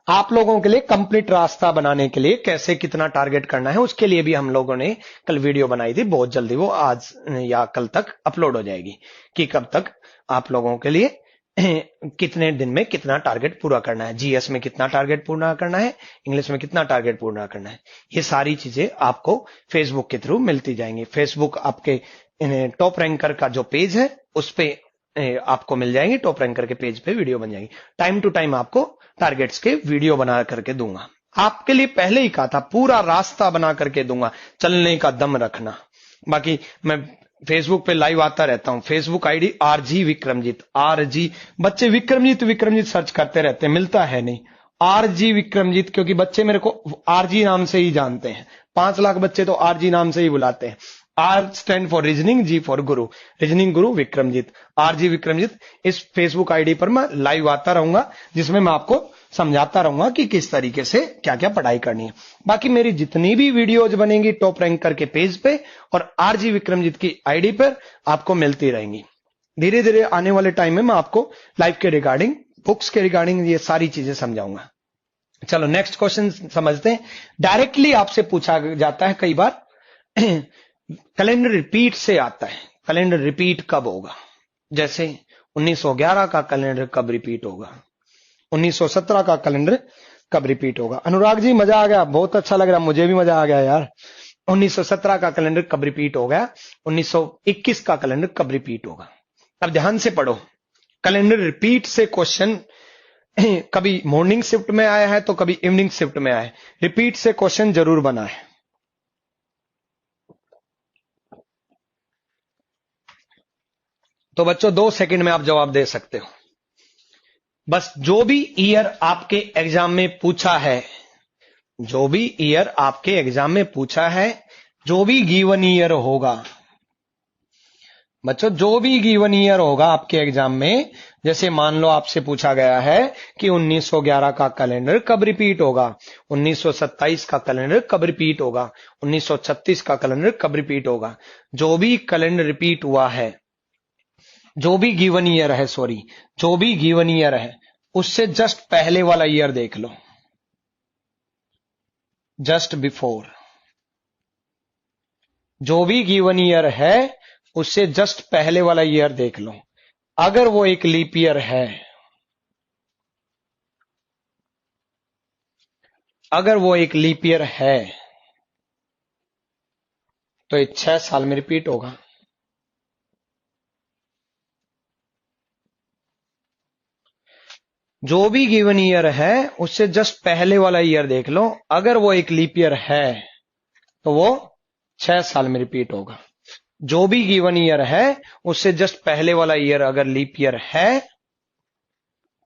A: आप लोगों के लिए कंप्लीट रास्ता बनाने के लिए कैसे कितना टारगेट करना है, उसके लिए भी हम लोगों ने कल वीडियो बनाई थी। बहुत जल्दी वो आज या कल तक अपलोड हो जाएगी कि कब तक आप लोगों के लिए कितने दिन में कितना टारगेट पूरा करना है, जीएस में कितना टारगेट पूरा करना है, इंग्लिश में कितना टारगेट पूरा करना है। ये सारी चीजें आपको फेसबुक के थ्रू मिलती जाएंगी। फेसबुक आपके टॉप रैंकर का जो पेज है उस पे आपको मिल जाएंगी, टॉप रैंकर के पेज पे वीडियो बन जाएगी। टाइम टू टाइम आपको टारगेट्स के वीडियो बना करके दूंगा। आपके लिए पहले ही कहा था पूरा रास्ता बना करके दूंगा, चलने का दम रखना। बाकी मैं फेसबुक पे लाइव आता रहता हूं, Facebook ID RG Vikramjit, RG। बच्चे विक्रमजीत सर्च करते रहते हैं, मिलता है नहीं। आरजी विक्रमजीत, क्योंकि बच्चे मेरे को आरजी नाम से ही जानते हैं, 5 लाख बच्चे तो आरजी नाम से ही बुलाते हैं। R stand for reasoning, G for guru, reasoning Guru Vikramjeet, RG Vikramjit. इस फेसबुक आईडी पर मैं लाइव आता रहूंगा, जिसमें मैं आपको समझाता रहूंगा कि किस तरीके से क्या क्या पढ़ाई करनी है। बाकी मेरी जितनी भी वीडियोज बनेंगी टॉप रैंक करके पेज पे और आरजी विक्रमजीत की आईडी पर आपको मिलती रहेंगी। धीरे धीरे आने वाले टाइम में मैं आपको लाइव के रिगार्डिंग, बुक्स के रिगार्डिंग ये सारी चीजें समझाऊंगा। चलो नेक्स्ट क्वेश्चन समझते हैं। डायरेक्टली आपसे पूछा जाता है कई बार, कैलेंडर रिपीट से आता है, कैलेंडर रिपीट कब होगा? जैसे 1911 का कैलेंडर कब रिपीट होगा, 1917 का कैलेंडर कब रिपीट होगा? अनुराग जी मजा आ गया, बहुत अच्छा लग रहा, मुझे भी मजा आ गया यार। 1917 का कैलेंडर कब रिपीट हो गया, 1921 का कैलेंडर कब रिपीट होगा? अब ध्यान से पढ़ो, कैलेंडर रिपीट से क्वेश्चन कभी मॉर्निंग शिफ्ट में आया है तो कभी इवनिंग शिफ्ट में आया है, रिपीट से क्वेश्चन जरूर बना है। तो बच्चों 2 सेकंड में आप जवाब दे सकते हो। बस जो भी ईयर आपके एग्जाम में पूछा है, जो भी ईयर आपके एग्जाम में पूछा है, जो भी गिवन ईयर होगा बच्चों, जो भी गिवन ईयर होगा आपके एग्जाम में, जैसे मान लो आपसे पूछा गया है कि 1911 का कैलेंडर कब रिपीट होगा, 1927 का कैलेंडर कब रिपीट होगा, 1936 का कैलेंडर कब रिपीट होगा, जो भी कैलेंडर रिपीट हुआ है, जो भी गिवन ईयर है, सॉरी, जो भी गिवन ईयर है उससे जस्ट पहले वाला ईयर देख लो, जस्ट बिफोर। जो भी गिवन ईयर है उससे जस्ट पहले वाला ईयर देख लो। अगर वो एक लीप ईयर है, अगर वो एक लीप ईयर है तो ये 6 साल में रिपीट होगा। जो भी गिवन ईयर है उससे जस्ट पहले वाला ईयर देख लो, अगर वो एक लीप ईयर है तो वो 6 साल में रिपीट होगा। जो भी गिवन ईयर है उससे जस्ट पहले वाला ईयर अगर लीप ईयर है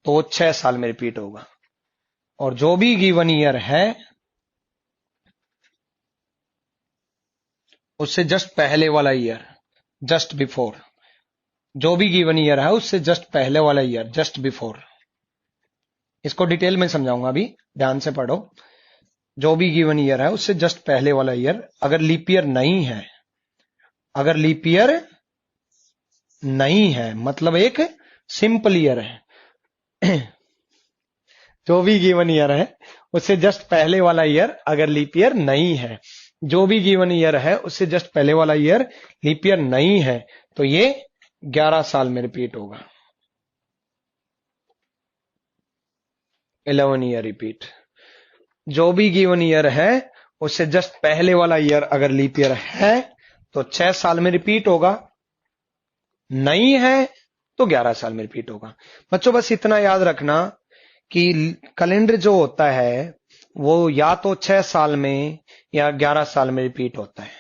A: तो वो 6 साल में रिपीट होगा। और जो भी गिवन ईयर है उससे जस्ट पहले वाला ईयर, जस्ट बिफोर, जो भी गिवन ईयर है उससे जस्ट पहले वाला ईयर, जस्ट बिफोर। इसको डिटेल में समझाऊंगा, अभी ध्यान से पढ़ो। जो भी गिवन ईयर है उससे जस्ट पहले वाला ईयर, अगर लीप ईयर नहीं है, अगर लीप ईयर नहीं है मतलब एक सिंपल ईयर है जो भी गिवन ईयर है उससे जस्ट पहले वाला ईयर अगर लीप ईयर नहीं है, जो भी गिवन ईयर है उससे जस्ट पहले वाला ईयर लीप ईयर नहीं है, तो ये 11 साल में रिपीट होगा। 11 ईयर रिपीट। जो भी गिवन ईयर है उससे जस्ट पहले वाला ईयर अगर लीप ईयर है तो 6 साल में रिपीट होगा, नहीं है तो 11 साल में रिपीट होगा। बच्चों बस इतना याद रखना कि कैलेंडर जो होता है वो या तो 6 साल में या 11 साल में रिपीट होता है।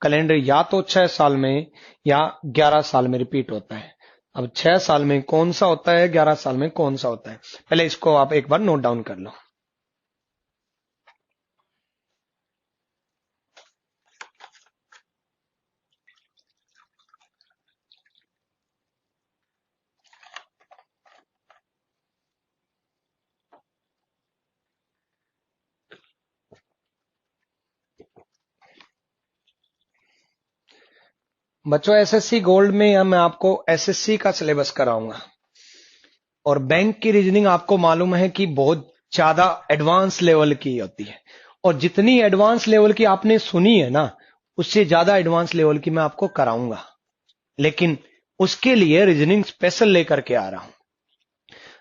A: कैलेंडर या तो 6 साल में या 11 साल में रिपीट होता है। अब 6 साल में कौन सा होता है, 11 साल में कौन सा होता है, पहले इसको आप एक बार नोट डाउन कर लो। बच्चों एसएससी गोल्ड में या मैं आपको एसएससी का सिलेबस कराऊंगा, और बैंक की रीजनिंग आपको मालूम है कि बहुत ज्यादा एडवांस लेवल की होती है, और जितनी एडवांस लेवल की आपने सुनी है ना उससे ज्यादा एडवांस लेवल की मैं आपको कराऊंगा, लेकिन उसके लिए रीजनिंग स्पेशल लेकर के आ रहा हूं।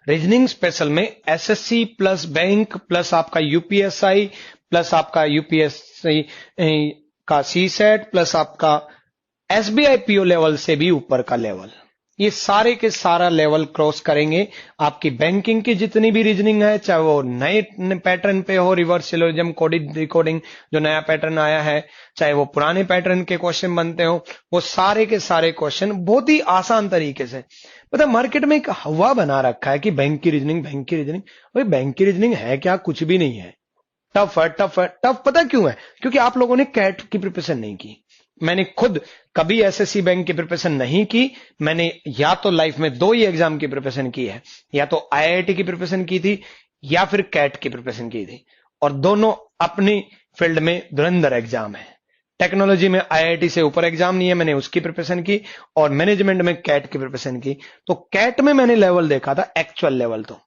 A: रीजनिंग स्पेशल में एसएससी प्लस बैंक प्लस आपका यूपीएसआई प्लस आपका यूपीएससी का सी सेट प्लस आपका एसबीआई पीओ लेवल से भी ऊपर का लेवल, ये सारे के सारा लेवल क्रॉस करेंगे। आपकी बैंकिंग की जितनी भी रीजनिंग है, चाहे वो नए पैटर्न पे हो, रिवर्स सिलोजिज्म, कोडिंग डिकोडिंग जो नया पैटर्न आया है, चाहे वो पुराने पैटर्न के क्वेश्चन बनते हो, वो सारे के सारे क्वेश्चन बहुत ही आसान तरीके से। पता मार्केट में एक हवा बना रखा है कि बैंक की रीजनिंग, बैंक की रीजनिंग। भाई बैंक की रीजनिंग है क्या? कुछ भी नहीं है। टफ है, टफ है, टफ। पता क्यों है? क्योंकि आप लोगों ने कैट की प्रिपरेशन नहीं की। मैंने खुद कभी एसएससी बैंक की प्रिपरेशन नहीं की। मैंने या तो लाइफ में दो ही एग्जाम की प्रिपरेशन की है, या तो आईआईटी की प्रिपरेशन की थी या फिर कैट की प्रिपरेशन की थी, और दोनों अपनी फील्ड में धुरंधर एग्जाम है। टेक्नोलॉजी में आईआईटी से ऊपर एग्जाम नहीं है, मैंने उसकी प्रिपरेशन की, और मैनेजमेंट में कैट की प्रिपरेशन की। तो कैट में मैंने लेवल देखा था, एक्चुअल लेवल। तो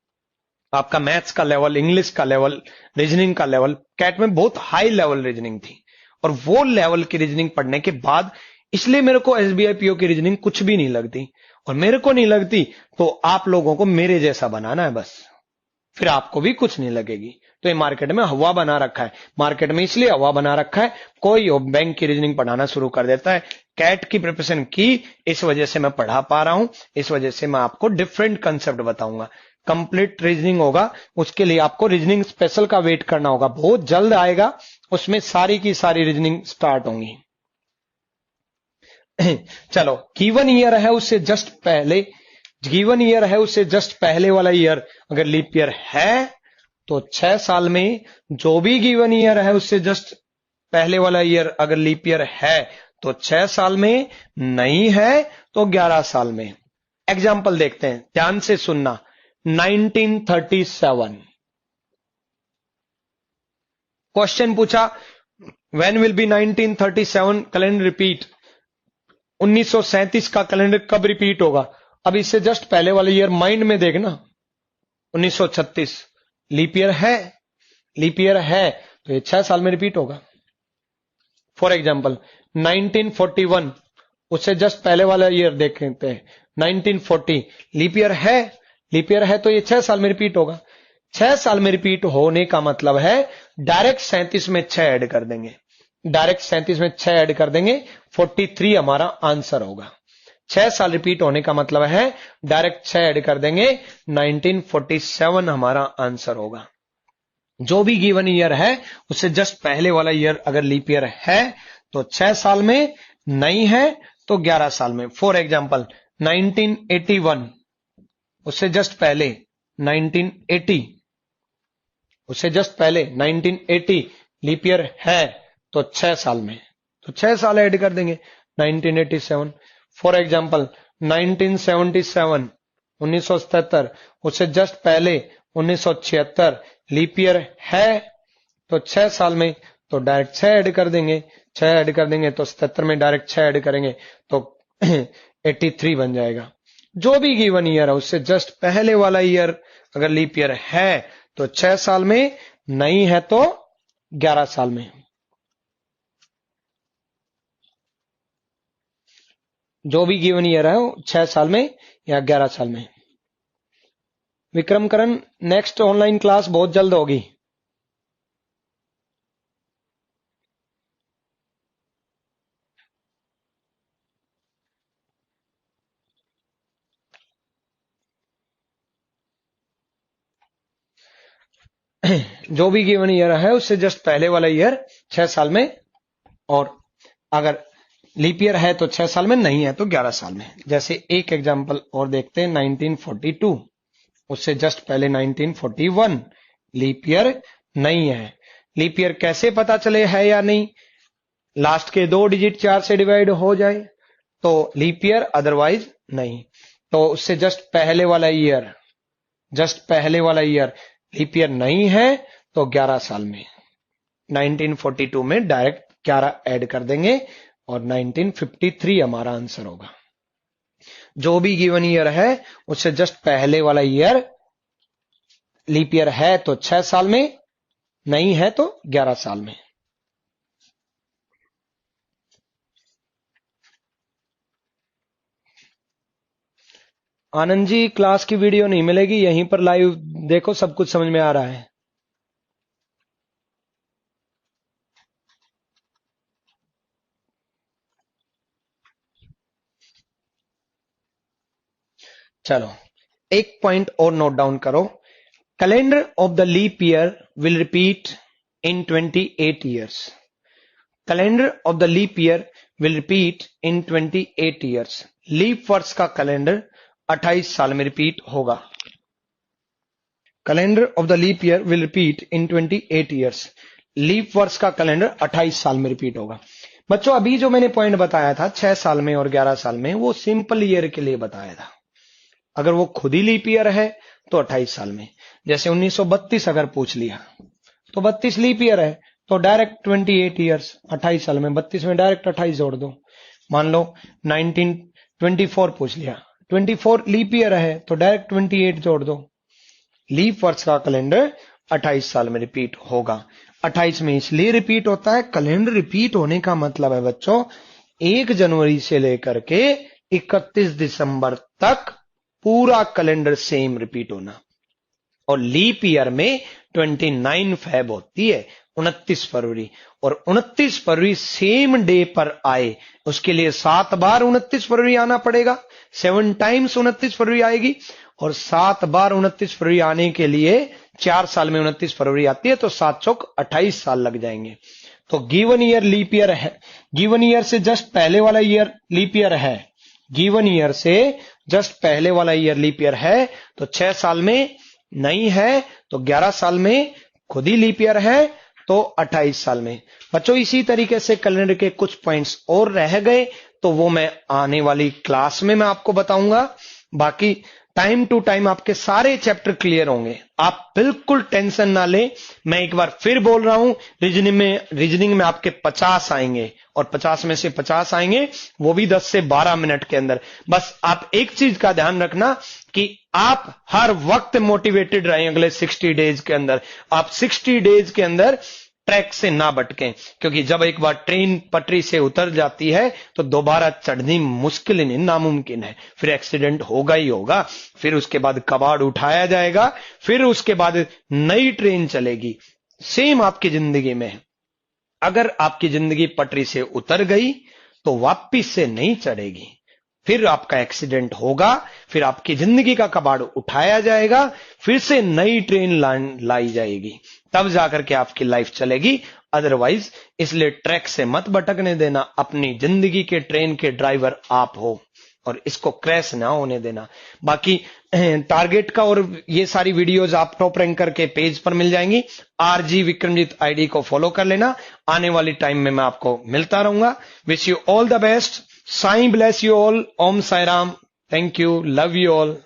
A: आपका मैथ्स का लेवल, इंग्लिश का लेवल, रीजनिंग का लेवल, कैट में बहुत हाई लेवल रीजनिंग थी। और वो लेवल की रीजनिंग पढ़ने के बाद इसलिए मेरे को एसबीआई पीओ की रीजनिंग कुछ भी नहीं लगती। और मेरे को नहीं लगती तो आप लोगों को मेरे जैसा बनाना है बस, फिर आपको भी कुछ नहीं लगेगी। तो ये मार्केट में हवा बना रखा है। मार्केट में इसलिए हवा बना रखा है, कोई बैंक की रीजनिंग पढ़ाना शुरू कर देता है। कैट की प्रिपरेशन की, इस वजह से मैं पढ़ा पा रहा हूं, इस वजह से मैं आपको डिफरेंट कंसेप्ट बताऊंगा। कंप्लीट रीजनिंग होगा, उसके लिए आपको रीजनिंग स्पेशल का वेट करना होगा, बहुत जल्द आएगा। उसमें सारी की सारी रीजनिंग स्टार्ट होंगी। चलो, गिवन ईयर है उससे जस्ट पहले, गिवन ईयर है उससे जस्ट पहले वाला ईयर अगर लीप ईयर है तो 6 साल में, जो भी गिवन ईयर है उससे जस्ट पहले वाला ईयर अगर लीप ईयर है तो 6 साल में, नहीं है तो 11 साल में। एग्जाम्पल देखते हैं, ध्यान से सुनना। 1937 क्वेश्चन पूछा, when will be 1937 calendar repeat, 1937 का कैलेंडर कब रिपीट होगा। अब इससे जस्ट पहले वाले ईयर माइंड में देखना, 1936 लीप ईयर है, लीप ईयर है तो ये 6 साल में रिपीट होगा। फॉर एग्जाम्पल 1941, उससे जस्ट पहले वाला ईयर देखते हैं, 1940 लीप ईयर है, लीप ईयर है तो ये 6 साल में रिपीट होगा। 6 साल में रिपीट होने का मतलब है डायरेक्ट 37 में 6 ऐड कर देंगे, डायरेक्ट 37 में 6 ऐड कर देंगे, 43 हमारा आंसर होगा। 6 साल रिपीट होने का मतलब है डायरेक्ट 6 ऐड कर देंगे, 1947 हमारा आंसर होगा। जो भी गिवन ईयर है उससे जस्ट पहले वाला ईयर अगर लीप ईयर है तो 6 साल में, नहीं है तो 11 साल में। फॉर एग्जाम्पल 1981, उससे जस्ट पहले 1980, उससे जस्ट पहले 1980 लीप ईयर है तो 6 साल में, तो 6 साल ऐड कर देंगे, 1987। फॉर एग्जाम्पल 1977, 1977, उससे जस्ट पहले 1976 लीप ईयर है तो 6 साल में, तो डायरेक्ट 6 ऐड कर देंगे, 6 ऐड कर देंगे तो 77 में डायरेक्ट 6 ऐड करेंगे तो 83 बन जाएगा। जो भी गिवन ईयर है उससे जस्ट पहले वाला ईयर अगर लीप ईयर है तो 6 साल में, नहीं है तो 11 साल में। जो भी गिवन ईयर है 6 साल में या 11 साल में। विक्रम करण, नेक्स्ट ऑनलाइन क्लास बहुत जल्द होगी। जो भी गिवन ईयर है उससे जस्ट पहले वाला ईयर 6 साल में, और अगर लीप ईयर है तो 6 साल में, नहीं है तो 11 साल में। जैसे एक एग्जांपल और देखते हैं, 1942, उससे जस्ट पहले 1941 लीप ईयर नहीं है। लीप ईयर कैसे पता चले है या नहीं, लास्ट के 2 डिजिट 4 से डिवाइड हो जाए तो लीप ईयर, अदरवाइज नहीं। तो उससे जस्ट पहले वाला ईयर, जस्ट पहले वाला ईयर लीप ईयर नहीं है तो 11 साल में। 1942 में डायरेक्ट 11 ऐड कर देंगे और 1953 हमारा आंसर होगा। जो भी गिवन ईयर है उससे जस्ट पहले वाला ईयर लीप ईयर है तो 6 साल में, नहीं है तो 11 साल में। आनंद जी, क्लास की वीडियो नहीं मिलेगी, यहीं पर लाइव देखो, सब कुछ समझ में आ रहा है। चलो एक पॉइंट और नोट डाउन करो। Calendar of the leap year will repeat in 28 years. Calendar of the leap year will repeat in 28 years. Leap वर्ष का कैलेंडर 28 साल में रिपीट होगा। Calendar of the leap year will repeat in 28 years. Leap वर्ष का calendar 28 साल में repeat होगा। बच्चों अभी जो मैंने पॉइंट बताया था 6 साल में और 11 साल में, वो सिंपल ईयर के लिए बताया था। अगर वो खुद ही लीप ईयर है तो 28 साल में। जैसे 1932 अगर पूछ लिया तो 32 लीप ईयर है तो डायरेक्ट 28 ईयर्स, 28 साल में 32 में डायरेक्ट 28 जोड़ दो। मान लो 1924 पूछ लिया, 24 लीप ईयर है तो डायरेक्ट 28 जोड़ दो। लीप वर्ष का कैलेंडर 28 साल में रिपीट होगा। 28 में इसलिए रिपीट होता है, कैलेंडर रिपीट होने का मतलब है बच्चों 1 जनवरी से लेकर के 31 दिसंबर तक पूरा कैलेंडर सेम रिपीट होना। और लीप ईयर में 29 फेब होती है, 29 फरवरी, और 29 फरवरी सेम डे पर आए उसके लिए 7 बार 29 फरवरी आना पड़ेगा। 7 टाइम्स 29 फरवरी आएगी, और 7 बार 29 फरवरी आने के लिए 4 साल में 29 फरवरी आती है तो 7 चौक 28 साल लग जाएंगे। तो गिवन ईयर लीप ईयर है, गिवन ईयर से जस्ट पहले वाला ईयर लीप ईयर है, गिवन ईयर से जस्ट पहले वाला ईयर लीप ईयर है तो 6 साल में नहीं है तो 11 साल में खुद ही लीप ईयर है तो 28 साल में। बच्चों इसी तरीके से कैलेंडर के कुछ पॉइंट्स और रह गए तो वो मैं आने वाली क्लास में मैं आपको बताऊंगा। बाकी टाइम टू टाइम आपके सारे चैप्टर क्लियर होंगे, आप बिल्कुल टेंशन ना लें। मैं एक बार फिर बोल रहा हूं, रीजनिंग में आपके 50 आएंगे और 50 में से 50 आएंगे वो भी 10 से 12 मिनट के अंदर। बस आप एक चीज का ध्यान रखना कि आप हर वक्त मोटिवेटेड रहें अगले 60 डेज के अंदर। आप 60 डेज के अंदर ट्रैक से ना भटकें, क्योंकि जब एक बार ट्रेन पटरी से उतर जाती है तो दोबारा चढ़नी मुश्किल नहीं, नामुमकिन है। फिर एक्सीडेंट होगा ही होगा, फिर उसके बाद कबाड़ उठाया जाएगा, फिर उसके बाद नई ट्रेन चलेगी। सेम आपकी जिंदगी में अगर आपकी जिंदगी पटरी से उतर गई तो वापिस से नहीं चढ़ेगी, फिर आपका एक्सीडेंट होगा, फिर आपकी जिंदगी का कबाड़ उठाया जाएगा, फिर से नई ट्रेन लाई जाएगी, तब जाकर के आपकी लाइफ चलेगी। अदरवाइज इसलिए ट्रैक से मत भटकने देना। अपनी जिंदगी के ट्रेन के ड्राइवर आप हो और इसको क्रैश ना होने देना। बाकी टारगेट का और ये सारी वीडियोस आप टॉप रैंकर के पेज पर मिल जाएंगी। आरजी विक्रमजीत आईडी को फॉलो कर लेना। आने वाली टाइम में मैं आपको मिलता रहूंगा। Wish you all the best. Sai bless you all. Om Sai Ram. Thank you. Love you all.